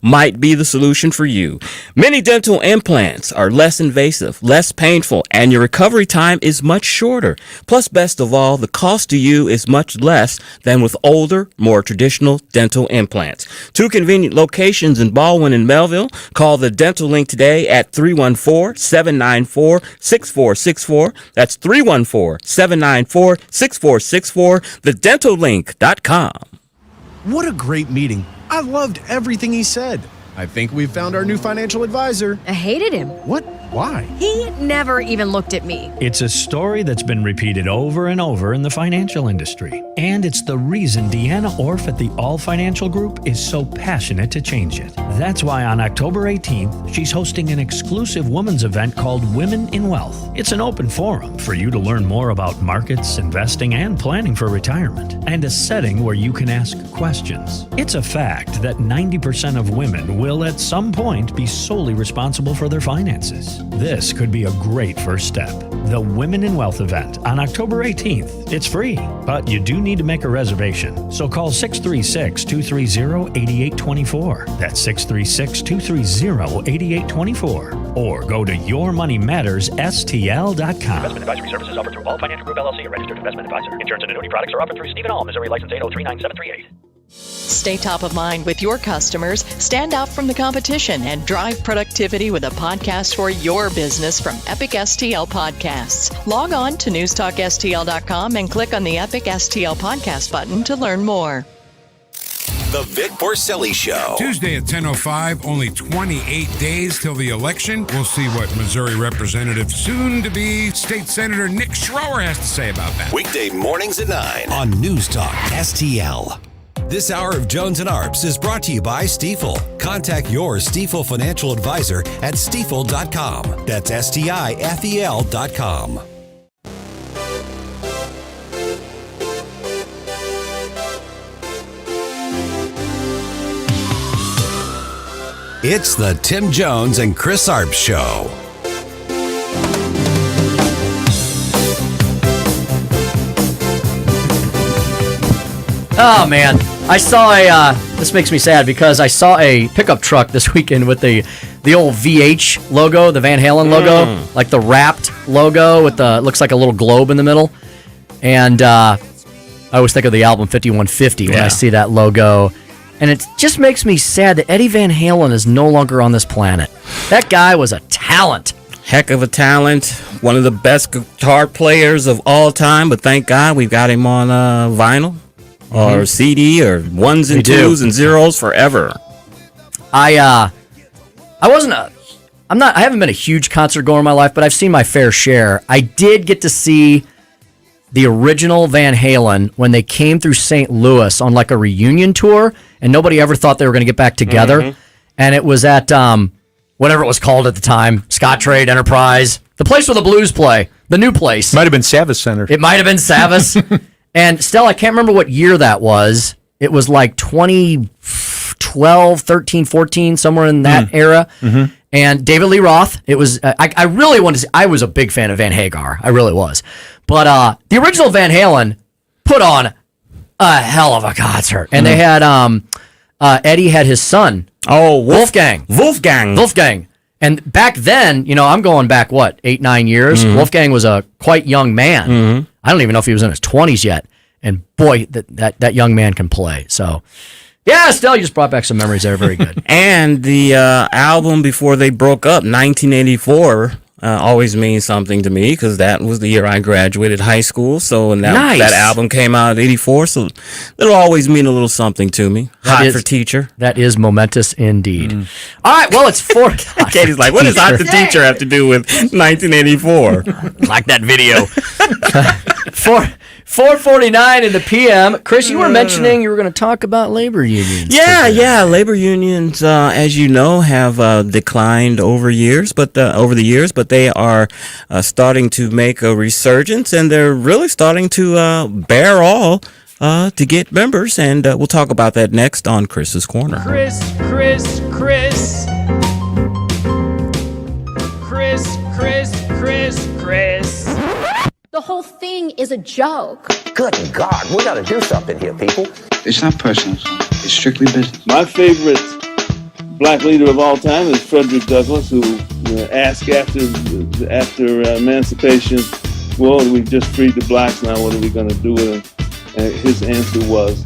[SPEAKER 3] might be the solution for you. Many dental implants are less invasive, less painful, and your recovery time is much shorter. Plus, best of all, the cost to you is much less than with older, more traditional dental implants. Two convenient locations in Baldwin and Melville. Call the Dental Link today at 314-794-6464. That's 314-794-6464. TheDentalLink.com.
[SPEAKER 11] What a great meeting. I loved everything he said. I think we've found our new financial advisor.
[SPEAKER 12] I hated him.
[SPEAKER 11] What? Why?
[SPEAKER 12] He never even looked at me.
[SPEAKER 24] It's a story that's been repeated over and over in the financial industry. And it's the reason Deanna Orff at the All Financial Group is so passionate to change it. That's why on October 18th, she's hosting an exclusive women's event called Women in Wealth. It's an open forum for you to learn more about markets, investing, and planning for retirement, and a setting where you can ask questions. It's a fact that 90% of women will at some point be solely responsible for their finances. This could be a great first step. The Women in Wealth event on October 18th. It's free, but you do need to make a reservation. So call 636-230-8824. That's 636-230-8824. Or go to yourmoneymattersstl.com.
[SPEAKER 25] Investment advisory services offered through All Financial Group LLC, a registered investment advisor. Insurance and annuity products are offered through Stephen All, Missouri license 8039738.
[SPEAKER 26] Stay top of mind with your customers, stand out from the competition, and drive productivity with a podcast for your business from Epic STL Podcasts. Log on to newstalkstl.com and click on the Epic STL Podcast button to learn more.
[SPEAKER 5] The Vic Porcelli Show.
[SPEAKER 28] Tuesday at 10:05, only 28 days till the election. We'll see what Missouri Representative, soon-to-be State Senator Nick Schroer has to say about that.
[SPEAKER 5] Weekday mornings at 9 on News Talk STL. This hour of Jones and Arps is brought to you by Stifel. Contact your Stifel financial advisor at stifel.com. That's STIFEL.com. It's the Tim Jones and Chris Arps Show.
[SPEAKER 1] Oh, man. I saw this makes me sad because I saw a pickup truck this weekend with the old VH logo, the Van Halen logo, like the wrapped logo with looks like a little globe in the middle. And I always think of the album 5150 when I see that logo. And it just makes me sad that Eddie Van Halen is no longer on this planet. That guy was a talent.
[SPEAKER 3] Heck of a talent. One of the best guitar players of all time. But thank God we've got him on vinyl. Or CD, or ones and twos and zeros forever.
[SPEAKER 1] I haven't been a huge concert goer in my life, but I've seen my fair share. I did get to see the original Van Halen when they came through St. Louis on like a reunion tour, and nobody ever thought they were going to get back together. And it was at whatever it was called at the time, Scottrade Enterprise, the place where the Blues play, the new place.
[SPEAKER 29] Might have been Savas Center.
[SPEAKER 1] It might have been Savas. And still, I can't remember what year that was. It was like 2012, 13, 14, somewhere in that era. and David Lee Roth. It was I really wanted to see, I was a big fan of Van Hagar. I really was. But the original Van Halen put on a hell of a concert. And they had Eddie had his son.
[SPEAKER 3] Oh,
[SPEAKER 1] Wolfgang. And back then, I'm going back, 8-9 years?
[SPEAKER 3] Mm-hmm.
[SPEAKER 1] Wolfgang was a quite young man. Mm-hmm. I don't even know if he was in his 20s yet. And boy, that young man can play. So, yeah, Estelle, you just brought back some memories there. Very good.
[SPEAKER 3] And the album before they broke up, 1984, always means something to me because that was the year I graduated high school. So and that album came out in 84. So it'll always mean a little something to me. Hot for Teacher.
[SPEAKER 1] That is momentous indeed. All right, well, it's 4.
[SPEAKER 3] Katie's like, what does Hot for Teacher have to do with 1984?
[SPEAKER 1] Like that video. 4:49 in the PM. Chris, you were mentioning you were going to talk about labor unions.
[SPEAKER 3] Yeah. Labor unions, as you know, have declined over the years, but they are starting to make a resurgence, and they're really starting to bear all to get members. And we'll talk about that next on Chris's Corner.
[SPEAKER 13] Chris.
[SPEAKER 14] The whole thing is a joke.
[SPEAKER 15] Good God, we gotta do something here, people.
[SPEAKER 16] It's not personal, it's strictly business.
[SPEAKER 17] My favorite black leader of all time is Frederick Douglass, who asked after emancipation, well, we just freed the blacks, now what are we going to do with them? And his answer was,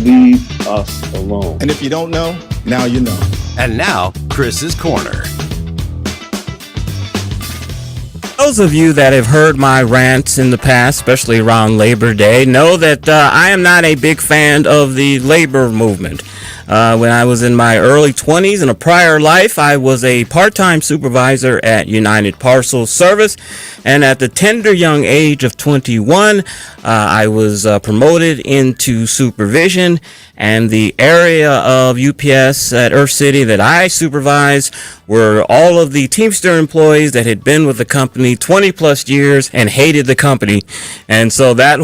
[SPEAKER 17] leave us alone.
[SPEAKER 16] And if you don't know, now you know.
[SPEAKER 5] And now, Chris's Corner.
[SPEAKER 3] Those of you that have heard my rants in the past, especially around Labor Day, know that I am not a big fan of the labor movement. When I was in my early 20s in a prior life, I was a part-time supervisor at United Parcel Service, and at the tender young age of 21, I was promoted into supervision, and the area of UPS at Earth City that I supervised were all of the Teamster employees that had been with the company 20 plus years and hated the company. And so that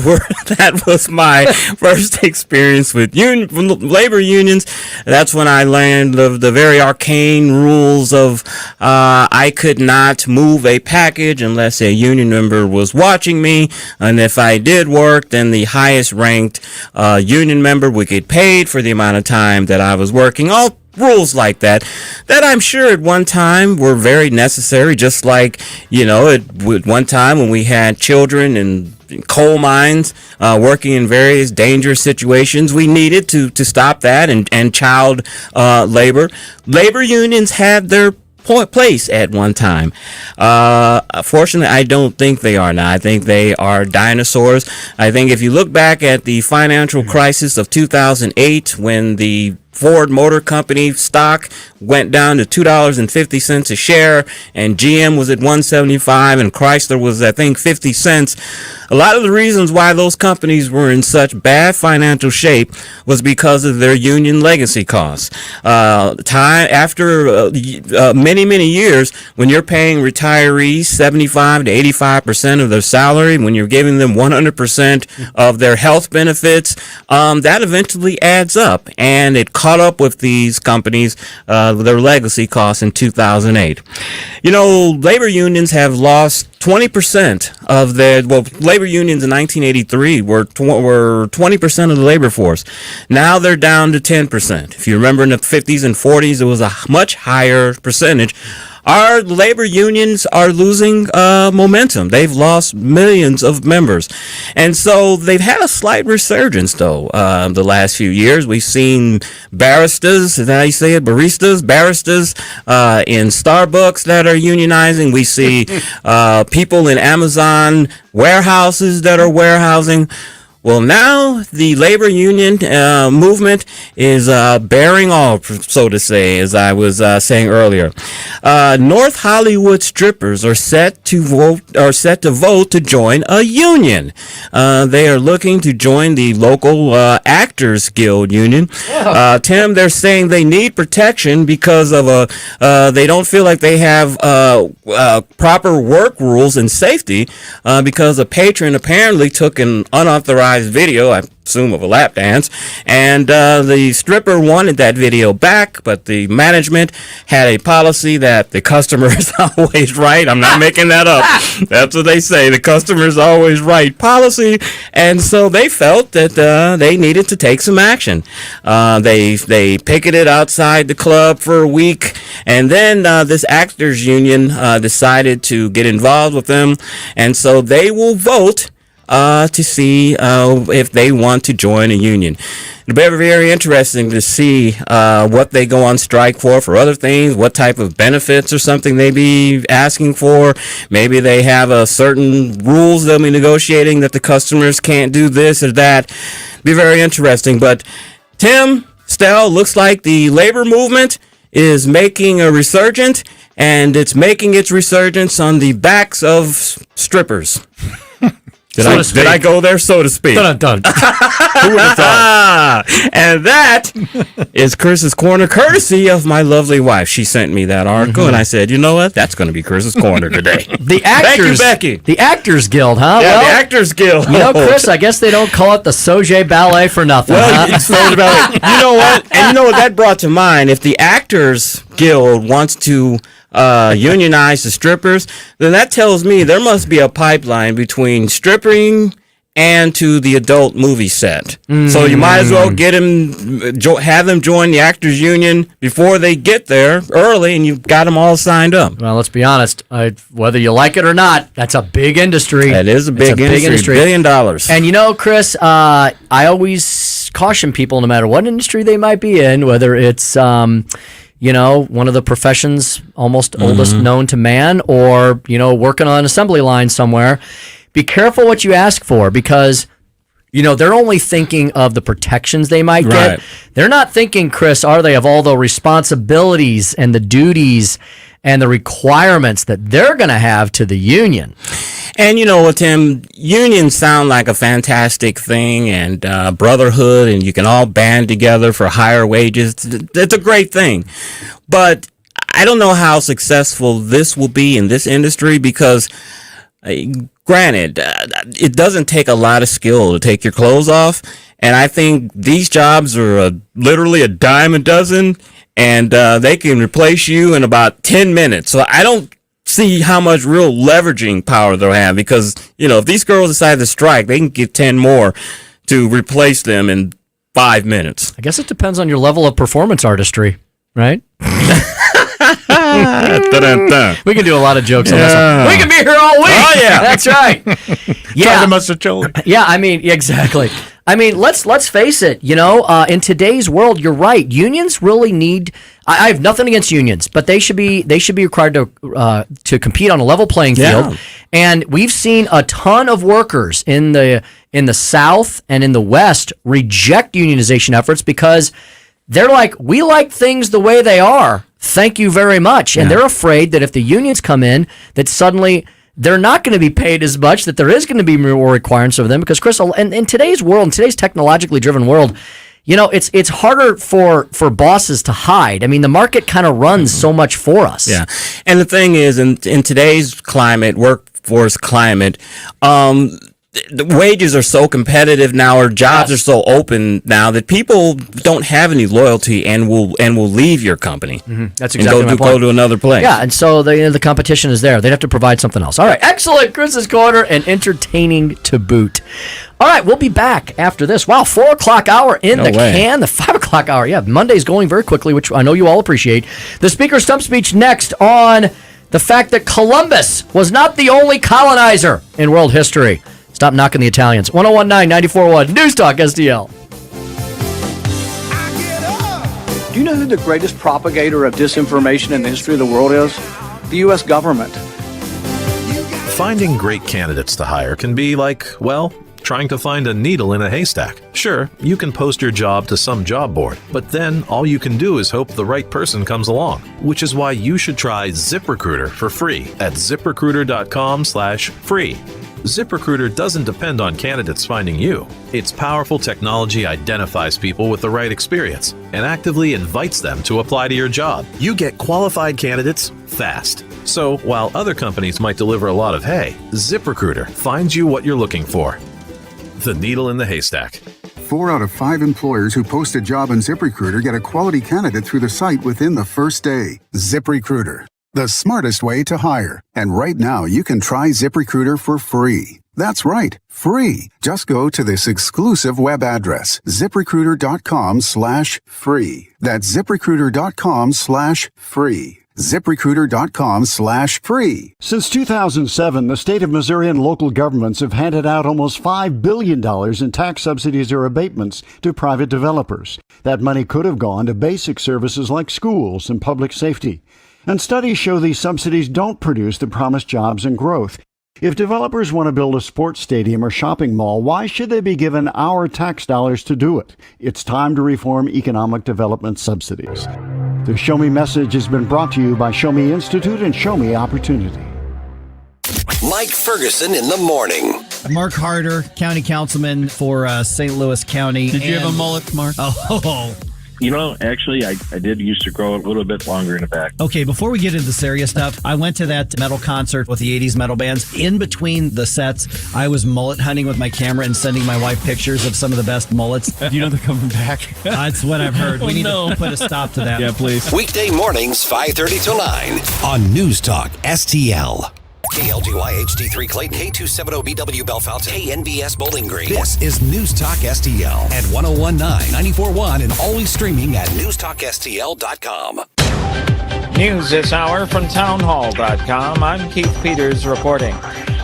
[SPEAKER 3] was my first experience with labor unions. That's when I learned of the very arcane rules of I could not move a package unless a union member was watching me, and if I did work, then the highest ranked union member would get paid for the amount of time that I was working. All rules like that I'm sure at one time were very necessary, just like, at one time when we had children in coal mines working in various dangerous situations, we needed to stop that and child labor. Labor unions had their place at one time. Fortunately, I don't think they are now. I think they are dinosaurs. I think if you look back at the financial crisis of 2008, when the Ford Motor Company stock went down to $2.50 a share, and GM was at $1.75, and Chrysler was, I think, 50 cents. A lot of the reasons why those companies were in such bad financial shape was because of their union legacy costs. After many years, when you're paying retirees 75 to 85% of their salary, when you're giving them 100% of their health benefits, that eventually adds up, and it caught up with these companies, their legacy costs in 2008. Labor unions have lost 20% of labor unions in 1983 were 20% of the labor force. Now they're down to 10%. If you remember in the 50s and 40s, it was a much higher percentage. Our labor unions are losing momentum. They've lost millions of members. And so they've had a slight resurgence, though, the last few years. We've seen baristas, is that how you say it? Baristas in Starbucks that are unionizing. We see people in Amazon warehouses that are warehousing. Well, now the labor union movement is bearing all, so to say, as I was saying earlier. North Hollywood strippers are set to vote to join a union. They are looking to join the local Actors Guild union. Tim, they're saying they need protection because of they don't feel like they have proper work rules and safety because a patron apparently took an unauthorized video. I assume of a lap dance, and the stripper wanted that video back, but the management had a policy that the customer is always right. I'm not making that up. That's what they say. The customer is always right policy, and so they felt that they needed to take some action. They picketed outside the club for a week, and then this actors union decided to get involved with them, and so they will vote to see if they want to join a union. It'll be very interesting to see what they go on strike for other things, what type of benefits or something they be asking for. Maybe they have a certain rules they'll be negotiating that the customers can't do this or that. Be very interesting. But Tim, Stell, looks like the labor movement is making a resurgence, and it's making its resurgence on the backs of strippers. Did I go there, so to speak?
[SPEAKER 1] Dun, dun, dun. Who would have thought?
[SPEAKER 3] And that is Chris's Corner, courtesy of my lovely wife. She sent me that article, and I said, you know what? That's going to be Chris's Corner today.
[SPEAKER 1] The actors,
[SPEAKER 3] Thank you, Becky.
[SPEAKER 1] The Actors Guild, huh?
[SPEAKER 3] Yeah,
[SPEAKER 1] well,
[SPEAKER 3] the Actors Guild.
[SPEAKER 1] You know, Chris, I guess they don't call it the Soje Ballet for nothing.
[SPEAKER 3] Well,
[SPEAKER 1] huh?
[SPEAKER 3] it's Soje Ballet. You know what? And you know what that brought to mind? If the Actors Guild wants to unionize the strippers, then that tells me there must be a pipeline between stripping and to the adult movie set. So you might as well get them, have them join the Actors Union before they get there early, and you've got them all signed up.
[SPEAKER 1] Well, let's be honest. Whether you like it or not, that's a big industry.
[SPEAKER 3] That is a big industry. $1 billion.
[SPEAKER 1] And you know, Chris, I always caution people, no matter what industry they might be in, whether it's you know, one of the professions almost oldest known to man, or, you know, working on an assembly line somewhere, be careful what you ask for, because, you know, they're only thinking of the protections they might get. They're not thinking, Chris, are they, of all the responsibilities and the duties and the requirements that they're going to have to the union.
[SPEAKER 3] And you know what, Tim, unions sound like a fantastic thing, and brotherhood, and you can all band together for higher wages. It's a great thing. But I don't know how successful this will be in this industry, because granted, it doesn't take a lot of skill to take your clothes off. And I think these jobs are literally a dime a dozen, and they can replace you in about 10 minutes. So I don't see how much real leveraging power they'll have, because, you know, if these girls decide to strike, they can get 10 more to replace them in 5 minutes.
[SPEAKER 1] I guess it depends on your level of performance artistry, right? We can do a lot of jokes on this one. We can be here all week.
[SPEAKER 3] Oh, yeah.
[SPEAKER 1] That's right.
[SPEAKER 6] Yeah. Mustard chili.
[SPEAKER 1] Yeah, I mean, exactly. I mean, let's face it, you know, in today's world, you're right. Unions really need, I have nothing against unions, but they should be required to compete on a level playing field. Yeah. And we've seen a ton of workers in the South and in the West reject unionization efforts, because they're like, we like things the way they are. Thank you very much. And they're afraid that if the unions come in, that suddenly they're not going to be paid as much, that there is going to be more requirements of them. Because, Chris, in today's world, in today's technologically driven world, you know, it's harder for bosses to hide. I mean, the market kind of runs so much for us.
[SPEAKER 3] Yeah. And the thing is, in today's climate, workforce climate, the wages are so competitive now, or jobs are so open now, that people don't have any loyalty and will leave your company.
[SPEAKER 1] That's exactly my point.
[SPEAKER 3] Go to another place.
[SPEAKER 1] Yeah, and so the competition is there. They'd have to provide something else. All right, excellent, Chris's Corner, and entertaining to boot. All right, we'll be back after this. Wow, 4 o'clock hour in the can. The 5 o'clock hour. Yeah, Monday's going very quickly, which I know you all appreciate. The Speaker's Stump Speech next on the fact that Columbus was not the only colonizer in world history. Stop knocking the Italians. 1019-94.1 News Talk STL.
[SPEAKER 2] Do you know who the greatest propagator of disinformation in the history of the world is? The U.S. government.
[SPEAKER 4] Finding great candidates to hire can be like, well, trying to find a needle in a haystack. Sure, you can post your job to some job board, but then all you can do is hope the right person comes along, which is why you should try ZipRecruiter for free at ziprecruiter.com/free. ZipRecruiter doesn't depend on candidates finding you. Its powerful technology identifies people with the right experience and actively invites them to apply to your job. You get qualified candidates fast. So while other companies might deliver a lot of hay, ZipRecruiter finds you what you're looking for. The needle in the haystack.
[SPEAKER 13] 4 out of 5 employers who post a job on ZipRecruiter get a quality candidate through the site within the first day. ZipRecruiter, the smartest way to hire. And right now, you can try ZipRecruiter for free. That's right, free. Just go to this exclusive web address, ZipRecruiter.com/free. That's ZipRecruiter.com/free. ZipRecruiter.com/free.
[SPEAKER 18] Since 2007, the state of Missouri and local governments have handed out almost $5 billion in tax subsidies or abatements to private developers. That money could have gone to basic services like schools and public safety. And studies show these subsidies don't produce the promised jobs and growth. If developers want to build a sports stadium or shopping mall, why should they be given our tax dollars to do it? It's time to reform economic development subsidies. The Show Me message has been brought to you by Show Me Institute and Show Me Opportunity.
[SPEAKER 5] Mike Ferguson in the morning.
[SPEAKER 19] Mark Harder, county councilman for St. Louis County.
[SPEAKER 20] Did you have a mullet, Mark?
[SPEAKER 19] Oh.
[SPEAKER 20] You know, actually, I did used to grow a little bit longer in the back.
[SPEAKER 19] Okay, before we get into the serious stuff, I went to that metal concert with the 80s metal bands. In between the sets, I was mullet hunting with my camera and sending my wife pictures of some of the best mullets.
[SPEAKER 20] You know they're coming back.
[SPEAKER 19] That's what I've heard. We need to put a stop to that.
[SPEAKER 20] Yeah, please.
[SPEAKER 5] Weekday mornings, 5:30 till 9 on News Talk STL. KLGY HD3 Clayton, K270BW Bellefonte, KNBS Bowling Green. This is News Talk STL at 1019, 94.1, and always streaming at newstalkstl.com.
[SPEAKER 21] News this hour from townhall.com. I'm Keith Peters reporting.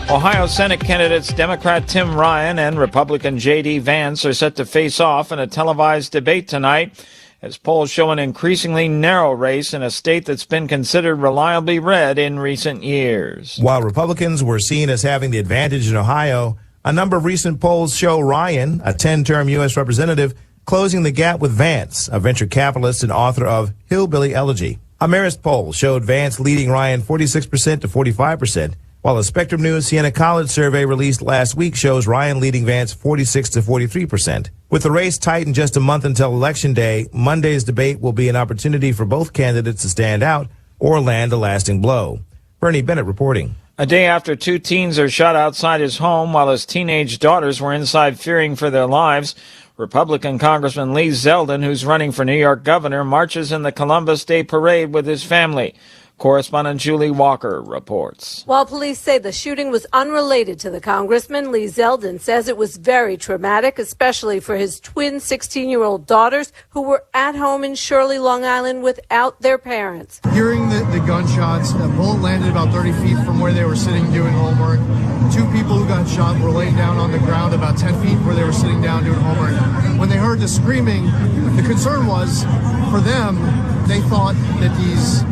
[SPEAKER 21] Ohio Senate candidates Democrat Tim Ryan and Republican J.D. Vance are set to face off in a televised debate tonight, as polls show an increasingly narrow race in a state that's been considered reliably red in recent years.
[SPEAKER 22] While Republicans were seen as having the advantage in Ohio, a number of recent polls show Ryan, a 10-term U.S. representative, closing the gap with Vance, a venture capitalist and author of Hillbilly Elegy. A Marist poll showed Vance leading Ryan 46% to 45%, while a Spectrum News Siena College survey released last week shows Ryan leading Vance 46 to 43%. With the race tight in just a month until Election Day, Monday's debate will be an opportunity for both candidates to stand out or land a lasting blow. Bernie Bennett reporting.
[SPEAKER 21] A day after 2 teens are shot outside his home while his teenage daughters were inside fearing for their lives, Republican Congressman Lee Zeldin, who's running for New York governor, marches in the Columbus Day Parade with his family. Correspondent Julie Walker reports.
[SPEAKER 23] While police say the shooting was unrelated to the congressman, Lee Zeldin says it was very traumatic, especially for his twin 16-year-old daughters who were at home in Shirley, Long Island without their parents.
[SPEAKER 27] Hearing the gunshots, a bullet landed about 30 feet from where they were sitting doing homework. 2 people who got shot were laying down on the ground about 10 feet where they were sitting down doing homework. When they heard the screaming, the concern was for them, they thought that these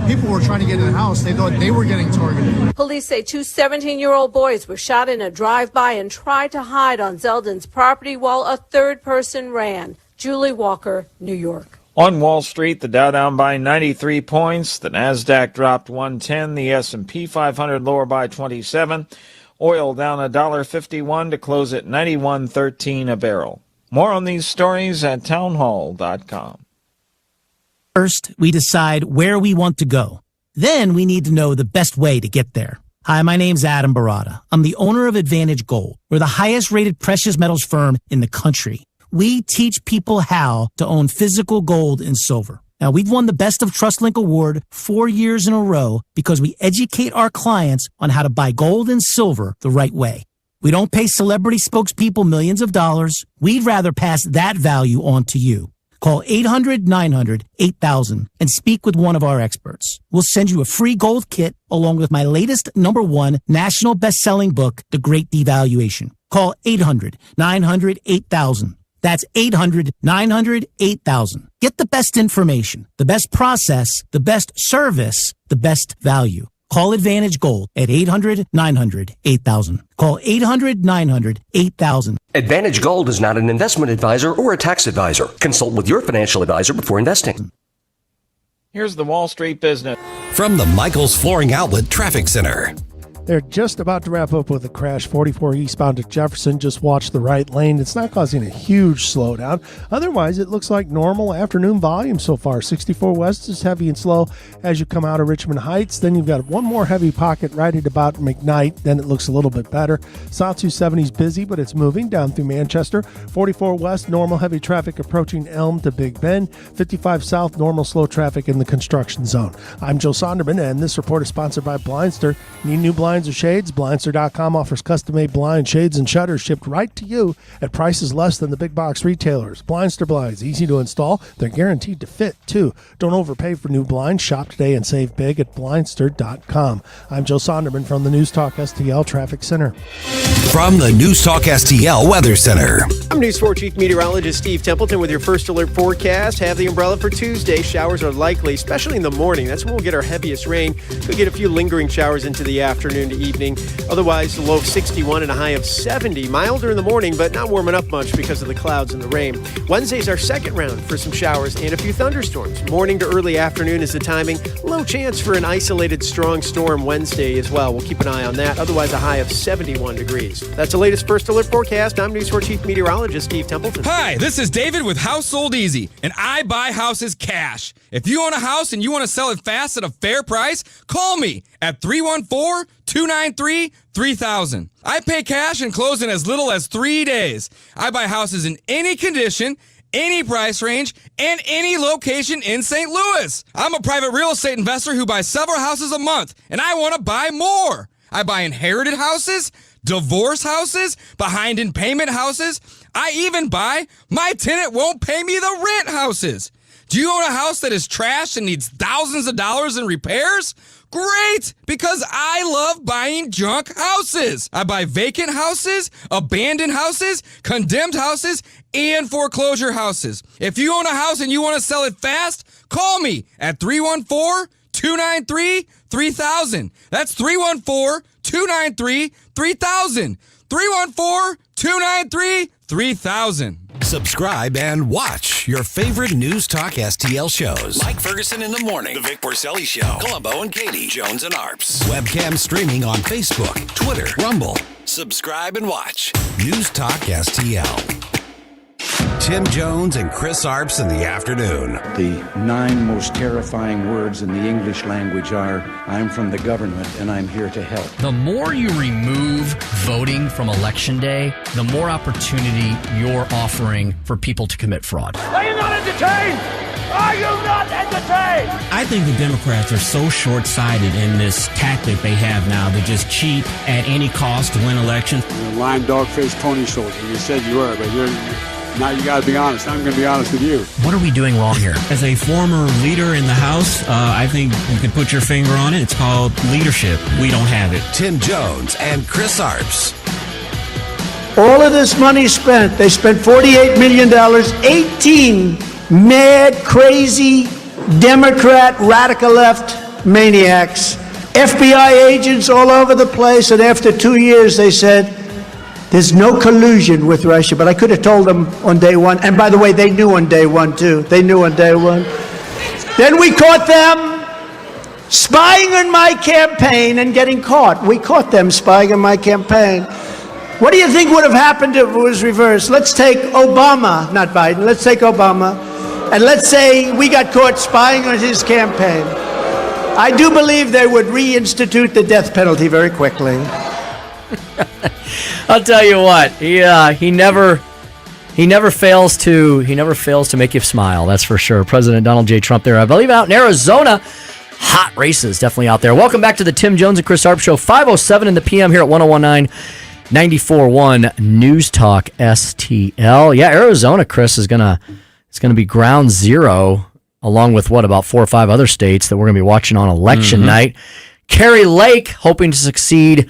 [SPEAKER 27] people were trying to get in the house. They thought they were getting targeted.
[SPEAKER 23] Police say 2 17-year-old boys were shot in a drive-by and tried to hide on Zeldin's property while a third person ran. Julie Walker, New York.
[SPEAKER 21] On Wall Street, the Dow down by 93 points. The Nasdaq dropped 110. The S&P 500 lower by 27. Oil down $1.51 to close at $91.13 a barrel. More on these stories at townhall.com.
[SPEAKER 29] First, we decide where we want to go. Then we need to know the best way to get there. Hi, my name's Adam Barada. I'm the owner of Advantage Gold. We're the highest rated precious metals firm in the country. We teach people how to own physical gold and silver. Now, we've won the Best of TrustLink Award 4 years in a row because we educate our clients on how to buy gold and silver the right way. We don't pay celebrity spokespeople millions of dollars. We'd rather pass that value on to you. Call 800-900-8000 and speak with one of our experts. We'll send you a free gold kit along with my latest #1 national best-selling book, The Great Devaluation. Call 800-900-8000. That's 800-900-8000. Get the best information, the best process, the best service, the best value. Call Advantage Gold at 800-900-8000. Call 800-900-8000.
[SPEAKER 15] Advantage Gold is not an investment advisor or a tax advisor. Consult with your financial advisor before investing.
[SPEAKER 21] Here's the Wall Street business.
[SPEAKER 5] From the Michaels Flooring Outlet Traffic Center.
[SPEAKER 6] They're just about to wrap up with a crash 44 eastbound at Jefferson. Just watch the right lane. It's not causing a huge slowdown. Otherwise, it looks like normal afternoon volume so far. 64 west is heavy and slow as you come out of Richmond Heights. Then you've got one more heavy pocket right at about McKnight. Then it looks a little bit better. South 270 is busy, but it's moving down through Manchester. 44 west, normal heavy traffic approaching Elm to Big Bend. 55 south, normal slow traffic in the construction zone. I'm Joe Sonderman, and this report is sponsored by Blindster. Need new blinds or shades? Blindster.com offers custom-made blinds, shades, and shutters shipped right to you at prices less than the big box retailers. Blindster blinds, easy to install. They're guaranteed to fit, too. Don't overpay for new blinds. Shop today and save big at Blindster.com. I'm Joe Sonderman from the News Talk STL Traffic Center.
[SPEAKER 5] From the News Talk STL Weather Center.
[SPEAKER 7] I'm News 4 Chief Meteorologist Steve Templeton with your first alert forecast. Have the umbrella for Tuesday. Showers are likely, especially in the morning. That's when we'll get our heaviest rain. We'll get a few lingering showers into the afternoon to evening. Otherwise, a low of 61 and a high of 70. Milder in the morning, but not warming up much because of the clouds and the rain. Wednesday's our second round for some showers and a few thunderstorms. Morning to early afternoon is the timing. Low chance for an isolated strong storm Wednesday as well. We'll keep an eye on that. Otherwise, a high of 71 degrees. That's the latest first alert forecast. I'm News 4 Chief Meteorologist Steve Templeton.
[SPEAKER 8] Hi, this is David with House Sold Easy, and I buy houses cash. If you own a house and you want to sell it fast at a fair price, call me at 314-293-3000. I pay cash and close in as little as 3 days. I buy houses in any condition, any price range, and any location in St. Louis. I'm a private real estate investor who buys several houses a month, and I want to buy more. I buy inherited houses, divorce houses, behind in payment houses. I even buy my tenant won't pay me the rent houses. Do you own a house that is trashed and needs thousands of dollars in repairs? Great, because I love buying junk houses. I buy vacant houses, abandoned houses, condemned houses, and foreclosure houses. If you own a house and you want to sell it fast, call me at 314-293-3000. That's 314-293-3000. 314-293-3000.
[SPEAKER 5] Subscribe and watch your favorite News Talk STL shows.
[SPEAKER 9] Mike Ferguson in the morning, The Vic Porcelli Show, Columbo and Katie, Jones and Arps.
[SPEAKER 5] Webcam streaming on Facebook, Twitter, Rumble.
[SPEAKER 9] Subscribe and watch
[SPEAKER 5] News Talk STL. Tim Jones and Chris Arps in the afternoon.
[SPEAKER 10] The 9 most terrifying words in the English language are, I'm from the government and I'm here to help.
[SPEAKER 11] The more you remove voting from Election Day, the more opportunity you're offering for people to commit fraud.
[SPEAKER 12] Are you not entertained? Are you not entertained?
[SPEAKER 24] I think the Democrats are so short-sighted in this tactic they have now to just cheat at any cost to win elections.
[SPEAKER 25] You're a lying dog-faced pony soldier. You said you were, but now you got to be honest. I'm going to be honest with you.
[SPEAKER 11] What are we doing wrong here?
[SPEAKER 24] As a former leader in the House, I think you can put your finger on it. It's called leadership. We don't have it.
[SPEAKER 5] Tim Jones and Chris Arps.
[SPEAKER 26] All of this money spent, they spent $48 million, 18 mad, crazy, Democrat, radical left maniacs, FBI agents all over the place, and after 2 years they said, there's no collusion with Russia, but I could have told them on day one. And by the way, they knew on day one, too. They knew on day one. Then we caught them spying on my campaign and getting caught. We caught them spying on my campaign. What do you think would have happened if it was reversed? Let's take Obama, not Biden, let's take Obama, and let's say we got caught spying on his campaign. I do believe they would reinstitute the death penalty very quickly.
[SPEAKER 1] I'll tell you what, he never fails to make you smile. That's for sure. President Donald J. Trump there, I believe, out in Arizona. Hot races definitely out there. Welcome back to the Tim Jones and Chris Arp Show. 5:07 in the PM here at 101.9, 94.1 News Talk STL. Yeah, Arizona, Chris, it's gonna be ground zero, along with about 4 or 5 other states that we're gonna be watching on election night. Kari Lake hoping to succeed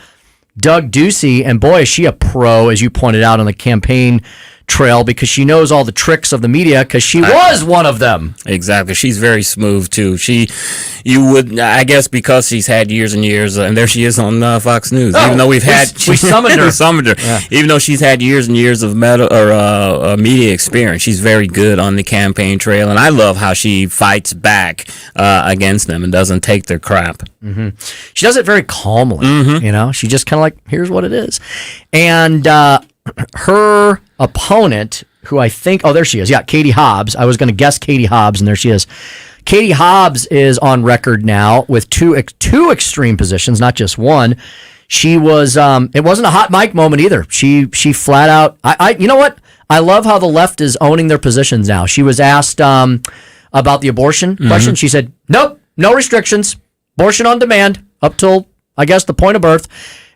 [SPEAKER 1] Doug Ducey, and boy, is she a pro, as you pointed out on the campaign trail because she knows all the tricks of the media because she was one of them.
[SPEAKER 24] Exactly. She's very smooth too. I guess because she's had years and years, and there she is on Fox News. Even though we
[SPEAKER 1] summoned her.
[SPEAKER 24] We summoned her.
[SPEAKER 1] Yeah.
[SPEAKER 24] Even though she's had years and years of media experience, she's very good on the campaign trail, and I love how she fights back against them and doesn't take their crap.
[SPEAKER 1] Mm-hmm. She does it very calmly. You know, she just kind of like, here's what it is. And her opponent, who I think, there she is. Yeah, Katie Hobbs. I was going to guess Katie Hobbs, and there she is. Katie Hobbs is on record now with two extreme positions, not just one. She was, it wasn't a hot mic moment either. She flat out, you know what? I love how the left is owning their positions now. She was asked about the abortion question. She said, nope, no restrictions. Abortion on demand up till, I guess, the point of birth.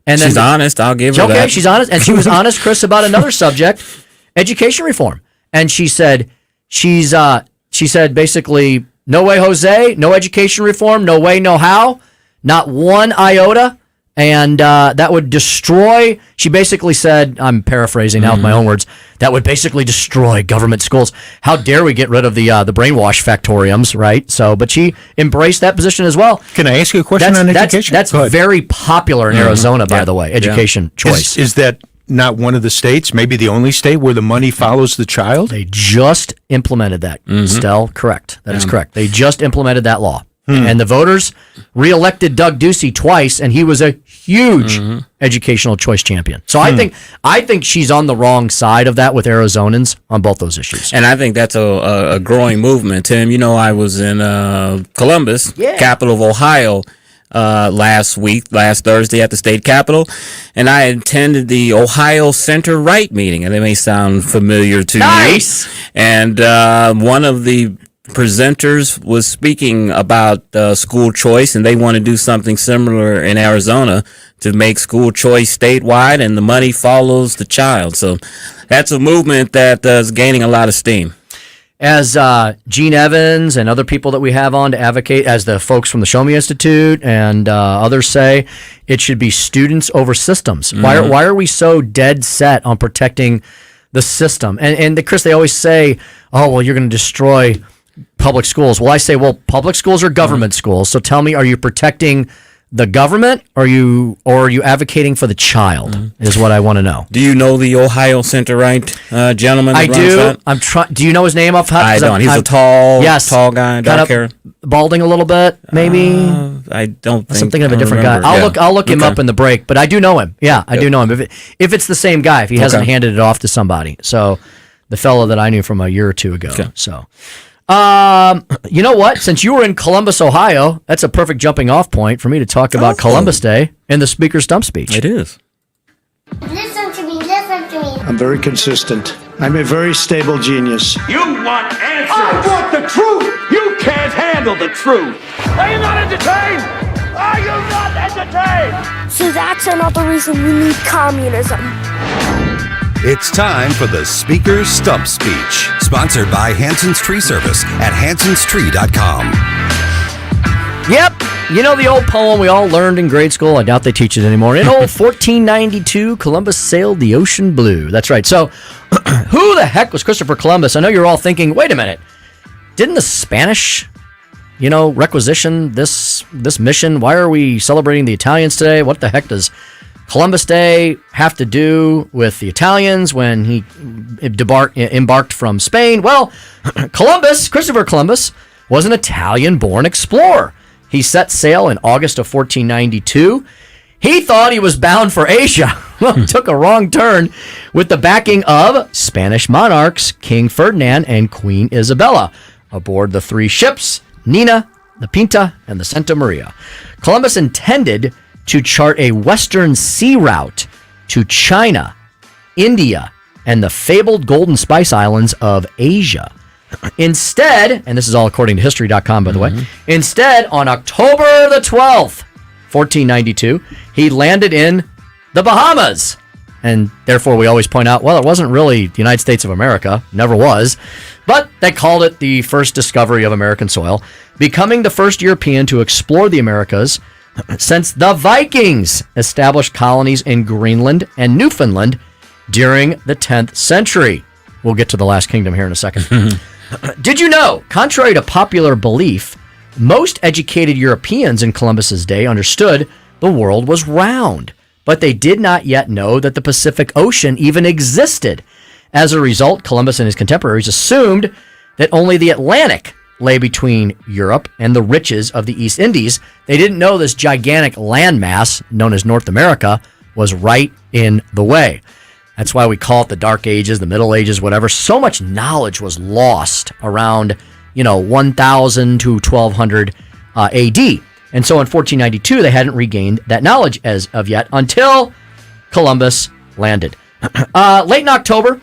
[SPEAKER 1] And then,
[SPEAKER 24] she's honest. I'll give her that.
[SPEAKER 1] Okay, she's honest. And she was honest, Chris, about another subject, education reform. And she said, she said basically, no way, Jose, no education reform, no way, no how, not one iota. And that would destroy, she basically said, I'm paraphrasing now with my own words, that would basically destroy government schools. How dare we get rid of the brainwash factoriums, right? So, but she embraced that position as well.
[SPEAKER 2] Can I ask you a question on education?
[SPEAKER 1] That's very popular in Arizona, by the way, education choice.
[SPEAKER 2] Is that not one of the states, maybe the only state where the money follows the child?
[SPEAKER 1] They just implemented that, Stell. Correct. That is correct. They just implemented that law. And the voters reelected Doug Ducey twice, and he was a huge educational choice champion. So I think she's on the wrong side of that with Arizonans on both those issues.
[SPEAKER 24] And I think that's a growing movement, Tim. You know, I was in Columbus, capital of Ohio, last Thursday at the state capitol, and I attended the Ohio Center-Right meeting, and it may sound familiar to you. And one of the presenters was speaking about school choice, and they want to do something similar in Arizona to make school choice statewide, and the money follows the child. So that's a movement that is gaining a lot of steam.
[SPEAKER 1] As Gene Evans and other people that we have on to advocate, as the folks from the Show Me Institute and others say, it should be students over systems. Why are we so dead set on protecting the system? And Chris, they always say, oh, well, you're going to destroy public schools. Well, I say, well, public schools are government schools. So tell me, are you protecting the government, or are you advocating for the child? Is what I want to know.
[SPEAKER 24] Do you know the Ohio Center-Right gentleman?
[SPEAKER 1] I do. I'm trying. Do you know his name off?
[SPEAKER 24] I don't. He's a tall guy, dark hair,
[SPEAKER 1] balding a little bit, maybe.
[SPEAKER 24] I don't think.
[SPEAKER 1] I'm thinking of a different guy. I'll look him up in the break, but I do know him. Yeah, I do know him. If it's the same guy, if he hasn't handed it off to somebody. So the fellow that I knew from a year or two ago. So. You know what? Since you were in Columbus, Ohio, that's a perfect jumping off point for me to talk about Columbus Day and the Speaker's stump speech.
[SPEAKER 24] It is.
[SPEAKER 3] Listen to me, listen to me.
[SPEAKER 26] I'm very consistent. I'm a very stable genius.
[SPEAKER 12] You want answers. I want the truth. You can't handle the truth. Are you not entertained? Are you not entertained?
[SPEAKER 4] So that's another reason we need communism.
[SPEAKER 5] It's time for the Speaker's Stump Speech, sponsored by Hanson's Tree Service at hansonstree.com.
[SPEAKER 1] Yep, you know the old poem we all learned in grade school. I doubt they teach it anymore. In old 1492, Columbus sailed the ocean blue. That's right. So, who the heck was Christopher Columbus? I know you're all thinking, wait a minute, didn't the Spanish, requisition this mission? Why are we celebrating the Italians today? What the heck does Columbus Day have to do with the Italians when he embarked from Spain? Well, Christopher Columbus, was an Italian-born explorer. He set sail in August of 1492. He thought he was bound for Asia. Well, he took a wrong turn with the backing of Spanish monarchs King Ferdinand and Queen Isabella aboard the three ships, Nina, the Pinta, and the Santa Maria. Columbus intended to chart a western sea route to China, India, and the fabled Golden Spice Islands of Asia. Instead, and this is all according to History.com, by the way, instead, on October the 12th, 1492, he landed in the Bahamas. And therefore, we always point out, well, it wasn't really the United States of America, never was, but they called it the first discovery of American soil, becoming the first European to explore the Americas since the Vikings established colonies in Greenland and Newfoundland during the 10th century. We'll get to the Last Kingdom here in a second. Did you know, contrary to popular belief, most educated Europeans in Columbus's day understood the world was round, but they did not yet know that the Pacific Ocean even existed. As a result, Columbus and his contemporaries assumed that only the Atlantic lay between Europe and the riches of the East Indies. They didn't know this gigantic landmass, known as North America, was right in the way. That's why we call it the Dark Ages, the Middle Ages, whatever. So much knowledge was lost around, 1000 to 1200 AD. And so in 1492, they hadn't regained that knowledge as of yet until Columbus landed. Late in October,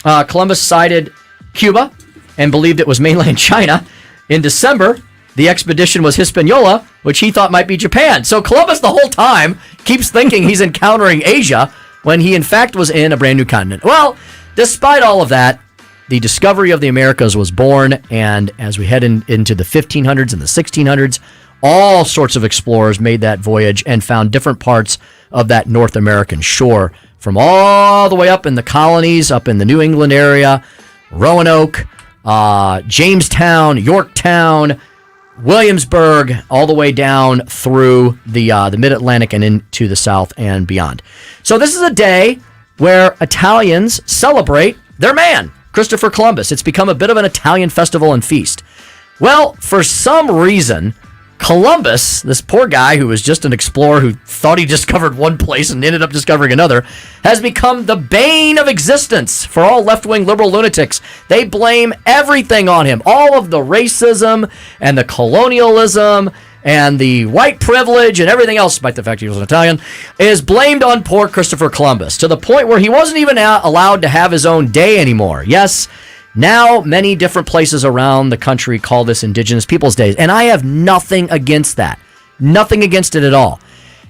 [SPEAKER 1] Columbus sighted Cuba and believed it was mainland China. In December, the expedition was Hispaniola, which he thought might be Japan. So Columbus the whole time keeps thinking he's encountering Asia when he in fact was in a brand new continent. Well, despite all of that, the discovery of the Americas was born, and as we head into the 1500s and the 1600s, all sorts of explorers made that voyage and found different parts of that North American shore, from all the way up in the colonies, up in the New England area, Roanoke, Jamestown, Yorktown, Williamsburg, all the way down through the mid-Atlantic and into the South and beyond. So this is a day where Italians celebrate their man, Christopher Columbus. It's become a bit of an Italian festival and feast. Well, for some reason, Columbus, this poor guy who was just an explorer who thought he discovered one place and ended up discovering another, has become the bane of existence for all left-wing liberal lunatics. They blame everything on him. All of the racism and the colonialism and the white privilege and everything else, despite the fact he was an Italian, is blamed on poor Christopher Columbus, to the point where he wasn't even allowed to have his own day anymore. Yes, now, many different places around the country call this Indigenous Peoples Days, and I have nothing against that. Nothing against it at all.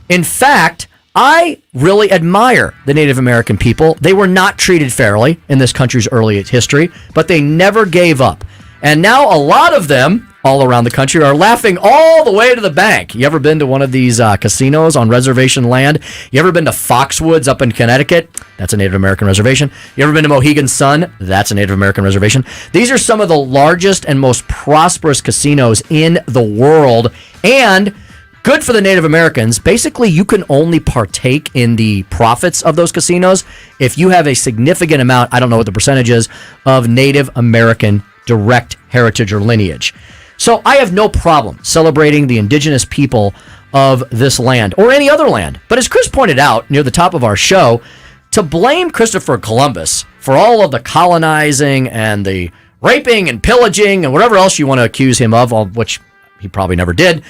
[SPEAKER 1] In fact, I really admire the Native American people. They were not treated fairly in this country's early history, but they never gave up. And now a lot of them, all around the country, are laughing all the way to the bank. You ever been to one of these casinos on reservation land? You ever been to Foxwoods up in Connecticut? That's a Native American reservation. You ever been to Mohegan Sun? That's a Native American reservation. These are some of the largest and most prosperous casinos in the world, and good for the Native Americans. Basically, you can only partake in the profits of those casinos if you have a significant amount, I don't know what the percentage is, of Native American direct heritage or lineage. So I have no problem celebrating the indigenous people of this land or any other land. But as Chris pointed out near the top of our show, to blame Christopher Columbus for all of the colonizing and the raping and pillaging and whatever else you want to accuse him of, which he probably never did,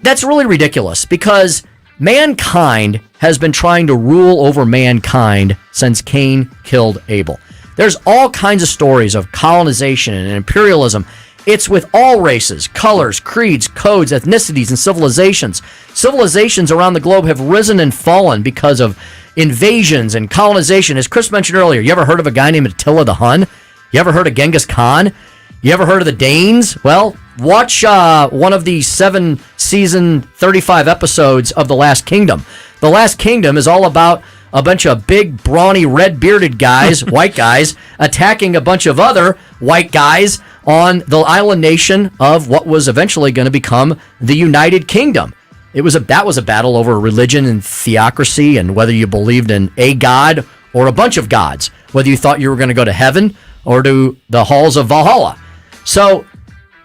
[SPEAKER 1] that's really ridiculous, because mankind has been trying to rule over mankind since Cain killed Abel. There's all kinds of stories of colonization and imperialism. It's with all races, colors, creeds, codes, ethnicities, and civilizations. Civilizations around the globe have risen and fallen because of invasions and colonization. As Chris mentioned earlier, you ever heard of a guy named Attila the Hun? You ever heard of Genghis Khan? You ever heard of the Danes? Well, watch one of the 7-season, 35 episodes of The Last Kingdom. The Last Kingdom is all about a bunch of big, brawny, red-bearded guys, white guys, attacking a bunch of other white guys on the island nation of what was eventually going to become the United Kingdom. That was a battle over religion and theocracy and whether you believed in a god or a bunch of gods, whether you thought you were going to go to heaven or to the halls of Valhalla. So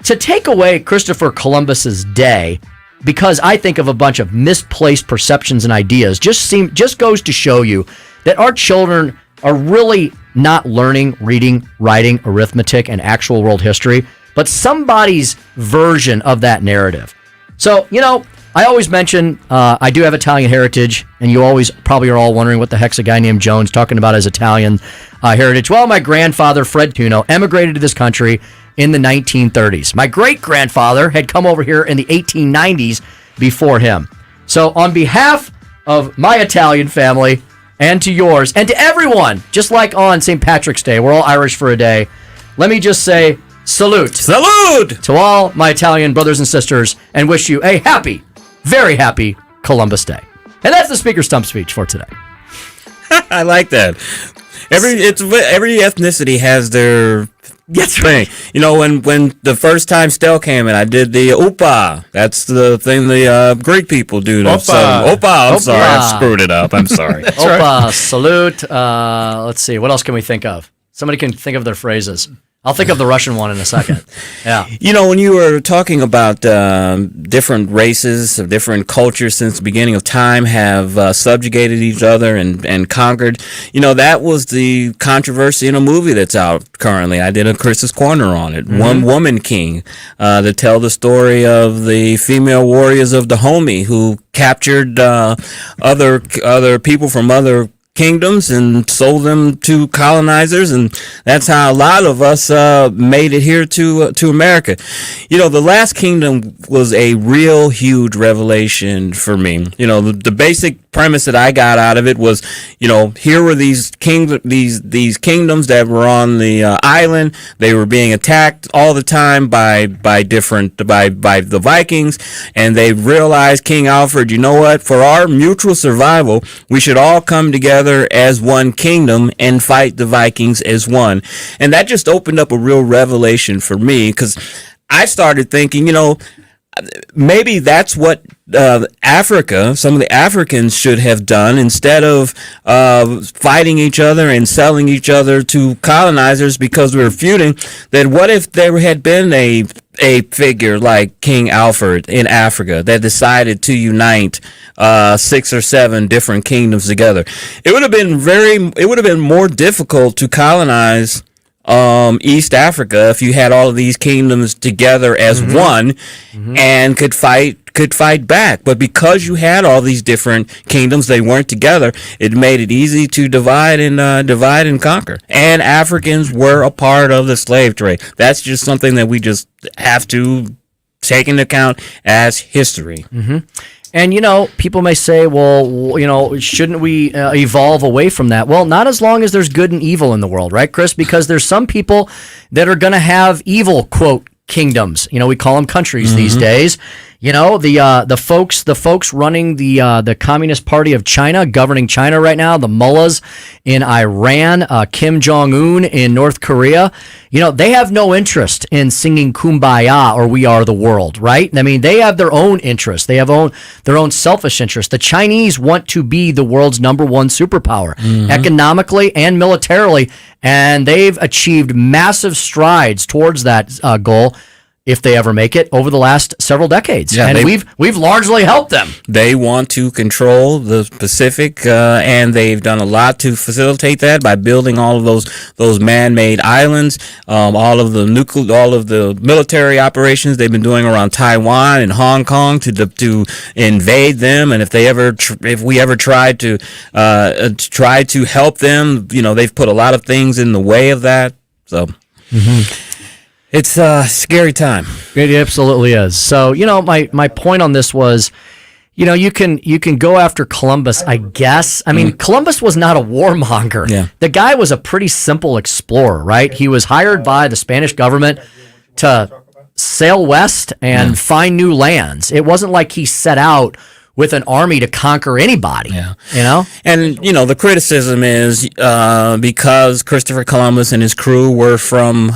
[SPEAKER 1] to take away Christopher Columbus's day, because I think of a bunch of misplaced perceptions and ideas, just goes to show you that our children are really not learning reading, writing, arithmetic, and actual world history, but somebody's version of that narrative. So, I always mention I do have Italian heritage, and you always probably are all wondering what the heck's a guy named Jones talking about his Italian heritage. Well, my grandfather, Fred Tuno, emigrated to this country in the 1930s. My great-grandfather had come over here in the 1890s before him. So on behalf of my Italian family and to yours and to everyone, just like on St. Patrick's Day, we're all Irish for a day, let me just say salute.
[SPEAKER 24] Salute!
[SPEAKER 1] To all my Italian brothers and sisters, and wish you a happy, very happy Columbus Day. And that's the Speaker Stump speech for today.
[SPEAKER 24] I like that. Every ethnicity has their thing. You know, when the first time Stell came in, I did the Opa. That's the thing the Greek people do. Opa. I'm sorry, I screwed it up. I'm sorry.
[SPEAKER 1] Opa, salute. Let's see. What else can we think of? Somebody can think of their phrases. I'll think of the Russian one in a second. Yeah.
[SPEAKER 24] You know, when you were talking about different races, different cultures since the beginning of time have subjugated each other and conquered, you know, that was the controversy in a movie that's out currently. I did a Chris's Corner on it, One Woman King, to tell the story of the female warriors of Dahomey who captured other people from other kingdoms and sold them to colonizers, and that's how a lot of us made it here to America. You know, the Last Kingdom was a real huge revelation for me. You know, the basic premise that I got out of it was, you know, here were these kingdoms that were on the island. They were being attacked all the time by the Vikings, and they realized, King Alfred, you know what? For our mutual survival, we should all come together as one kingdom and fight the Vikings as one. And that just opened up a real revelation for me, because I started thinking, you know, maybe that's what Africa, some of the Africans should have done instead of fighting each other and selling each other to colonizers because we were feuding. Then what if there had been a figure like King Alfred in Africa that decided to unite 6 or 7 different kingdoms together? It would have been more difficult to colonize East Africa if you had all of these kingdoms together as one and could fight back. But because you had all these different kingdoms, they weren't together, it made it easy to divide and conquer. And Africans were a part of the slave trade. That's just something that we just have to take into account as history.
[SPEAKER 1] And, you know, people may say, well, you know, shouldn't we evolve away from that? Well, not as long as there's good and evil in the world, right, Chris? Because there's some people that are going to have evil, quote, kingdoms. You know, we call them countries these days. You know, the folks running the Communist Party of China, governing China right now, the mullahs in Iran, Kim Jong-un in North Korea, you know, they have no interest in singing Kumbaya or We Are the World, right? I mean, they have their own interests. They have their own selfish interests. The Chinese want to be the world's #1 superpower, economically and militarily, and they've achieved massive strides towards that goal, if they ever make it, over the last several decades. Yeah, and we've largely helped them.
[SPEAKER 24] They want to control the Pacific, and they've done a lot to facilitate that by building all of those man-made islands, all of the military operations they've been doing around Taiwan and Hong Kong to invade them. And if we ever tried to help them, you know, they've put a lot of things in the way of that. So. It's a scary time.
[SPEAKER 1] It absolutely is. So, you know, my point on this was, you know, you can go after Columbus, I guess. I mean, Columbus was not a warmonger.
[SPEAKER 24] Yeah.
[SPEAKER 1] The guy was a pretty simple explorer, right? He was hired by the Spanish government to sail west and find new lands. It wasn't like he set out with an army to conquer anybody, you know?
[SPEAKER 24] And, you know, the criticism is because Christopher Columbus and his crew were from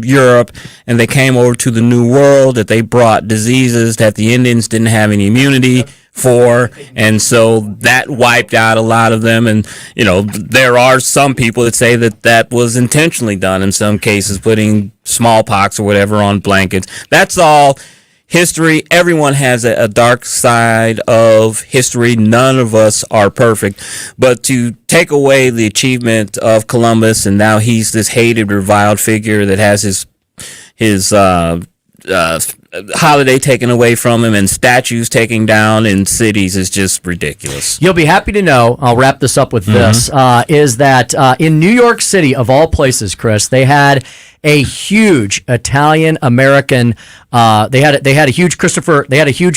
[SPEAKER 24] Europe and they came over to the New World, that they brought diseases that the Indians didn't have any immunity for, and so that wiped out a lot of them. And, you know, there are some people that say that was intentionally done in some cases, putting smallpox or whatever on blankets. That's all history. Everyone has a dark side of history. None of us are perfect. But to take away the achievement of Columbus, and now he's this hated, reviled figure that has his holiday taken away from him and statues taken down in cities, is just ridiculous.
[SPEAKER 1] You'll be happy to know, I'll wrap this up with this, is that in New York City, of all places, Chris, they had a huge Italian American. They had a huge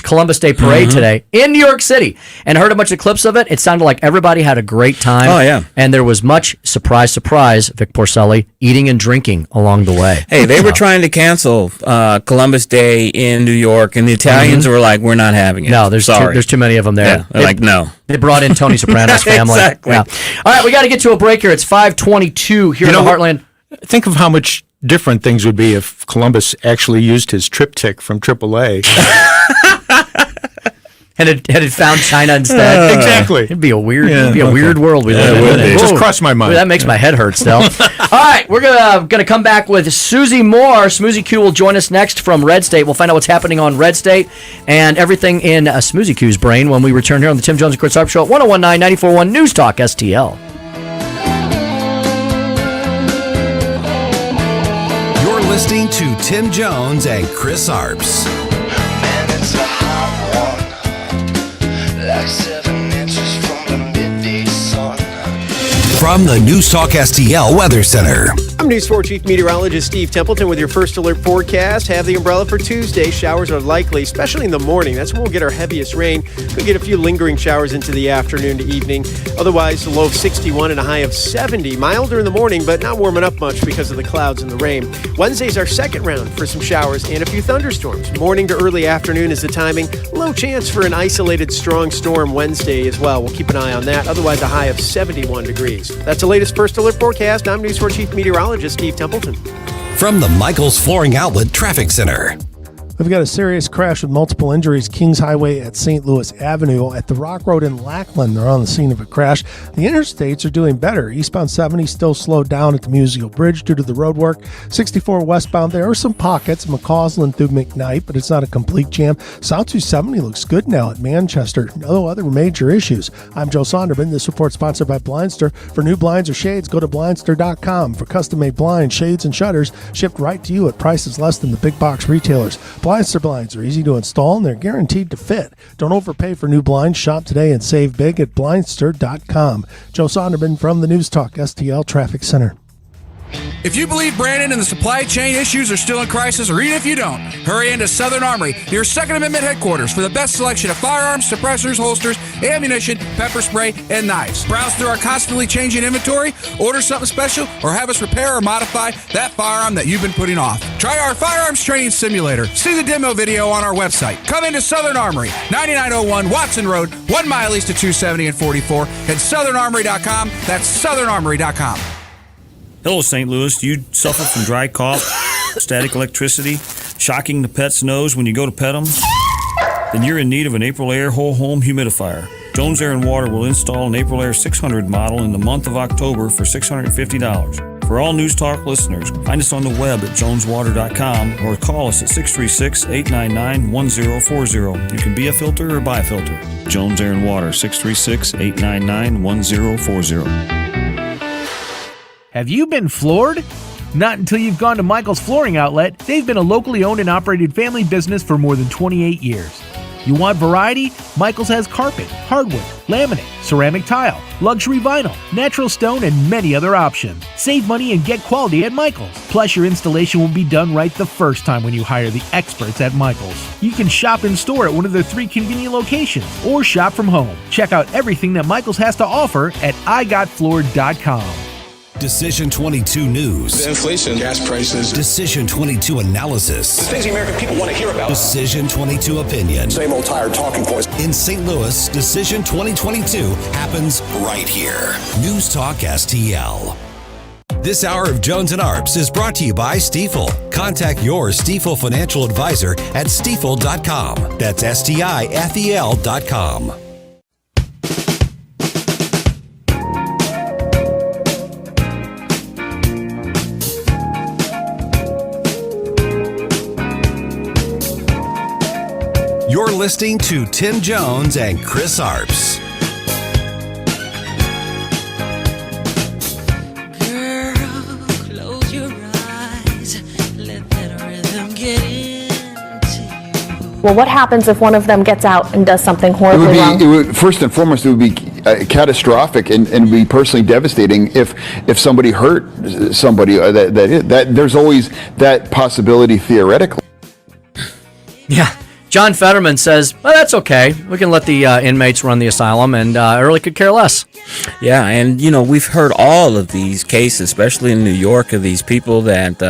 [SPEAKER 1] Columbus Day parade today in New York City, and I heard a bunch of clips of it. It sounded like everybody had a great time.
[SPEAKER 24] Oh, yeah.
[SPEAKER 1] And there was much surprise, Vic Porcelli, eating and drinking along the way.
[SPEAKER 24] Hey, they were trying to cancel Columbus Day in New York, and the Italians were like, "We're not having it."
[SPEAKER 1] No, there's too many of them there.
[SPEAKER 24] Yeah, they're like, no.
[SPEAKER 1] They brought in Tony Soprano's family.
[SPEAKER 24] Exactly.
[SPEAKER 1] Yeah. All right, we got to get to a break here. It's 5:22 here in the Heartland.
[SPEAKER 2] Think of how much different things would be if Columbus actually used his triptych from AAA.
[SPEAKER 1] And it found China instead.
[SPEAKER 2] Exactly.
[SPEAKER 1] It'd be a weird world we live in.
[SPEAKER 2] It just crossed my mind.
[SPEAKER 1] That makes my head hurt still. All right, we're gonna come back with Susie Moore. Smoozy Q will join us next from Red State. We'll find out what's happening on Red State and everything in Smoozy Q's brain when we return here on the Tim Jones and Chris Arps Show at 101.9 94.1 News Talk STL.
[SPEAKER 5] You're listening to Tim Jones and Chris Arps.
[SPEAKER 13] Man, it's a hot one, like 7 inches from the midday sun.
[SPEAKER 5] From the News Talk STL Weather Center.
[SPEAKER 7] I'm News 4 Chief Meteorologist Steve Templeton with your first alert forecast. Have the umbrella for Tuesday. Showers are likely, especially in the morning. That's when we'll get our heaviest rain. We'll get a few lingering showers into the afternoon to evening. Otherwise, a low of 61 and a high of 70. Milder in the morning, but not warming up much because of the clouds and the rain. Wednesday's our second round for some showers and a few thunderstorms. Morning to early afternoon is the timing. Low chance for an isolated strong storm Wednesday as well. We'll keep an eye on that. Otherwise, a high of 71 degrees. That's the latest first alert forecast. I'm News 4 Chief Meteorologist Steve Templeton.
[SPEAKER 5] From the Michaels Flooring Outlet Traffic Center.
[SPEAKER 6] We've got a serious crash with multiple injuries. Kings Highway at St. Louis Avenue. At the Rock Road in Lackland, they're on the scene of a crash. The interstates are doing better. Eastbound 70 still slowed down at the Musial Bridge due to the road work. 64 westbound, there are some pockets. McCausland through McKnight, but it's not a complete jam. South 270 looks good now at Manchester. No other major issues. I'm Joe Sonderman. This report sponsored by Blindster. For new blinds or shades, go to Blindster.com. For custom-made blinds, shades, and shutters, shipped right to you at prices less than the big box retailers. Blindster blinds are easy to install and they're guaranteed to fit. Don't overpay for new blinds. Shop today and save big at Blindster.com. Joe Sonderman from the News Talk STL Traffic Center.
[SPEAKER 8] If you believe Brandon and the supply chain issues are still in crisis, or even if you don't, hurry into Southern Armory, your Second Amendment headquarters, for the best selection of firearms, suppressors, holsters, ammunition, pepper spray, and knives. Browse through our constantly changing inventory, order something special, or have us repair or modify that firearm that you've been putting off. Try our firearms training simulator. See the demo video on our website. Come into Southern Armory, 9901 Watson Road, 1 mile east of 270 and 44, and southernarmory.com. That's southernarmory.com.
[SPEAKER 14] Hello, St. Louis. Do you suffer from dry cough, static electricity, shocking the pet's nose when you go to pet them? Then you're in need of an April Air whole home humidifier. Jones Air and Water will install an April Air 600 model in the month of October for $650. For all News Talk listeners, find us on the web at joneswater.com or call us at 636-899-1040. You can be a filter or buy a filter. Jones Air and Water, 636-899-1040.
[SPEAKER 16] Have you been floored? Not until you've gone to Michael's Flooring Outlet. They've been a locally owned and operated family business for more than 28 years. You want variety? Michael's has carpet, hardwood, laminate, ceramic tile, luxury vinyl, natural stone, and many other options. Save money and get quality at Michael's. Plus, your installation will be done right the first time when you hire the experts at Michael's. You can shop in store at one of their 3 convenient locations or shop from home. Check out everything that Michael's has to offer at igotfloored.com.
[SPEAKER 5] Decision 22 News.
[SPEAKER 17] The inflation, gas prices.
[SPEAKER 5] Decision 22 Analysis.
[SPEAKER 17] The things the American people want to hear about.
[SPEAKER 5] Decision 22 Opinion.
[SPEAKER 17] Same old tired talking points.
[SPEAKER 5] In St. Louis, Decision 2022 happens right here. News Talk STL. This hour of Jones and Arps is brought to you by Stifel. Contact your Stifel financial advisor at stifel.com. That's STIFEL.com. You're listening to Tim Jones and Chris Arps.
[SPEAKER 18] Girl, close your eyes. Let that rhythm get into you. Well, what happens if one of them gets out and does something horribly wrong?
[SPEAKER 21] First and foremost, it would be
[SPEAKER 9] catastrophic and be personally devastating if somebody hurt somebody. That there's always that possibility theoretically.
[SPEAKER 1] Yeah. John Fetterman says, well, that's okay. We can let the inmates run the asylum, and I really could care less.
[SPEAKER 24] Yeah, and, we've heard all of these cases, especially in New York, of these people that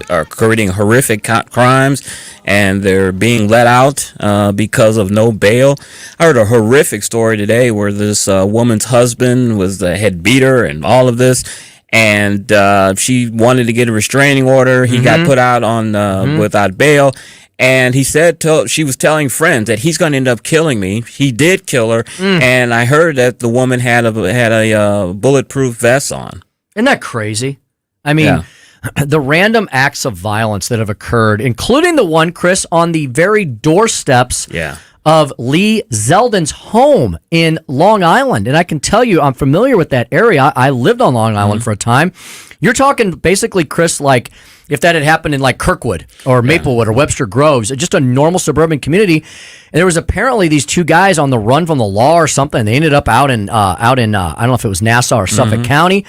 [SPEAKER 24] are committing horrific crimes, and they're being let out because of no bail. I heard a horrific story today where this woman's husband had beat her and all of this, and she wanted to get a restraining order. He got put out on without bail. And he said she was telling friends that he's going to end up killing me. He did kill her, and I heard that the woman had a bulletproof vest on.
[SPEAKER 1] Isn't that crazy? I mean, the random acts of violence that have occurred, including the one, Chris, on the very doorsteps of Lee Zeldin's home in Long Island. And I can tell you, I'm familiar with that area. I lived on Long Island for a time. You're talking basically, Chris, like if that had happened in like Kirkwood or Maplewood or Webster Groves, just a normal suburban community. And there was apparently these two guys on the run from the law or something. They ended up out in I don't know if it was Nassau or Suffolk County.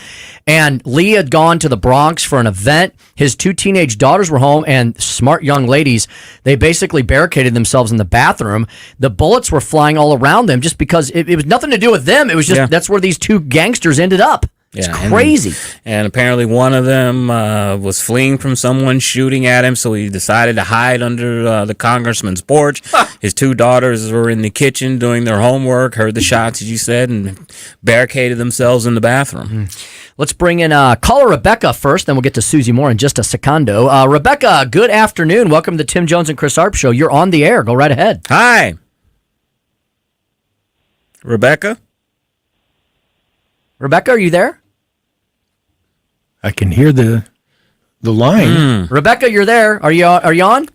[SPEAKER 1] And Lee had gone to the Bronx for an event. His two teenage daughters were home, and smart young ladies, they basically barricaded themselves in the bathroom. The bullets were flying all around them just because it was nothing to do with them. It was just that's where these two gangsters ended up. It's crazy.
[SPEAKER 24] And apparently one of them was fleeing from someone shooting at him, so he decided to hide under the congressman's porch. His two daughters were in the kitchen doing their homework, heard the shots, as you said, and barricaded themselves in the bathroom.
[SPEAKER 1] Let's bring in caller Rebecca first, then we'll get to Susie Moore in just a secondo. Rebecca, good afternoon. Welcome to the Tim Jones and Chris Arps Show. You're on the air. Go right ahead.
[SPEAKER 24] Hi. Rebecca?
[SPEAKER 1] Rebecca, are you there?
[SPEAKER 2] I can hear the line.
[SPEAKER 1] Rebecca, you're there. Are you on?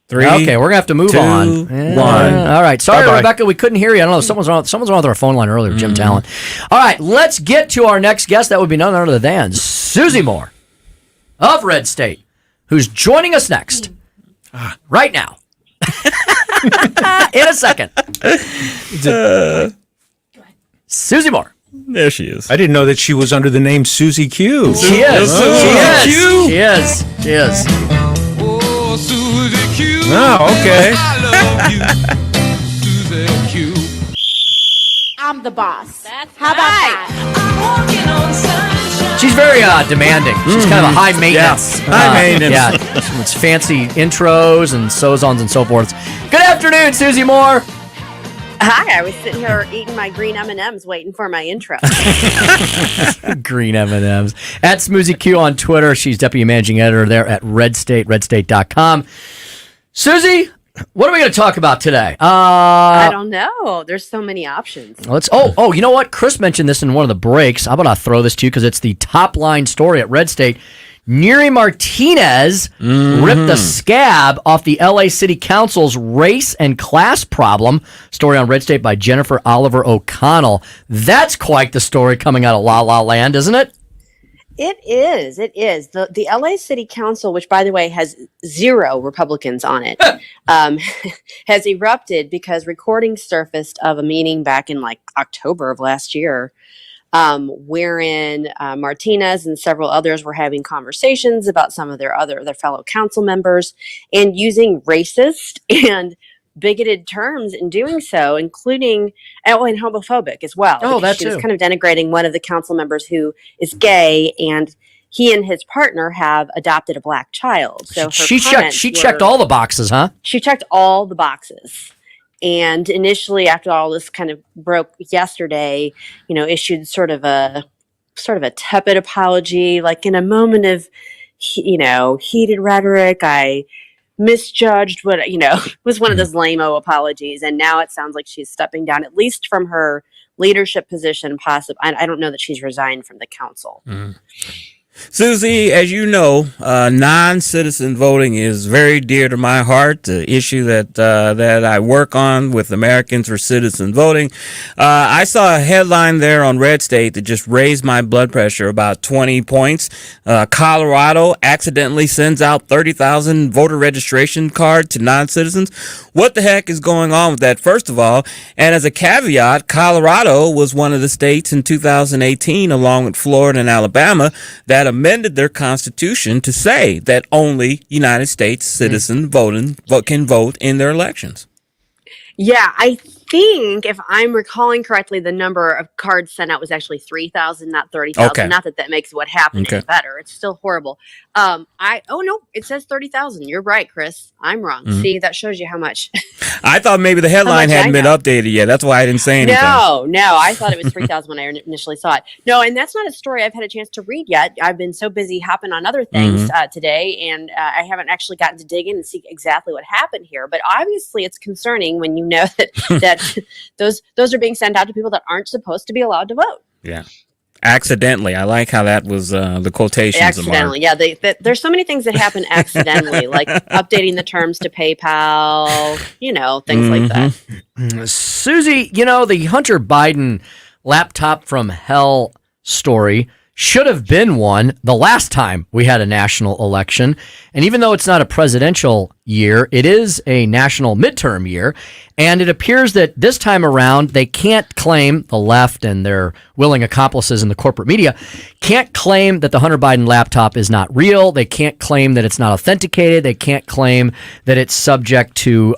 [SPEAKER 24] 3.
[SPEAKER 1] Okay, we're gonna have to move
[SPEAKER 24] 2,
[SPEAKER 1] on.
[SPEAKER 24] 1.
[SPEAKER 1] All right. Sorry,
[SPEAKER 2] Bye-bye.
[SPEAKER 1] Rebecca, we couldn't hear you. I don't know. Someone's on with our phone line earlier, Jim Talon. All right, let's get to our next guest. That would be none other than Susie Moore of Red State, who's joining us next right now. In a second. Susie Moore.
[SPEAKER 24] There she is.
[SPEAKER 2] I didn't know that she was under the name Susie Q.
[SPEAKER 1] She is. She is. She is.
[SPEAKER 8] Oh, Susie Q.
[SPEAKER 2] Oh, okay.
[SPEAKER 8] I love you, Susie Q.
[SPEAKER 4] I'm the boss. How about that?
[SPEAKER 1] She's very demanding. She's kind of a high maintenance.
[SPEAKER 24] High maintenance.
[SPEAKER 1] Yeah, it's fancy intros and so-ons and so forth. Good afternoon, Susie Moore.
[SPEAKER 15] Hi, I was sitting here eating my green M&Ms waiting for my intro.
[SPEAKER 1] Green M&Ms. At Smoozy Q on Twitter. She's deputy managing editor there at Red State, redstate.com. Susie, what are we going to talk about today?
[SPEAKER 15] I don't know. There's so many options.
[SPEAKER 1] Oh, you know what? Chris mentioned this in one of the breaks. How about I throw this to you because it's the top line story at Red State. Neri Martinez ripped the scab off the LA City Council's race and class problem. Story on Red State by Jennifer Oliver O'Connell. That's quite the story coming out of La La Land, isn't it?
[SPEAKER 15] It is. It is. The LA City Council, which, by the way, has 0 Republicans on it, has erupted because recordings surfaced of a meeting back in like October of last year, wherein Martinez and several others were having conversations about some of their fellow council members and using racist and bigoted terms in doing so, including and homophobic as well.
[SPEAKER 1] Oh, that
[SPEAKER 15] she was
[SPEAKER 1] too.
[SPEAKER 15] kind of denigrating one of the council members who is gay, and he and his partner have adopted a black child. So
[SPEAKER 1] She checked all the boxes, huh?
[SPEAKER 15] She checked all the boxes. And initially, after all this kind of broke yesterday, issued sort of a tepid apology, like in a moment of, heated rhetoric. I misjudged what, was one of those lame-o apologies. And now it sounds like she's stepping down, at least from her leadership position, possibly. I don't know that she's resigned from the council.
[SPEAKER 24] Susie, as you know, non-citizen voting is very dear to my heart. The issue that I work on with Americans for Citizen Voting. I saw a headline there on Red State that just raised my blood pressure about 20 points. Colorado accidentally sends out 30,000 voter registration cards to non-citizens. What the heck is going on with that, first of all? And as a caveat, Colorado was one of the states in 2018, along with Florida and Alabama, that amended their constitution to say that only United States citizen can vote in their elections.
[SPEAKER 15] Yeah, I think if I'm recalling correctly, the number of cards sent out was actually 3,000, not 30,000.
[SPEAKER 24] Okay.
[SPEAKER 15] Not that makes what happened
[SPEAKER 24] Okay.
[SPEAKER 15] any better. It's still horrible. No, it says 30,000. You're right, Chris. I'm wrong.
[SPEAKER 24] Mhm.
[SPEAKER 15] See, that shows you how much.
[SPEAKER 24] I thought maybe the headline
[SPEAKER 15] much I
[SPEAKER 24] hadn't been
[SPEAKER 15] know.
[SPEAKER 24] updated yet. That's why I didn't say anything.
[SPEAKER 15] No, I thought it was 3,000 when I initially saw it. No, and that's not a story I've had a chance to read yet. I've been so busy hopping on other things today, and I haven't actually gotten to dig in and see exactly what happened here. But obviously, it's concerning when you know that those are being sent out to people that aren't supposed to be allowed to vote.
[SPEAKER 24] Yeah. Accidentally. I like how that was the quotations.
[SPEAKER 15] Accidentally, yeah. There's so many things that happen accidentally, like updating the terms to PayPal, things like that.
[SPEAKER 1] Susie, the Hunter Biden laptop from hell story should have been one the last time we had a national election. And even though it's not a presidential year, it is a national midterm year. And it appears that this time around, they can't claim, the left and their willing accomplices in the corporate media, can't claim that the Hunter Biden laptop is not real. They can't claim that it's not authenticated. They can't claim that it's subject to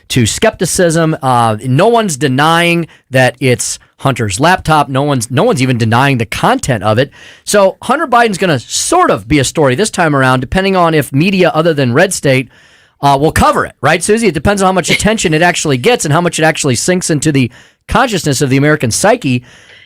[SPEAKER 1] skepticism. No one's denying that it's Hunter's laptop. No one's even denying the content of it. So Hunter Biden's going to sort of be a story this time around, depending on if media other than Red State will cover it, right, Susie? It depends on how much attention it actually gets and how much it actually sinks into the consciousness of the American psyche.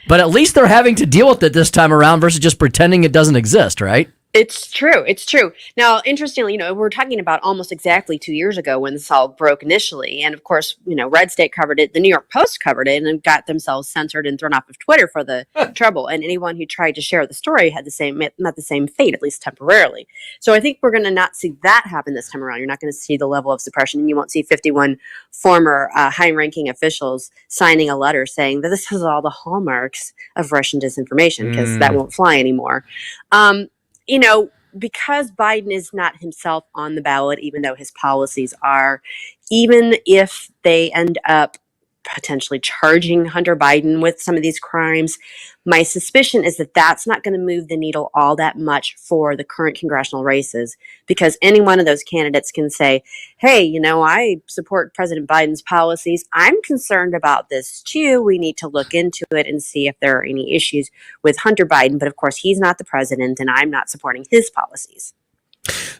[SPEAKER 1] But at least they're having to deal with it this time around versus just pretending it doesn't exist, right?
[SPEAKER 15] It's true. It's true. Now, interestingly, we're talking about almost exactly 2 years ago when this all broke initially. And of course, Red State covered it. The New York Post covered it and got themselves censored and thrown off of Twitter for the trouble. And anyone who tried to share the story had met the same fate, at least temporarily. So I think we're going to not see that happen this time around. You're not going to see the level of suppression. You won't see 51 former high-ranking officials signing a letter saying that this has all the hallmarks of Russian disinformation, because that won't fly anymore. Because Biden is not himself on the ballot, even though his policies are, even if they end up potentially charging Hunter Biden with some of these crimes, my suspicion is that that's not going to move the needle all that much for the current congressional races, because any one of those candidates can say, hey, I support President Biden's policies. I'm concerned about this too. We need to look into it and see if there are any issues with Hunter Biden. But of course, he's not the president and I'm not supporting his policies.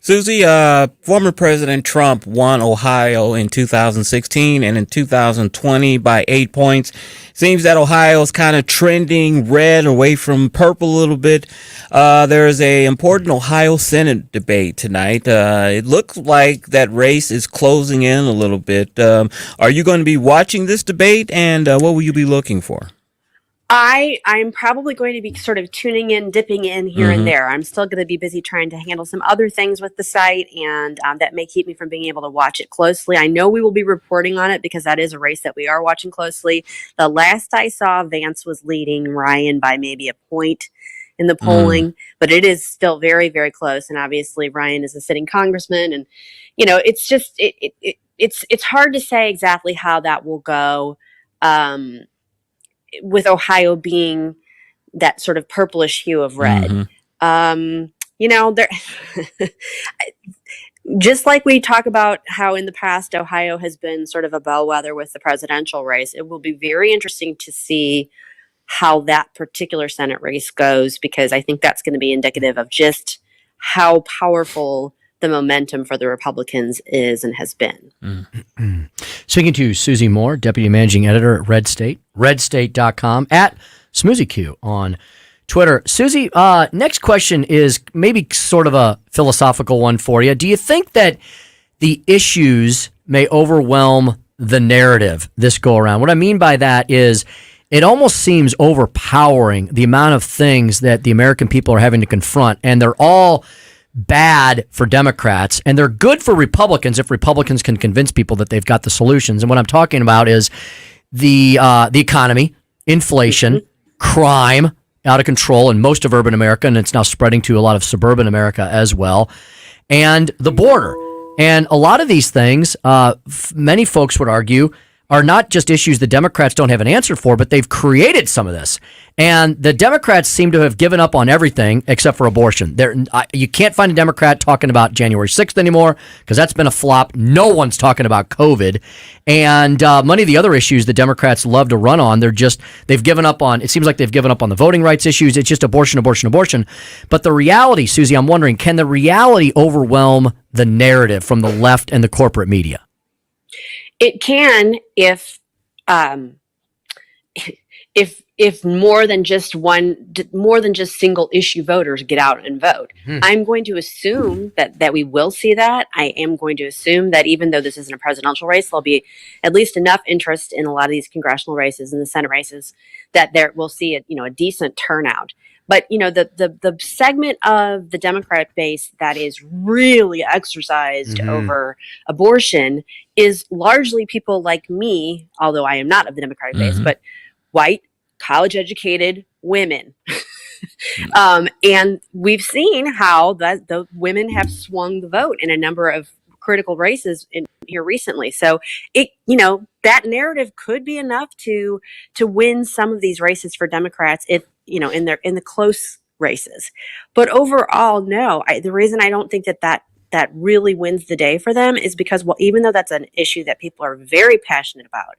[SPEAKER 24] Susie, former President Trump won Ohio in 2016 and in 2020 by 8 points. Seems that Ohio's kind of trending red away from purple a little bit. There's a important Ohio Senate debate tonight. It looks like that race is closing in a little bit. Are you going to be watching this debate, and what will you be looking for?
[SPEAKER 15] I'm probably going to be sort of tuning in, dipping in here and there. I'm still going to be busy trying to handle some other things with the site, and that may keep me from being able to watch it closely. I know we will be reporting on it because that is a race that we are watching closely. The last I saw, Vance was leading Ryan by maybe a point in the polling, but it is still very, very close. And obviously Ryan is a sitting congressman, and it's just it's hard to say exactly how that will go. With Ohio being that sort of purplish hue of red. There, just like we talk about how in the past Ohio has been sort of a bellwether with the presidential race, it will be very interesting to see how that particular Senate race goes, because I think that's going to be indicative of just how powerful the momentum for the Republicans is and has been.
[SPEAKER 1] Speaking to Susie Moore, Deputy Managing Editor at Red State, redstate.com, at SmoozyQ on Twitter. Susie, next question is maybe sort of a philosophical one for you. Do you think that the issues may overwhelm the narrative this go around? What I mean by that is it almost seems overpowering, the amount of things that the American people are having to confront, and they're all bad for Democrats, and they're good for Republicans if Republicans can convince people that they've got the solutions. And what I'm talking about is the economy, inflation, crime out of control in most of urban America, and it's now spreading to a lot of suburban America as well, and the border. And a lot of these things, many folks would argue, are not just issues the Democrats don't have an answer for, but they've created some of this. And the Democrats seem to have given up on everything except for abortion. You can't find a Democrat talking about January 6th anymore because that's been a flop. No one's talking about COVID. And many of the other issues the Democrats love to run on, they've given up on. It seems like they've given up on the voting rights issues. It's just abortion, abortion, abortion. But the reality, Susie, I'm wondering, can the reality overwhelm the narrative from the left and the corporate media?
[SPEAKER 15] It can if more than just single issue voters get out and vote. I'm going to assume that we will see that. I am going to assume that even though this isn't a presidential race, there'll be at least enough interest in a lot of these congressional races and the Senate races that we'll see a decent turnout. But the segment of the Democratic base that is really exercised over abortion is largely people like me, although I am not of the Democratic base, but white, college-educated women. And we've seen how the women have swung the vote in a number of critical races in here recently. So that narrative could be enough to win some of these races for Democrats if in the close races. But overall, no. The reason I don't think that really wins the day for them is because, even though that's an issue that people are very passionate about,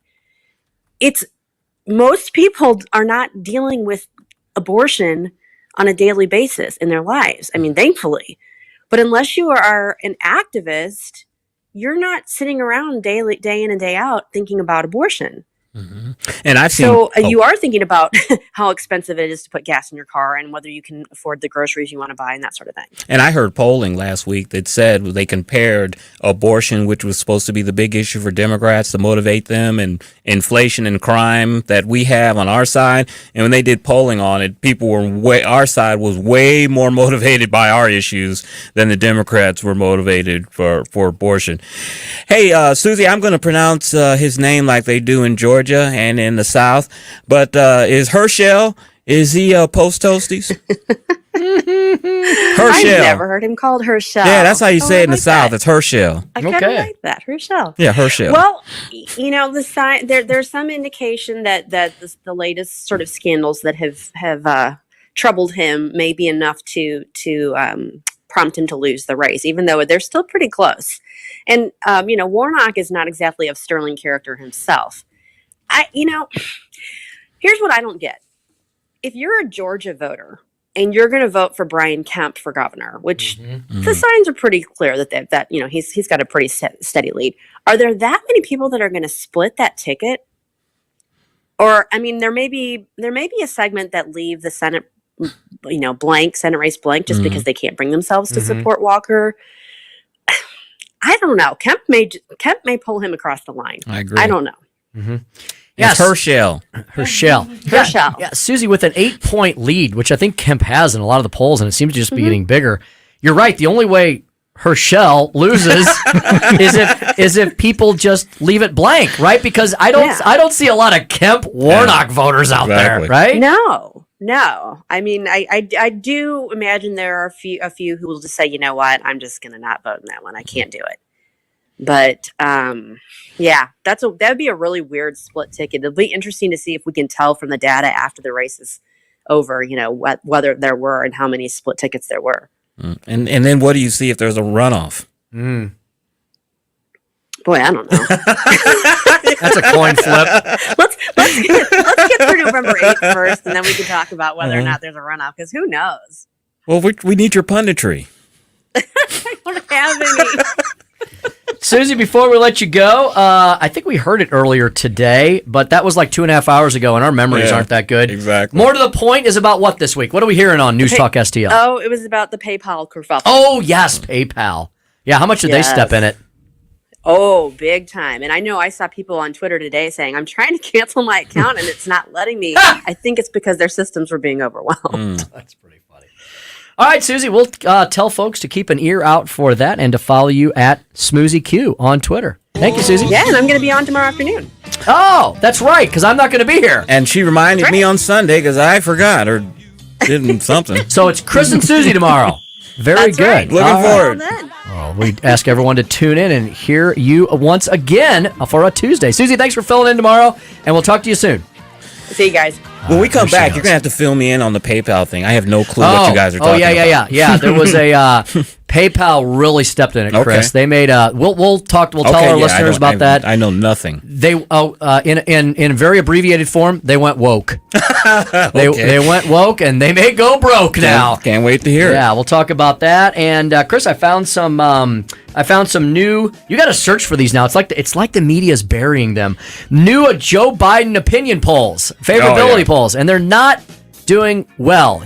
[SPEAKER 15] most people are not dealing with abortion on a daily basis in their lives. I mean, thankfully. But unless you are an activist, you're not sitting around day in and day out thinking about abortion.
[SPEAKER 24] And I've seen.
[SPEAKER 15] So you are thinking about how expensive it is to put gas in your car and whether you can afford the groceries you want to buy and that sort of thing.
[SPEAKER 24] And I heard polling last week that said they compared abortion, which was supposed to be the big issue for Democrats to motivate them, and inflation and crime that we have on our side. And when they did polling on it, our side was way more motivated by our issues than the Democrats were motivated for abortion. Hey, Susie, I'm going to pronounce his name like they do in Georgia and in the South, but is Herschel, is he Post Toasties?
[SPEAKER 15] I've never heard him called Herschel.
[SPEAKER 24] Yeah, that's how you say it in the South. It's Herschel.
[SPEAKER 15] I kind of like that, Herschel.
[SPEAKER 24] Yeah, Herschel.
[SPEAKER 15] Well, the sign there's some indication that the latest sort of scandals that have troubled him may be enough to prompt him to lose the race, even though they're still pretty close. And Warnock is not exactly of sterling character himself. Here's what I don't get. If you're a Georgia voter and you're going to vote for Brian Kemp for governor, which the signs are pretty clear that he's got a pretty steady lead. Are there that many people that are going to split that ticket? Or, there may be a segment that leave the Senate, Senate race blank just because they can't bring themselves to support Walker. I don't know. Kemp may pull him across the line.
[SPEAKER 24] I agree.
[SPEAKER 15] I don't know.
[SPEAKER 24] Yes. Herschel.
[SPEAKER 1] Yeah, Susie, with an 8-point lead, which I think Kemp has in a lot of the polls, and it seems to just be getting bigger. You're right. The only way Herschel loses is if people just leave it blank, right? Because I don't see a lot of Kemp Warnock voters out there, right?
[SPEAKER 15] No. I do imagine there are a few who will just say, you know what, I'm just going to not vote in that one. I can't do it. But that'd be a really weird split ticket. It'll be interesting to see if we can tell from the data after the race is over, whether there were and how many split tickets there were.
[SPEAKER 24] And then what do you see if there's a runoff?
[SPEAKER 15] Boy, I don't know.
[SPEAKER 1] That's a coin flip.
[SPEAKER 15] Let's get through November 8th first, and then we can talk about whether or not there's a runoff, because who knows?
[SPEAKER 24] Well, we need your punditry.
[SPEAKER 15] I don't have any.
[SPEAKER 1] Susie, before we let you go, I think we heard it earlier today, but that was like 2.5 hours ago, and our memories aren't that good.
[SPEAKER 24] Exactly.
[SPEAKER 1] More to the point is about what this week? What are we hearing on News Talk STL?
[SPEAKER 15] Oh, it was about the PayPal kerfuffle.
[SPEAKER 1] Oh, yes, PayPal. Yeah, how much did they step in it?
[SPEAKER 15] Oh, big time. And I know I saw people on Twitter today saying, I'm trying to cancel my account and it's not letting me. I think it's because their systems were being overwhelmed.
[SPEAKER 1] That's pretty funny. All right, Susie, we'll tell folks to keep an ear out for that and to follow you at SmoozyQ on Twitter. Thank you, Susie.
[SPEAKER 15] Yeah, and I'm going to be on tomorrow afternoon.
[SPEAKER 1] Oh, that's right, because I'm not going to be here.
[SPEAKER 24] And she reminded me on Sunday because I forgot or did something.
[SPEAKER 1] So it's Chris and Susie tomorrow. Very
[SPEAKER 15] That's
[SPEAKER 1] good.
[SPEAKER 15] right.
[SPEAKER 24] Looking forward.
[SPEAKER 1] Oh, we ask everyone to tune in and hear you once again for a Tuesday. Susie, thanks for filling in tomorrow, and we'll talk to you soon.
[SPEAKER 15] See you guys.
[SPEAKER 24] When we come back, you're going to have to fill me in on the PayPal thing. I have no clue what you guys are talking about.
[SPEAKER 1] Yeah. There was a PayPal really stepped in it, Chris.
[SPEAKER 24] Okay.
[SPEAKER 1] They made we'll tell our listeners about that.
[SPEAKER 24] I know nothing.
[SPEAKER 1] They in very abbreviated form, they went woke. They went woke and they may go broke now.
[SPEAKER 24] Can't wait to hear it.
[SPEAKER 1] Yeah, we'll talk about that. And Chris, I found some new. You got to search for these now. It's like the media's burying them. New Joe Biden opinion polls, favorability polls, and they're not doing well.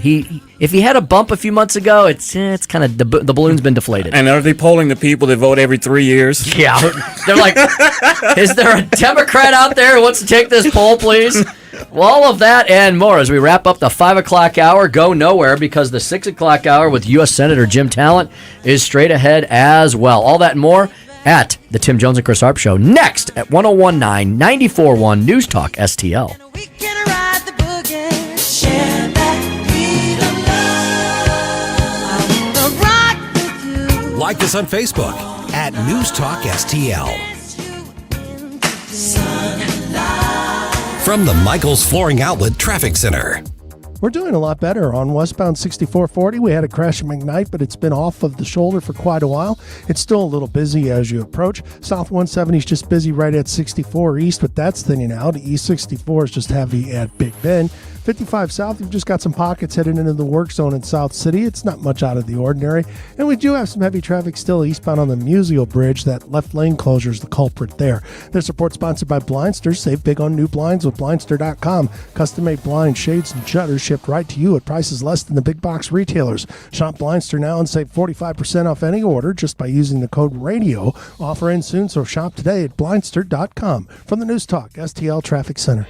[SPEAKER 1] If he had a bump a few months ago, it's kind of the balloon's been deflated.
[SPEAKER 24] And are they polling the people that vote every 3 years?
[SPEAKER 1] Yeah, they're like, is there a Democrat out there who wants to take this poll, please? Well, all of that and more as we wrap up the 5 o'clock hour. Go nowhere because the 6 o'clock hour with U.S. Senator Jim Talent is straight ahead as well. All that and more at the Tim Jones and Chris Arps Show next at 101.9 94.1 News Talk STL.
[SPEAKER 5] Like us on Facebook at News Talk STL. From the Michaels Flooring Outlet Traffic Center.
[SPEAKER 6] We're doing a lot better on westbound 6440. We had a crash at McKnight, but it's been off of the shoulder for quite a while. It's still a little busy as you approach. South 170 is just busy right at 64 east, but that's thinning out. East 64 is just heavy at Big Bend. 55 south, you've just got some pockets heading into the work zone in South City. It's not much out of the ordinary. And we do have some heavy traffic still eastbound on the Musial Bridge. That left lane closure is the culprit there. This report sponsored by Blindster. Save big on new blinds with Blindster.com. Custom-made blinds, shades, and shutters shipped right to you at prices less than the big box retailers. Shop Blindster now and save 45% off any order just by using the code RADIO. Offer ends soon, so shop today at Blindster.com. From the News Talk STL Traffic Center.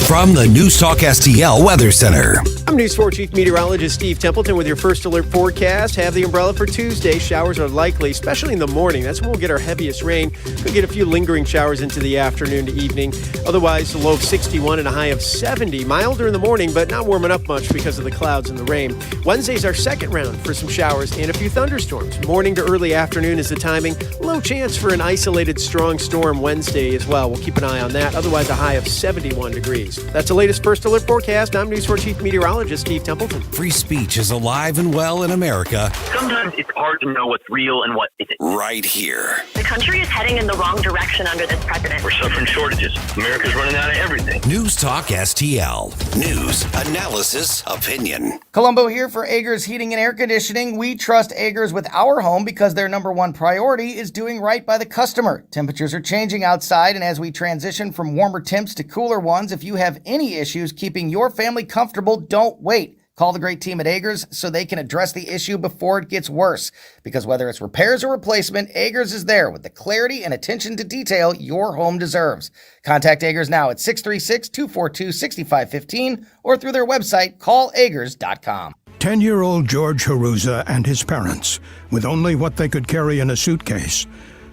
[SPEAKER 5] From the News Talk STL Weather Center.
[SPEAKER 7] I'm News 4 Chief Meteorologist Steve Templeton with your first alert forecast. Have the umbrella for Tuesday. Showers are likely, especially in the morning. That's when we'll get our heaviest rain. We'll get a few lingering showers into the afternoon to evening. Otherwise, a low of 61 and a high of 70. Milder in the morning, but not warming up much because of the clouds and the rain. Wednesday's our second round for some showers and a few thunderstorms. Morning to early afternoon is the timing. Low chance for an isolated strong storm Wednesday as well. We'll keep an eye on that. Otherwise, a high of 71 degrees. That's the latest first alert forecast. I'm News 4 Chief Meteorologist Steve Templeton.
[SPEAKER 5] Free speech is alive and well in America.
[SPEAKER 10] Sometimes it's hard to know what's real and what isn't.
[SPEAKER 5] Right here.
[SPEAKER 10] The country is heading in the wrong direction under this president. We're suffering shortages. America's running out of everything.
[SPEAKER 5] News Talk STL. News, analysis, opinion.
[SPEAKER 19] Columbo here for Agers Heating and Air Conditioning. We trust Agers with our home because their number one priority is doing right by the customer. Temperatures are changing outside, and as we transition from warmer temps to cooler ones, if you have any issues keeping your family comfortable, don't wait. Call the great team at Agers so they can address the issue before it gets worse. Because whether it's repairs or replacement, Agers is there with the clarity and attention to detail your home deserves. Contact Agers now at 636-242-6515 or through their website, callagers.com.
[SPEAKER 20] 10-year-old George Haruza and his parents, with only what they could carry in a suitcase,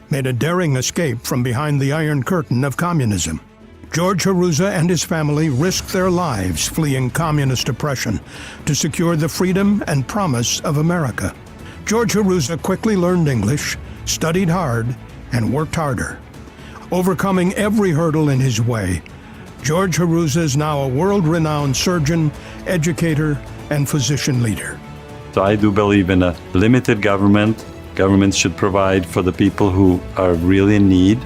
[SPEAKER 20] made a daring escape from behind the Iron Curtain of communism. George Haruza and his family risked their lives fleeing communist oppression to secure the freedom and promise of America. George Haruza quickly learned English, studied hard, and worked harder. Overcoming every hurdle in his way, George Haruza is now a world-renowned surgeon, educator, and physician leader.
[SPEAKER 22] So I do believe in a limited government. Governments should provide for the people who are really in need,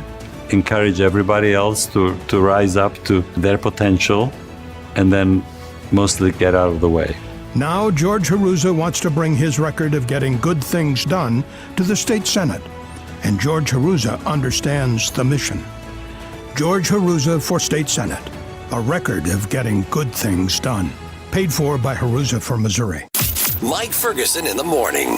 [SPEAKER 22] encourage everybody else to rise up to their potential, and then mostly get out of the way.
[SPEAKER 20] Now George Haruza wants to bring his record of getting good things done to the state Senate, and George Haruza understands the mission. George Haruza for State Senate, a record of getting good things done. Paid for by Haruza for Missouri.
[SPEAKER 5] Mike Ferguson in the morning.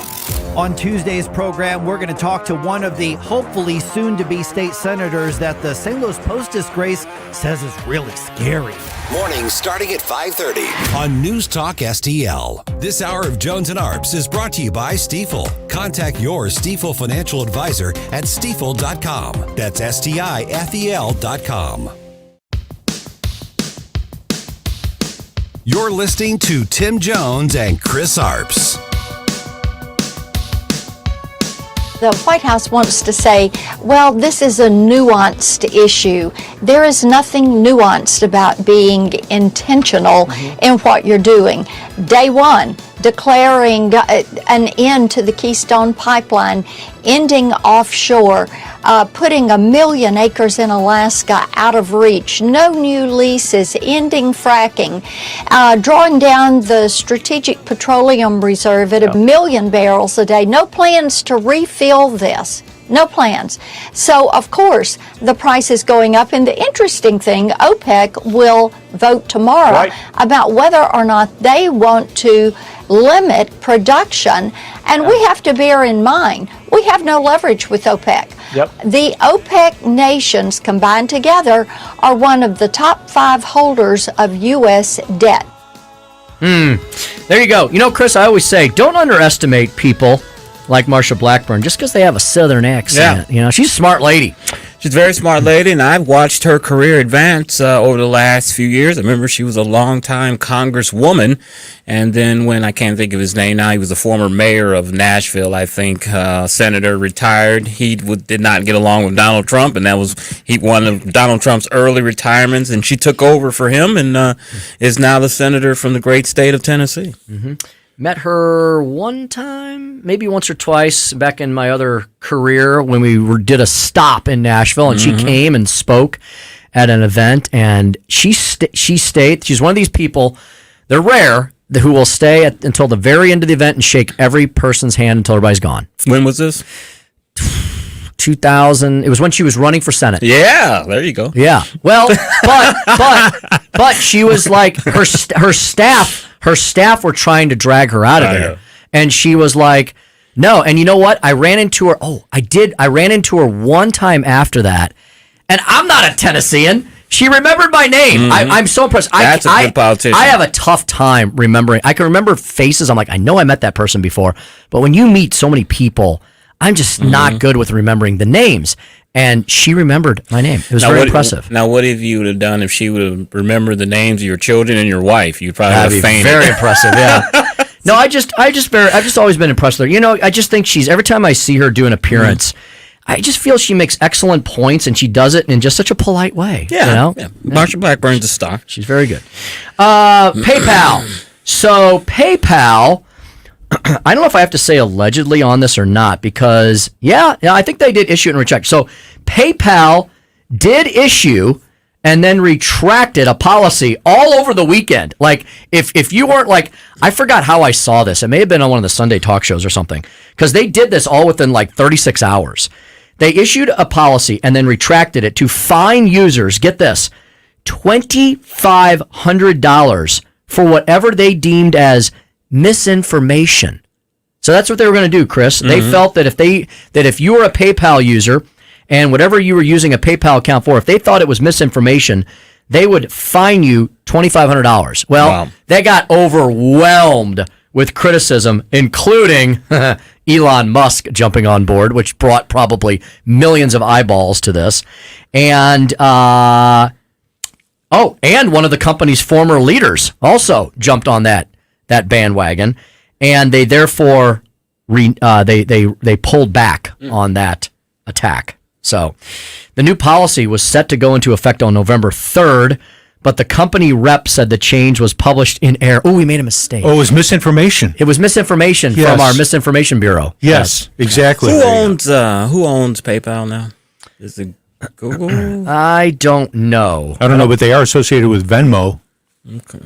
[SPEAKER 3] On Tuesday's program, we're going to talk to one of the hopefully soon-to-be state senators that the St. Louis Post disgrace says is really scary.
[SPEAKER 5] Mornings starting at 5:30 on News Talk STL. This hour of Jones and Arps is brought to you by Stifel. Contact your Stifel financial advisor at stifel.com. That's STIFEL.com. You're listening to Tim Jones and Chris Arps.
[SPEAKER 11] The White House wants to say, well, this is a nuanced issue. There is nothing nuanced about being intentional in what you're doing. Day one, declaring an end to the Keystone Pipeline, ending offshore, putting 1 million acres in Alaska out of reach, no new leases, ending fracking, drawing down the Strategic Petroleum Reserve at 1 million barrels a day. No plans to refill this. No plans. So, of course, the price is going up. And the interesting thing, OPEC will vote tomorrow about whether or not they want to limit production. And we have to bear in mind, we have no leverage with OPEC. The OPEC nations combined together are one of the top 5 holders of U.S. debt.
[SPEAKER 1] There you go. You know, Chris, I always say, don't underestimate people like Marsha Blackburn just because they have a southern accent. You know, she's a smart lady.
[SPEAKER 24] She's a very smart lady, and I've watched her career advance over the last few years. I remember she was a longtime congresswoman, and then when I can't think of his name now, he was the former mayor of Nashville, I think, senator, retired. He did not get along with Donald Trump, and that was one of Donald Trump's early retirements, and she took over for him and is now the senator from the great state of Tennessee.
[SPEAKER 1] Met her one time, maybe once or twice back in my other career when we did a stop in Nashville, and she came and spoke at an event, and she stayed. She's one of these people, they're rare, who will stay until the very end of the event and shake every person's hand until everybody's gone.
[SPEAKER 24] When was this?
[SPEAKER 1] 2000. It was when she was running for Senate.
[SPEAKER 24] Yeah, there you go.
[SPEAKER 1] Yeah. Well, but she was like her staff were trying to drag her out of there, and she was like, no. And you know what? I ran into her. I ran into her one time after that, and I'm not a Tennessean. She remembered my name. I'm so impressed.
[SPEAKER 24] That's a good politician.
[SPEAKER 1] I have a tough time remembering. I can remember faces. I'm like, I know I met that person before, but when you meet so many people, I'm just not good with remembering the names. And she remembered my name. It was very impressive.
[SPEAKER 24] Now, what have you would have done if she would have remembered the names of your children and your wife? You'd probably have fainted.
[SPEAKER 1] Very impressive, yeah. No, I've just always been impressed with her. You know, I just think every time I see her do an appearance, I just feel she makes excellent points, and she does it in just such a polite way.
[SPEAKER 24] Yeah.
[SPEAKER 1] You know?
[SPEAKER 24] Marsha Blackburn's a star.
[SPEAKER 1] She's very good. PayPal. So PayPal, I don't know if I have to say allegedly on this or not, because I think they did issue it and reject. So PayPal did issue and then retracted a policy all over the weekend. Like if you weren't like, I forgot how I saw this. It may have been on one of the Sunday talk shows or something, because they did this all within like 36 hours. They issued a policy and then retracted it to fine users, get this, $2,500 for whatever they deemed as misinformation. So that's what they were going to do, Chris. They felt that if you were a PayPal user and whatever you were using a PayPal account for, if they thought it was misinformation, they would fine you $2,500. Well, they got overwhelmed with criticism, including Elon Musk jumping on board, which brought probably millions of eyeballs to this. And and one of the company's former leaders also jumped on that bandwagon, and they therefore they pulled back on that attack. So the new policy was set to go into effect on November 3rd, but the company rep said the change was published in error. Oh, we made a mistake.
[SPEAKER 2] Oh, it was misinformation.
[SPEAKER 1] It was misinformation from our misinformation bureau.
[SPEAKER 2] Yes, exactly.
[SPEAKER 24] Who owns PayPal now? Is it Google?
[SPEAKER 1] I don't know.
[SPEAKER 2] I don't know, but they are associated with Venmo.
[SPEAKER 24] Okay.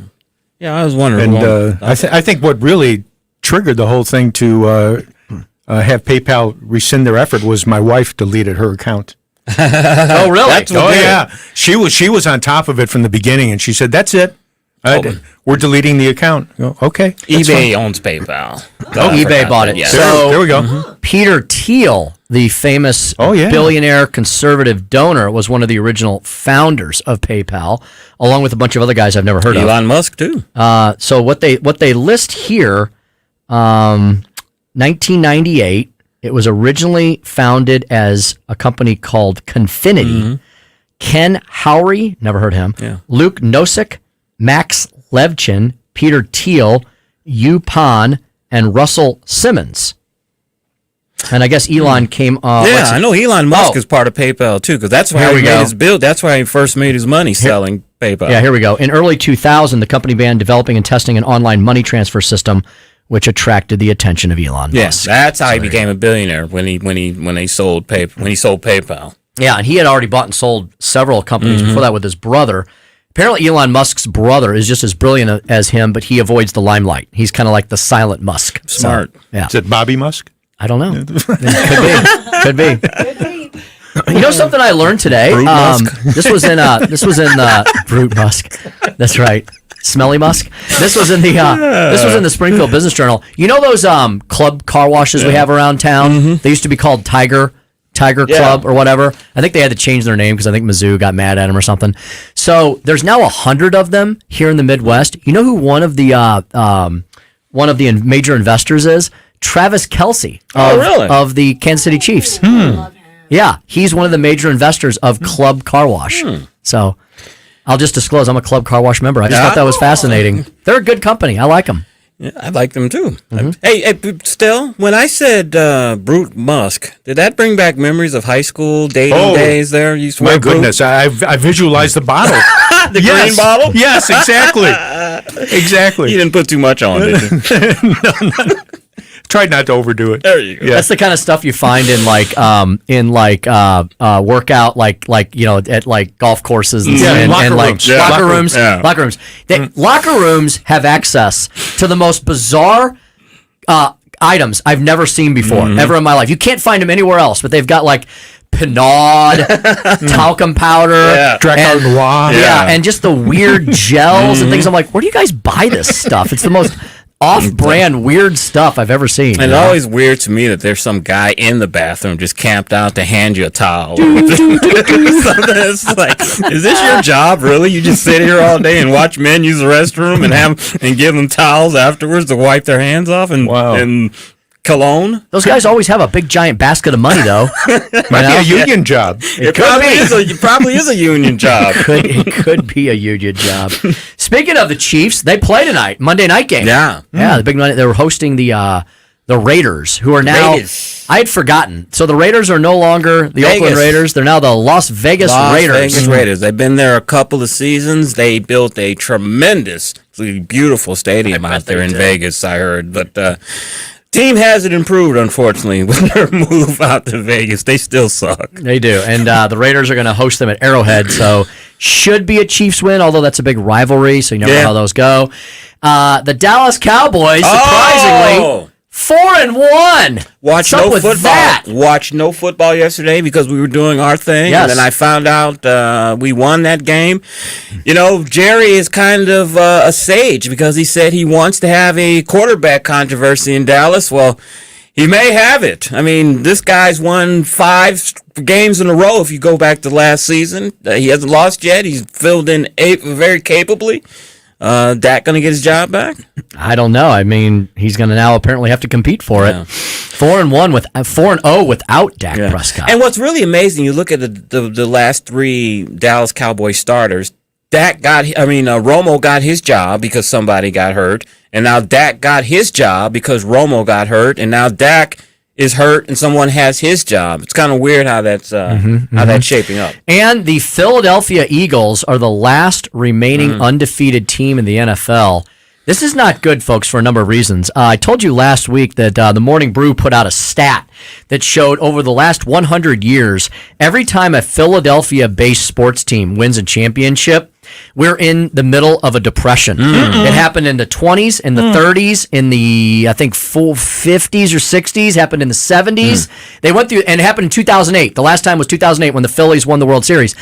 [SPEAKER 24] Yeah, I was wondering.
[SPEAKER 2] And I think what really triggered the whole thing to have PayPal rescind their effort was my wife deleted her account.
[SPEAKER 1] Oh, really?
[SPEAKER 2] Yeah. She was on top of it from the beginning, and she said, "That's it. We're deleting the account. Okay.
[SPEAKER 24] eBay owns PayPal.
[SPEAKER 1] eBay bought it.
[SPEAKER 24] Yeah.
[SPEAKER 1] So
[SPEAKER 2] there we go.
[SPEAKER 1] Peter Thiel, the famous billionaire conservative donor, was one of the original founders of PayPal, along with a bunch of other guys I've never heard of.
[SPEAKER 24] Elon Musk too.
[SPEAKER 1] So what they list here, 1998. It was originally founded as a company called Confinity. Ken Howry, never heard him.
[SPEAKER 24] Yeah.
[SPEAKER 1] Luke Nosek, Max Levchin, Peter Thiel, Yu Pan, and Russell Simmons. And I guess Elon came.
[SPEAKER 24] I know Elon Musk is part of PayPal too, because that's why he made his build. That's why he first made his money selling PayPal.
[SPEAKER 1] Yeah, here we go. In early 2000, the company began developing and testing an online money transfer system, which attracted the attention of Elon Musk.
[SPEAKER 24] Yes, that's how he became a billionaire when he sold PayPal.
[SPEAKER 1] Yeah, and he had already bought and sold several companies before that with his brother. Apparently, Elon Musk's brother is just as brilliant as him, but he avoids the limelight. He's kind of like the silent Musk.
[SPEAKER 24] Smart.
[SPEAKER 1] So, yeah.
[SPEAKER 2] Is it Bobby Musk?
[SPEAKER 1] I don't know. Could be. You know something I learned today?
[SPEAKER 24] Brute Musk.
[SPEAKER 1] This was in Brute Musk. That's right. Smelly Musk. This was in the Springfield Business Journal. You know those club car washes we have around town? They used to be called Tiger Club or whatever. I think they had to change their name because I think Mizzou got mad at them or something. So there's now 100 of them here in the Midwest. You know who one of the major investors is? Travis Kelce of the Kansas City Chiefs. Yeah, he's one of the major investors of Club Car Wash. So I'll just disclose I'm a Club Car Wash member. I just thought that was fascinating. They're a good company. I like them.
[SPEAKER 24] Yeah, I like them too. Hey, still, when I said Brute Musk, did that bring back memories of high school dating days there? You used to
[SPEAKER 2] My
[SPEAKER 24] wear Brute?
[SPEAKER 2] goodness, I visualized the bottle.
[SPEAKER 24] The green bottle?
[SPEAKER 2] Yes, exactly. Exactly.
[SPEAKER 24] You didn't put too much on, did you?
[SPEAKER 2] No. Tried not to overdo it.
[SPEAKER 24] There you go.
[SPEAKER 2] Yeah.
[SPEAKER 1] That's the kind of stuff you find in workout at like golf courses and
[SPEAKER 2] locker
[SPEAKER 1] like
[SPEAKER 2] rooms.
[SPEAKER 1] locker rooms.
[SPEAKER 24] Yeah.
[SPEAKER 1] Locker rooms. Locker rooms have access to the most bizarre items I've never seen before ever in my life. You can't find them anywhere else, but they've got like Pinard, talcum powder,
[SPEAKER 2] Dracar Noir.
[SPEAKER 1] and just the weird gels and things. I'm like, where do you guys buy this stuff? It's the most off-brand weird stuff I've ever seen.
[SPEAKER 24] And it's always weird to me that there's some guy in the bathroom just camped out to hand you a towel. It's like, is this your job, really? You just sit here all day and watch men use the restroom and give them towels afterwards to wipe their hands off and cologne?
[SPEAKER 1] Those guys always have a big giant basket of money, though.
[SPEAKER 2] Might be a union job.
[SPEAKER 24] It probably is a union job.
[SPEAKER 1] It could be a union job. Speaking of the Chiefs, they play tonight, Monday night game.
[SPEAKER 24] Yeah.
[SPEAKER 1] The big night. They were hosting the Raiders, who are now. I had forgotten. So the Raiders are no longer the Oakland Raiders. They're now the Las Vegas Raiders.
[SPEAKER 24] They've been there a couple of seasons. They built a tremendously beautiful stadium out there in Vegas, I heard. But team hasn't improved, unfortunately, with their move out to Vegas. They still suck.
[SPEAKER 1] They do. And the Raiders are going to host them at Arrowhead, so should be a Chiefs win, although that's a big rivalry, so you never know how those go. The Dallas Cowboys, surprisingly, 4-1.
[SPEAKER 24] Watched no football. Watched no football yesterday because we were doing our thing, and then I found out we won that game. You know, Jerry is kind of a sage because he said he wants to have a quarterback controversy in Dallas. Well, he may have it. I mean, this guy's won 5 games in a row if you go back to last season. He hasn't lost yet. He's filled in very capably. Dak going to get his job back?
[SPEAKER 1] I don't know. I mean, he's going to now apparently have to compete for it. 4-1 with 4-0 without Dak Prescott.
[SPEAKER 24] And what's really amazing, you look at the last 3 Dallas Cowboys starters. Romo got his job because somebody got hurt, and now Dak got his job because Romo got hurt, and now Dak is hurt and someone has his job. It's kind of weird how that's that's shaping up.
[SPEAKER 1] And the Philadelphia Eagles are the last remaining undefeated team in the NFL. This is not good, folks, for a number of reasons. I told you last week that the Morning Brew put out a stat that showed over the last 100 years, every time a Philadelphia-based sports team wins a championship, we're in the middle of a depression. It happened in the 20s, in the 30s, in the, I think, 50s or 60s, happened in the 70s. They went through, and it happened in 2008. The last time was 2008 when the Phillies won the World Series.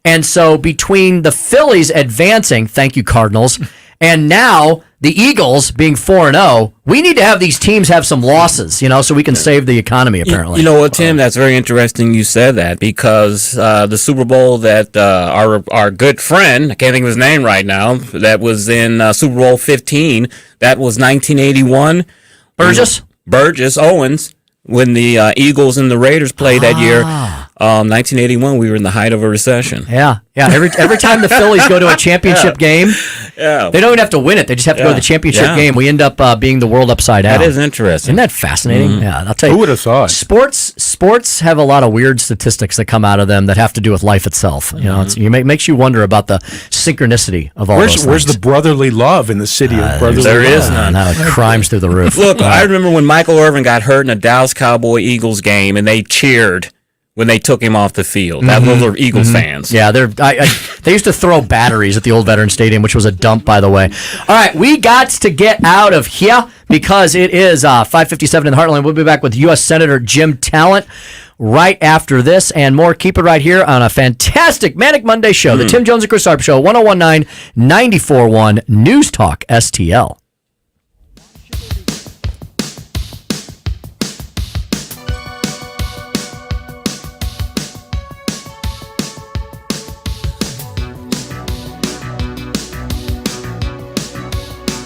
[SPEAKER 1] And so between the Phillies advancing, thank you, Cardinals, And now the Eagles being 4-0, we need to have these teams have some losses, so we can save the economy, apparently.
[SPEAKER 24] You know what, Tim? That's very interesting you said that, because the Super Bowl that our good friend, I can't think of his name right now, that was in Super Bowl 15, that was 1981. Burgess Owens, when the Eagles and the Raiders played that year. 1981, we were in the height of a recession.
[SPEAKER 1] Yeah. Every time the Phillies go to a championship game, they don't even have to win it. They just have to go to the championship game. We end up being the world upside down.
[SPEAKER 24] That is interesting.
[SPEAKER 1] Isn't that fascinating?
[SPEAKER 24] Mm-hmm.
[SPEAKER 1] Yeah, I'll tell you.
[SPEAKER 2] Who would have thought?
[SPEAKER 1] Sports have a lot of weird statistics that come out of them that have to do with life itself. It makes you wonder about the synchronicity of all those things.
[SPEAKER 2] Where's the brotherly love in the city of brotherly
[SPEAKER 24] there
[SPEAKER 2] love?
[SPEAKER 24] There is none.
[SPEAKER 1] No, crimes through the roof.
[SPEAKER 24] Look, I remember when Michael Irvin got hurt in a Dallas Cowboy Eagles game, and they cheered when they took him off the field. Those are Eagles fans.
[SPEAKER 1] Yeah, they used to throw batteries at the old Veterans Stadium, which was a dump, by the way. All right, we got to get out of here because it is 5:57 in the Heartland. We'll be back with U.S. Senator Jim Talent right after this and more. Keep it right here on a fantastic Manic Monday show, the Tim Jones and Chris Arps Show, 1019 94.1 News Talk STL.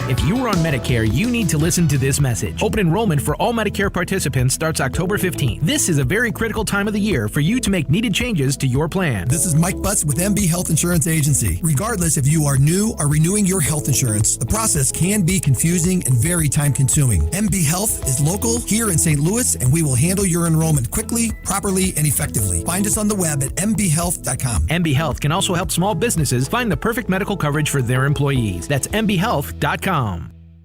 [SPEAKER 16] If you are on Medicare, you need to listen to this message. Open enrollment for all Medicare participants starts October 15th. This is a very critical time of the year for you to make needed changes to your plan.
[SPEAKER 12] This is Mike Butts with MB Health Insurance Agency. Regardless if you are new or renewing your health insurance, the process can be confusing and very time-consuming. MB Health is local here in St. Louis, and we will handle your enrollment quickly, properly, and effectively. Find us on the web at mbhealth.com.
[SPEAKER 16] MB Health can also help small businesses find the perfect medical coverage for their employees. That's mbhealth.com.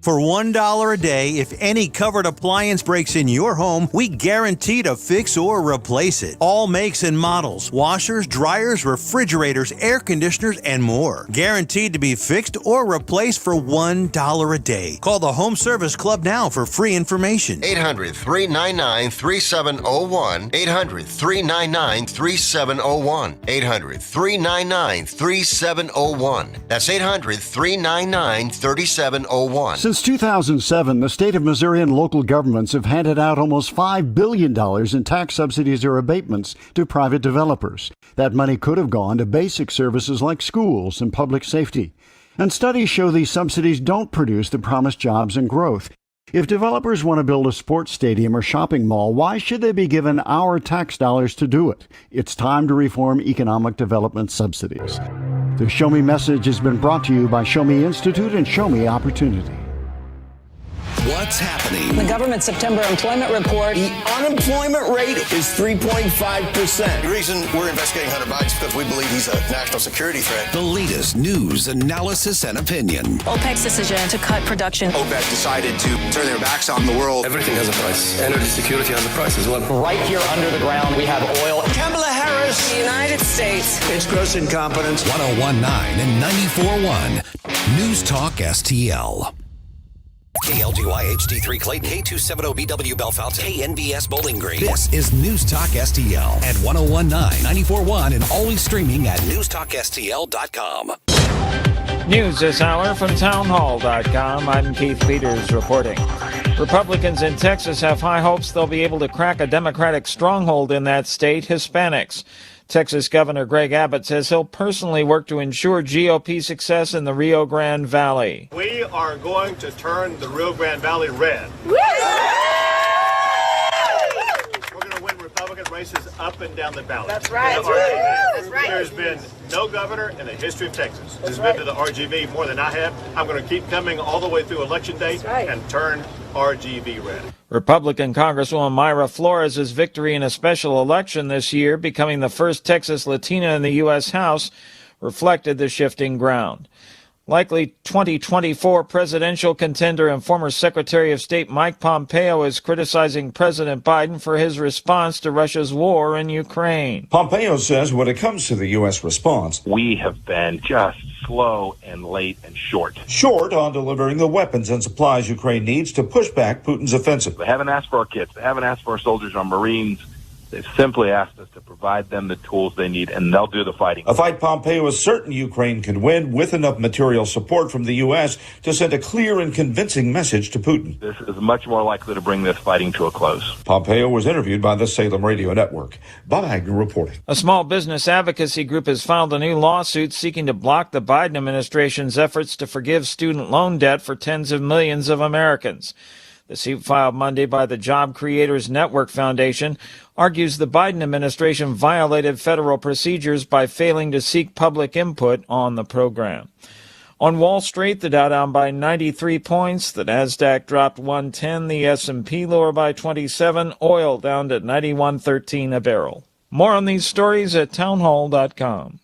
[SPEAKER 13] For $1 a day, if any covered appliance breaks in your home, we guarantee to fix or replace it. All makes and models, washers, dryers, refrigerators, air conditioners, and more. Guaranteed to be fixed or replaced for $1 a day. Call the Home Service Club now for free information.
[SPEAKER 14] 800-399-3701. 800-399-3701. 800-399-3701. That's 800-399-3701.
[SPEAKER 23] Since 2007, the state of Missouri and local governments have handed out almost $5 billion in tax subsidies or abatements to private developers. That money could have gone to basic services like schools and public safety. And studies show these subsidies don't produce the promised jobs and growth. If developers want to build a sports stadium or shopping mall, why should they be given our tax dollars to do it? It's time to reform economic development subsidies. The Show Me message has been brought to you by Show Me Institute and Show Me Opportunity.
[SPEAKER 5] What's happening?
[SPEAKER 25] The government September employment report.
[SPEAKER 17] The unemployment rate is 3.5%.
[SPEAKER 14] The reason we're investigating Hunter Biden is because we believe he's a national security threat.
[SPEAKER 5] The latest news, analysis, and opinion.
[SPEAKER 25] OPEC's decision to cut production.
[SPEAKER 17] OPEC decided to turn their backs on the world. Everything has a price. Energy security has a price as well.
[SPEAKER 25] Right here under the ground, we have oil.
[SPEAKER 17] Kamala Harris.
[SPEAKER 25] The United States.
[SPEAKER 17] It's gross incompetence.
[SPEAKER 5] 1019 and 94.1 News Talk STL.
[SPEAKER 26] KLGY HD3 Clayton, K270BW Bellefonte, KNBS Bowling Green.
[SPEAKER 5] This is News Talk STL at 1019, 94.1, and always streaming at newstalkstl.com.
[SPEAKER 21] News this hour from townhall.com. I'm Keith Peters reporting. Republicans in Texas have high hopes they'll be able to crack a Democratic stronghold in that state, Hispanics. Texas Governor Greg Abbott says he'll personally work to ensure GOP success in the Rio Grande Valley.
[SPEAKER 27] We are going to turn the Rio Grande Valley red. We're going to win Republican races up and down the valley.
[SPEAKER 4] That's right.
[SPEAKER 27] That's right. There's been no governor in the history of Texas who's been to the RGV more than I have. I'm going to keep coming all the way through Election Day and turn RGV red.
[SPEAKER 21] Republican Congresswoman Myra Flores' victory in a special election this year, becoming the first Texas Latina in the U.S. House, reflected the shifting ground. Likely 2024 presidential contender and former Secretary of State Mike Pompeo is criticizing President Biden for his response to Russia's war in Ukraine.
[SPEAKER 28] Pompeo says when it comes to the U.S. response,
[SPEAKER 29] we have been just slow and late and short.
[SPEAKER 28] Short on delivering the weapons and supplies Ukraine needs to push back Putin's offensive.
[SPEAKER 29] They haven't asked for our kits. They haven't asked for our soldiers, our Marines. They've simply asked us to provide them the tools they need, and they'll do the fighting.
[SPEAKER 28] A fight Pompeo is certain Ukraine can win with enough material support from the U.S. to send a clear and convincing message to Putin.
[SPEAKER 29] This is much more likely to bring this fighting to a close.
[SPEAKER 28] Pompeo was interviewed by the Salem Radio Network. Bob Agnew reporting.
[SPEAKER 21] A small business advocacy group has filed a new lawsuit seeking to block the Biden administration's efforts to forgive student loan debt for tens of millions of Americans. The suit filed Monday by the Job Creators Network Foundation argues the Biden administration violated federal procedures by failing to seek public input on the program. On Wall Street, the Dow down by 93 points, the Nasdaq dropped 110, the S&P lower by 27, oil down to 91.13 a barrel. More on these stories at townhall.com.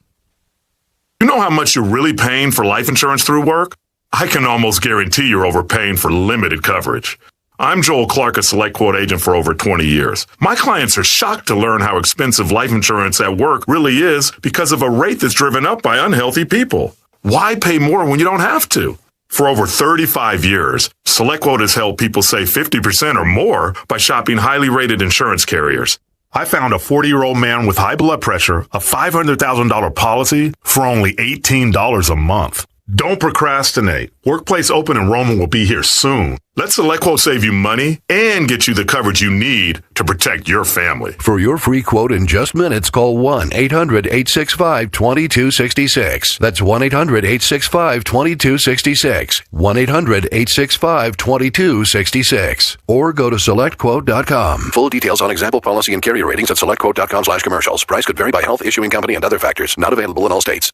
[SPEAKER 6] You know how much you're really paying for life insurance through work? I can almost guarantee you're overpaying for limited coverage. I'm Joel Clark, a Select Quote agent for over 20 years. My clients are shocked to learn how expensive life insurance at work really is because of a rate that's driven up by unhealthy people. Why pay more when you don't have to? For over 35 years, Select Quote has helped people save 50% or more by shopping highly rated insurance carriers. I found a 40-year-old man with high blood pressure, a $500,000 policy for only $18 a month. Don't procrastinate. Workplace open enrollment will be here soon. Let SelectQuote save you money and get you the coverage you need to protect your family.
[SPEAKER 7] For your free quote in just minutes, call 1-800-865-2266. That's 1-800-865-2266. 1-800-865-2266. Or go to SelectQuote.com. Full details on example policy and carrier ratings at SelectQuote.com/commercials. Price could vary by health, issuing company, and other factors. Not available in all states.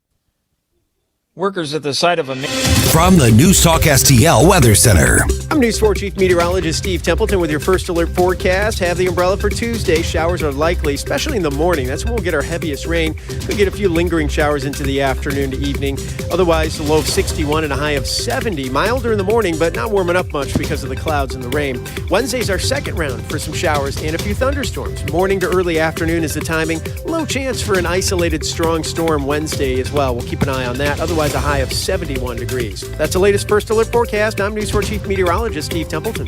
[SPEAKER 21] Workers at the site of a...
[SPEAKER 5] From the News Talk STL Weather Center.
[SPEAKER 8] I'm News 4 Chief Meteorologist Steve Templeton with your first alert forecast. Have the umbrella for Tuesday. Showers are likely, especially in the morning. That's when we'll get our heaviest rain. We'll get a few lingering showers into the afternoon to evening. Otherwise, a low of 61 and a high of 70. Milder in the morning, but not warming up much because of the clouds and the rain. Wednesday's our second round for some showers and a few thunderstorms. Morning to early afternoon is the timing. Low chance for an isolated strong storm Wednesday as well. We'll keep an eye on that. Otherwise, a high of 71 degrees. That's the latest first alert forecast. I'm News 4 Chief Meteorologist Steve Templeton.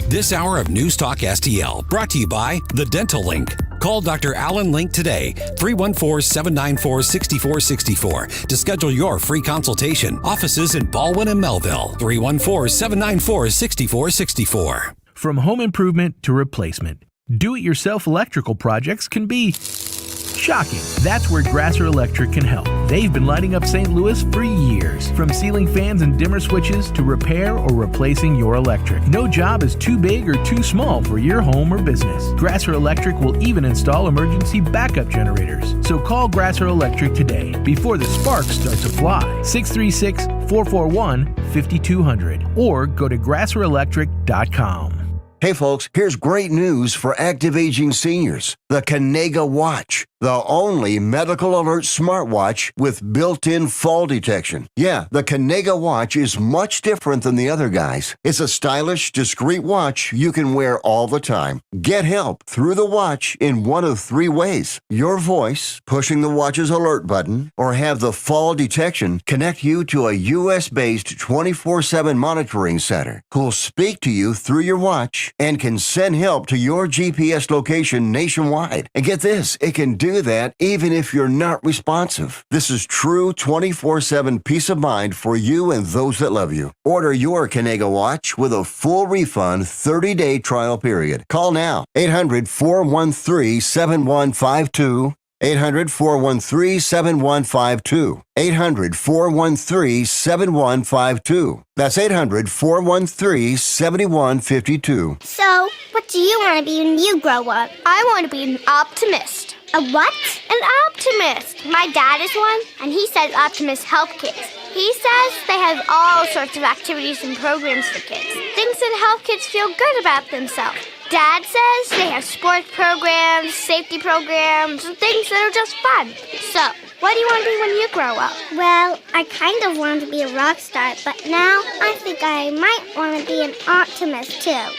[SPEAKER 5] This hour of News Talk STL brought to you by The Dental Link. Call Dr. Alan Link today, 314-794-6464 to schedule your free consultation. Offices in Baldwin and Melville, 314-794-6464.
[SPEAKER 16] From home improvement to replacement, do-it-yourself electrical projects can be shocking. That's where Grasser Electric can help. They've been lighting up St. Louis for years. From ceiling fans and dimmer switches to repair or replacing your electric. No job is too big or too small for your home or business. Grasser Electric will even install emergency backup generators. So call Grasser Electric today before the sparks start to fly. 636-441-5200 or go to grasserelectric.com.
[SPEAKER 9] Hey folks, here's great news for active aging seniors. The Kanega Watch, the only medical alert smartwatch with built-in fall detection. Yeah, the Kanega Watch is much different than the other guys. It's a stylish, discreet watch you can wear all the time. Get help through the watch in one of three ways. Your voice, pushing the watch's alert button, or have the fall detection connect you to a US-based 24/7 monitoring center who'll speak to you through your watch and can send help to your GPS location nationwide. And get this, it can do that even if you're not responsive. This is true 24/7 peace of mind for you and those that love you. Order your Kanega Watch with a full refund 30-day trial period. Call now, 800-413-7152. 800-413-7152. 800-413-7152. That's 800-413-7152.
[SPEAKER 10] So, what do you want to be when you grow up? I want to be an optimist. A what? An optimist. My dad is one, and he says optimists help kids. He says they have all sorts of activities and programs for kids. Things that help kids feel good about themselves. Dad says they have sports programs, safety programs, and things that are just fun. So, what do you want to be when you grow up? Well, I kind of want to be a rock star, but now I think I might want to be an optimist too.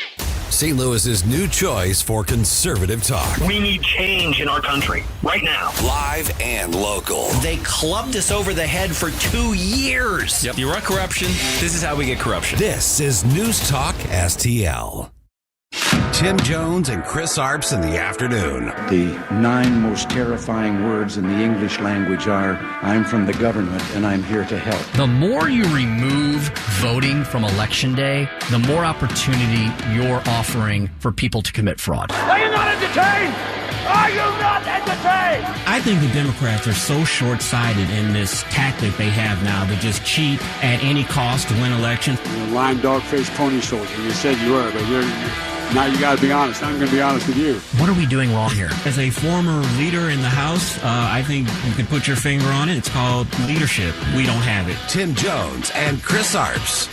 [SPEAKER 5] St. Louis's new choice for conservative talk.
[SPEAKER 15] We need change in our country right now.
[SPEAKER 5] Live and local.
[SPEAKER 18] They clubbed us over the head for 2 years.
[SPEAKER 19] Yep. You want corruption? This is how we get corruption.
[SPEAKER 5] This is News Talk STL. Tim Jones and Chris Arps in the afternoon.
[SPEAKER 1] The 9 most terrifying words in the English language are, I'm from the government and I'm here to help.
[SPEAKER 2] The more you remove voting from Election Day, the more opportunity you're offering for people to commit fraud.
[SPEAKER 3] Are you not entertained? Are you not entertained?
[SPEAKER 11] I think the Democrats are so short-sighted in this tactic they have now to just cheat at any cost to win elections.
[SPEAKER 12] You're a lying dog-faced pony soldier. You said you were, but now you got to be honest. I'm going to be honest with you.
[SPEAKER 2] What are we doing wrong here?
[SPEAKER 11] As a former leader in the House, I think you can put your finger on it. It's called leadership. We don't have it.
[SPEAKER 5] Tim Jones and Chris Arps.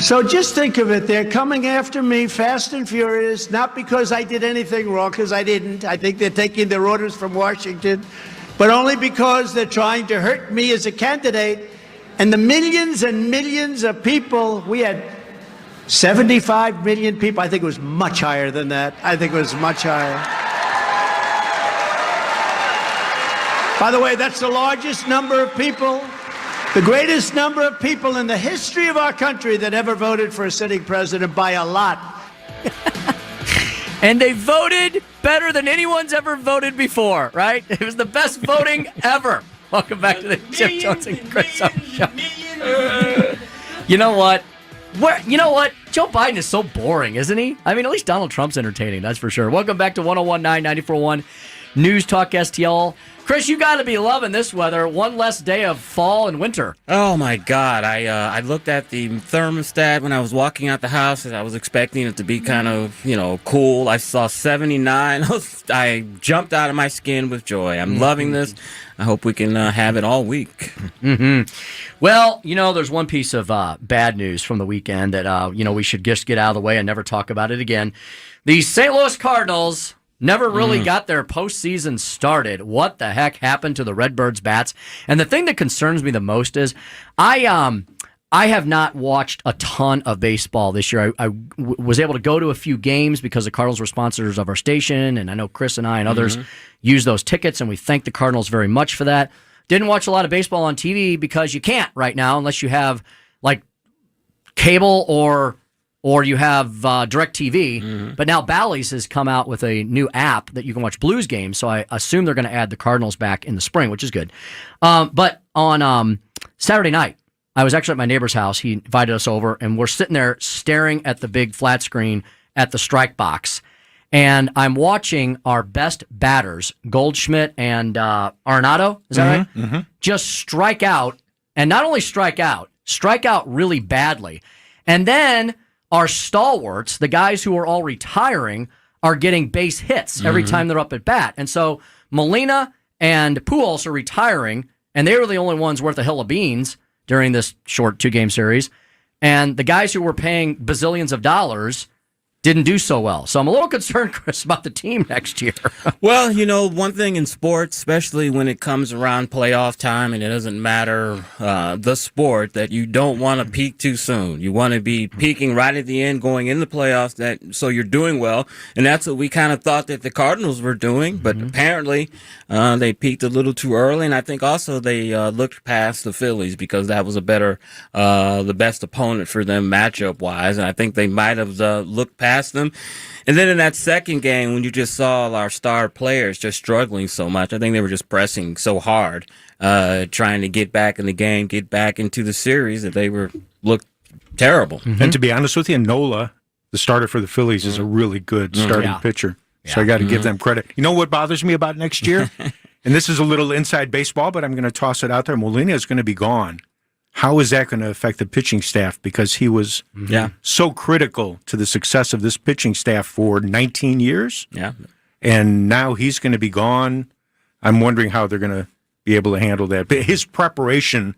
[SPEAKER 19] So just think of it. They're coming after me fast and furious, not because I did anything wrong, because I didn't. I think they're taking their orders from Washington, but only because they're trying to hurt me as a candidate. And the millions and millions of people, we had 75 million people. I think it was much higher than that. I think it was much higher. By the way, that's the largest number of people, the greatest number of people in the history of our country that ever voted for a sitting president by a lot.
[SPEAKER 20] And they voted better than anyone's ever voted before, right? It was the best voting ever. Welcome back to the Tim Jones and Chris Arps Show. You know what? Joe Biden is so boring, isn't he? I mean, at least Donald Trump's entertaining, that's for sure. Welcome back to 101.9, 94.1 News Talk STL. Chris, you got to be loving this weather. One less day of fall and winter.
[SPEAKER 22] Oh, my God. I looked at the thermostat when I was walking out the house, and I was expecting it to be kind of, cool. I saw 79. I jumped out of my skin with joy. I'm loving this. I hope we can have it all week.
[SPEAKER 20] Mm-hmm. Well, there's one piece of bad news from the weekend that, we should just get out of the way and never talk about it again. The St. Louis Cardinals never really got their postseason started. What the heck happened to the Redbirds bats? And the thing that concerns me the most is I have not watched a ton of baseball this year. I was able to go to a few games because the Cardinals were sponsors of our station, and I know Chris and I and others use those tickets, and we thank the Cardinals very much for that. Didn't watch a lot of baseball on TV because you can't right now unless you have like cable or you have DirecTV. But now Bally's has come out with a new app that you can watch Blues games, so I assume they're going to add the Cardinals back in the spring, which is good. But on Saturday night, I was actually at my neighbor's house. He invited us over, and we're sitting there staring at the big flat screen at the strike box. And I'm watching our best batters, Goldschmidt and Arenado, is that right? Mm-hmm. Just strike out, and not only strike out really badly. And then our stalwarts, the guys who are all retiring, are getting base hits every time they're up at bat. And so Molina and Pujols are retiring, and they were the only ones worth a hill of beans during this short 2-game series. And the guys who were paying bazillions of dollars didn't do so well. So I'm a little concerned, Chris, about the team next year.
[SPEAKER 22] Well, one thing in sports, especially when it comes around playoff time and it doesn't matter the sport, that you don't want to peak too soon. You want to be peaking right at the end, going in the playoffs, so you're doing well. And that's what we kind of thought that the Cardinals were doing. But apparently they peaked a little too early. And I think also they looked past the Phillies because that was the best opponent for them matchup-wise. And I think they might have looked past them. And then in that second game, when you just saw our star players just struggling so much, I think they were just pressing so hard, trying to get back in the game, get back into the series, that they looked terrible.
[SPEAKER 24] And to be honest with you, Nola, the starter for the Phillies, is a really good starting pitcher. So I got to give them credit. You know what bothers me about next year? And this is a little inside baseball, but I'm going to toss it out there. Molina is going to be gone. How is that going to affect the pitching staff? Because he was so critical to the success of this pitching staff for 19 years.
[SPEAKER 22] Yeah.
[SPEAKER 24] And now he's going to be gone. I'm wondering how they're going to be able to handle that. But his preparation,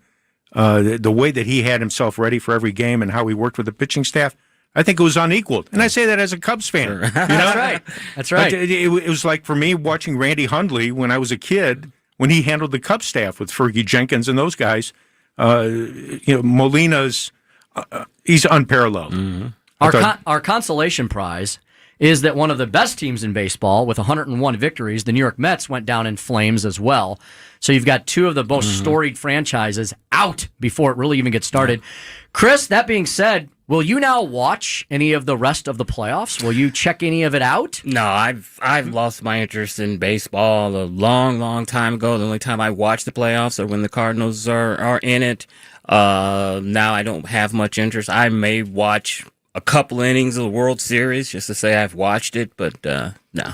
[SPEAKER 24] the way that he had himself ready for every game and how he worked with the pitching staff, I think it was unequaled. And I say that as a Cubs fan.
[SPEAKER 22] Sure.
[SPEAKER 20] That's right. That's right.
[SPEAKER 24] It was like for me watching Randy Hundley when I was a kid, when he handled the Cubs staff with Fergie Jenkins and those guys. Molina's he's unparalleled.
[SPEAKER 20] Our consolation prize is that one of the best teams in baseball with 101 victories, the New York Mets, went down in flames as well. So you've got two of the most storied franchises out before it really even gets started. Chris, that being said, Will you now watch any of the rest of the playoffs? Will you check any of it out?
[SPEAKER 22] No, I've lost my interest in baseball a long time ago. The only time I watch the playoffs are when the Cardinals are in it. Now I don't have much interest. I may watch a couple innings of the World Series just to say I've watched it, but no.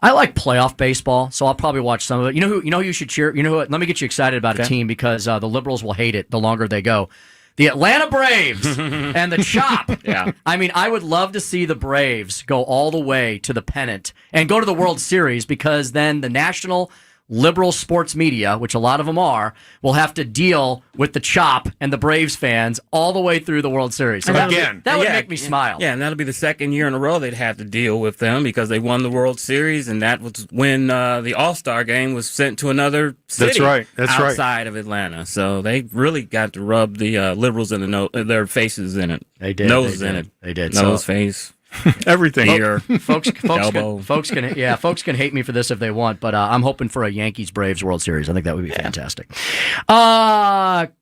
[SPEAKER 20] I like playoff baseball, so I'll probably watch some of it. You know who you should cheer? You know what? Let me get you excited about a team because the Liberals will hate it the longer they go. The Atlanta Braves and the Chop.
[SPEAKER 22] Yeah.
[SPEAKER 20] I mean, I would love to see the Braves go all the way to the pennant and go to the World Series because then the national liberal sports media, which a lot of them are, will have to deal with the Chop and the Braves fans all the way through the World Series. So that would make me smile.
[SPEAKER 22] Yeah, and that'll be the second year in a row they'd have to deal with them because they won the World Series, and that was when the All-Star game was sent to another city outside of Atlanta. So they really got to rub the liberals in their faces in it.
[SPEAKER 20] They did.
[SPEAKER 22] Nose in it.
[SPEAKER 20] They did.
[SPEAKER 22] Nose, face.
[SPEAKER 24] Everything.
[SPEAKER 22] Ear,
[SPEAKER 20] folks
[SPEAKER 22] elbow.
[SPEAKER 20] Folks can hate me for this if they want, but I'm hoping for a Yankees-Braves World Series. I think that would be fantastic.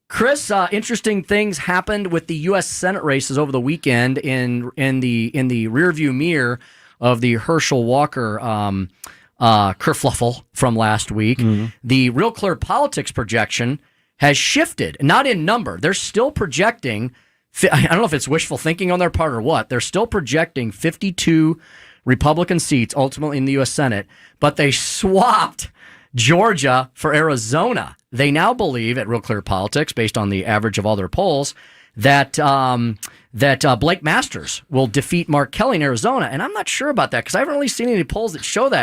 [SPEAKER 20] Chris, interesting things happened with the U.S. Senate races over the weekend in the rearview mirror of the Herschel Walker kerfluffle from last week. Mm-hmm. The Real Clear Politics projection has shifted, not in number. They're still projecting. I don't know if it's wishful thinking on their part or what. They're still projecting 52 Republican seats ultimately in the U.S. Senate, but they swapped Georgia for Arizona. They now believe at Real Clear Politics, based on the average of all their polls, that Blake Masters will defeat Mark Kelly in Arizona. And I'm not sure about that because I haven't really seen any polls that show that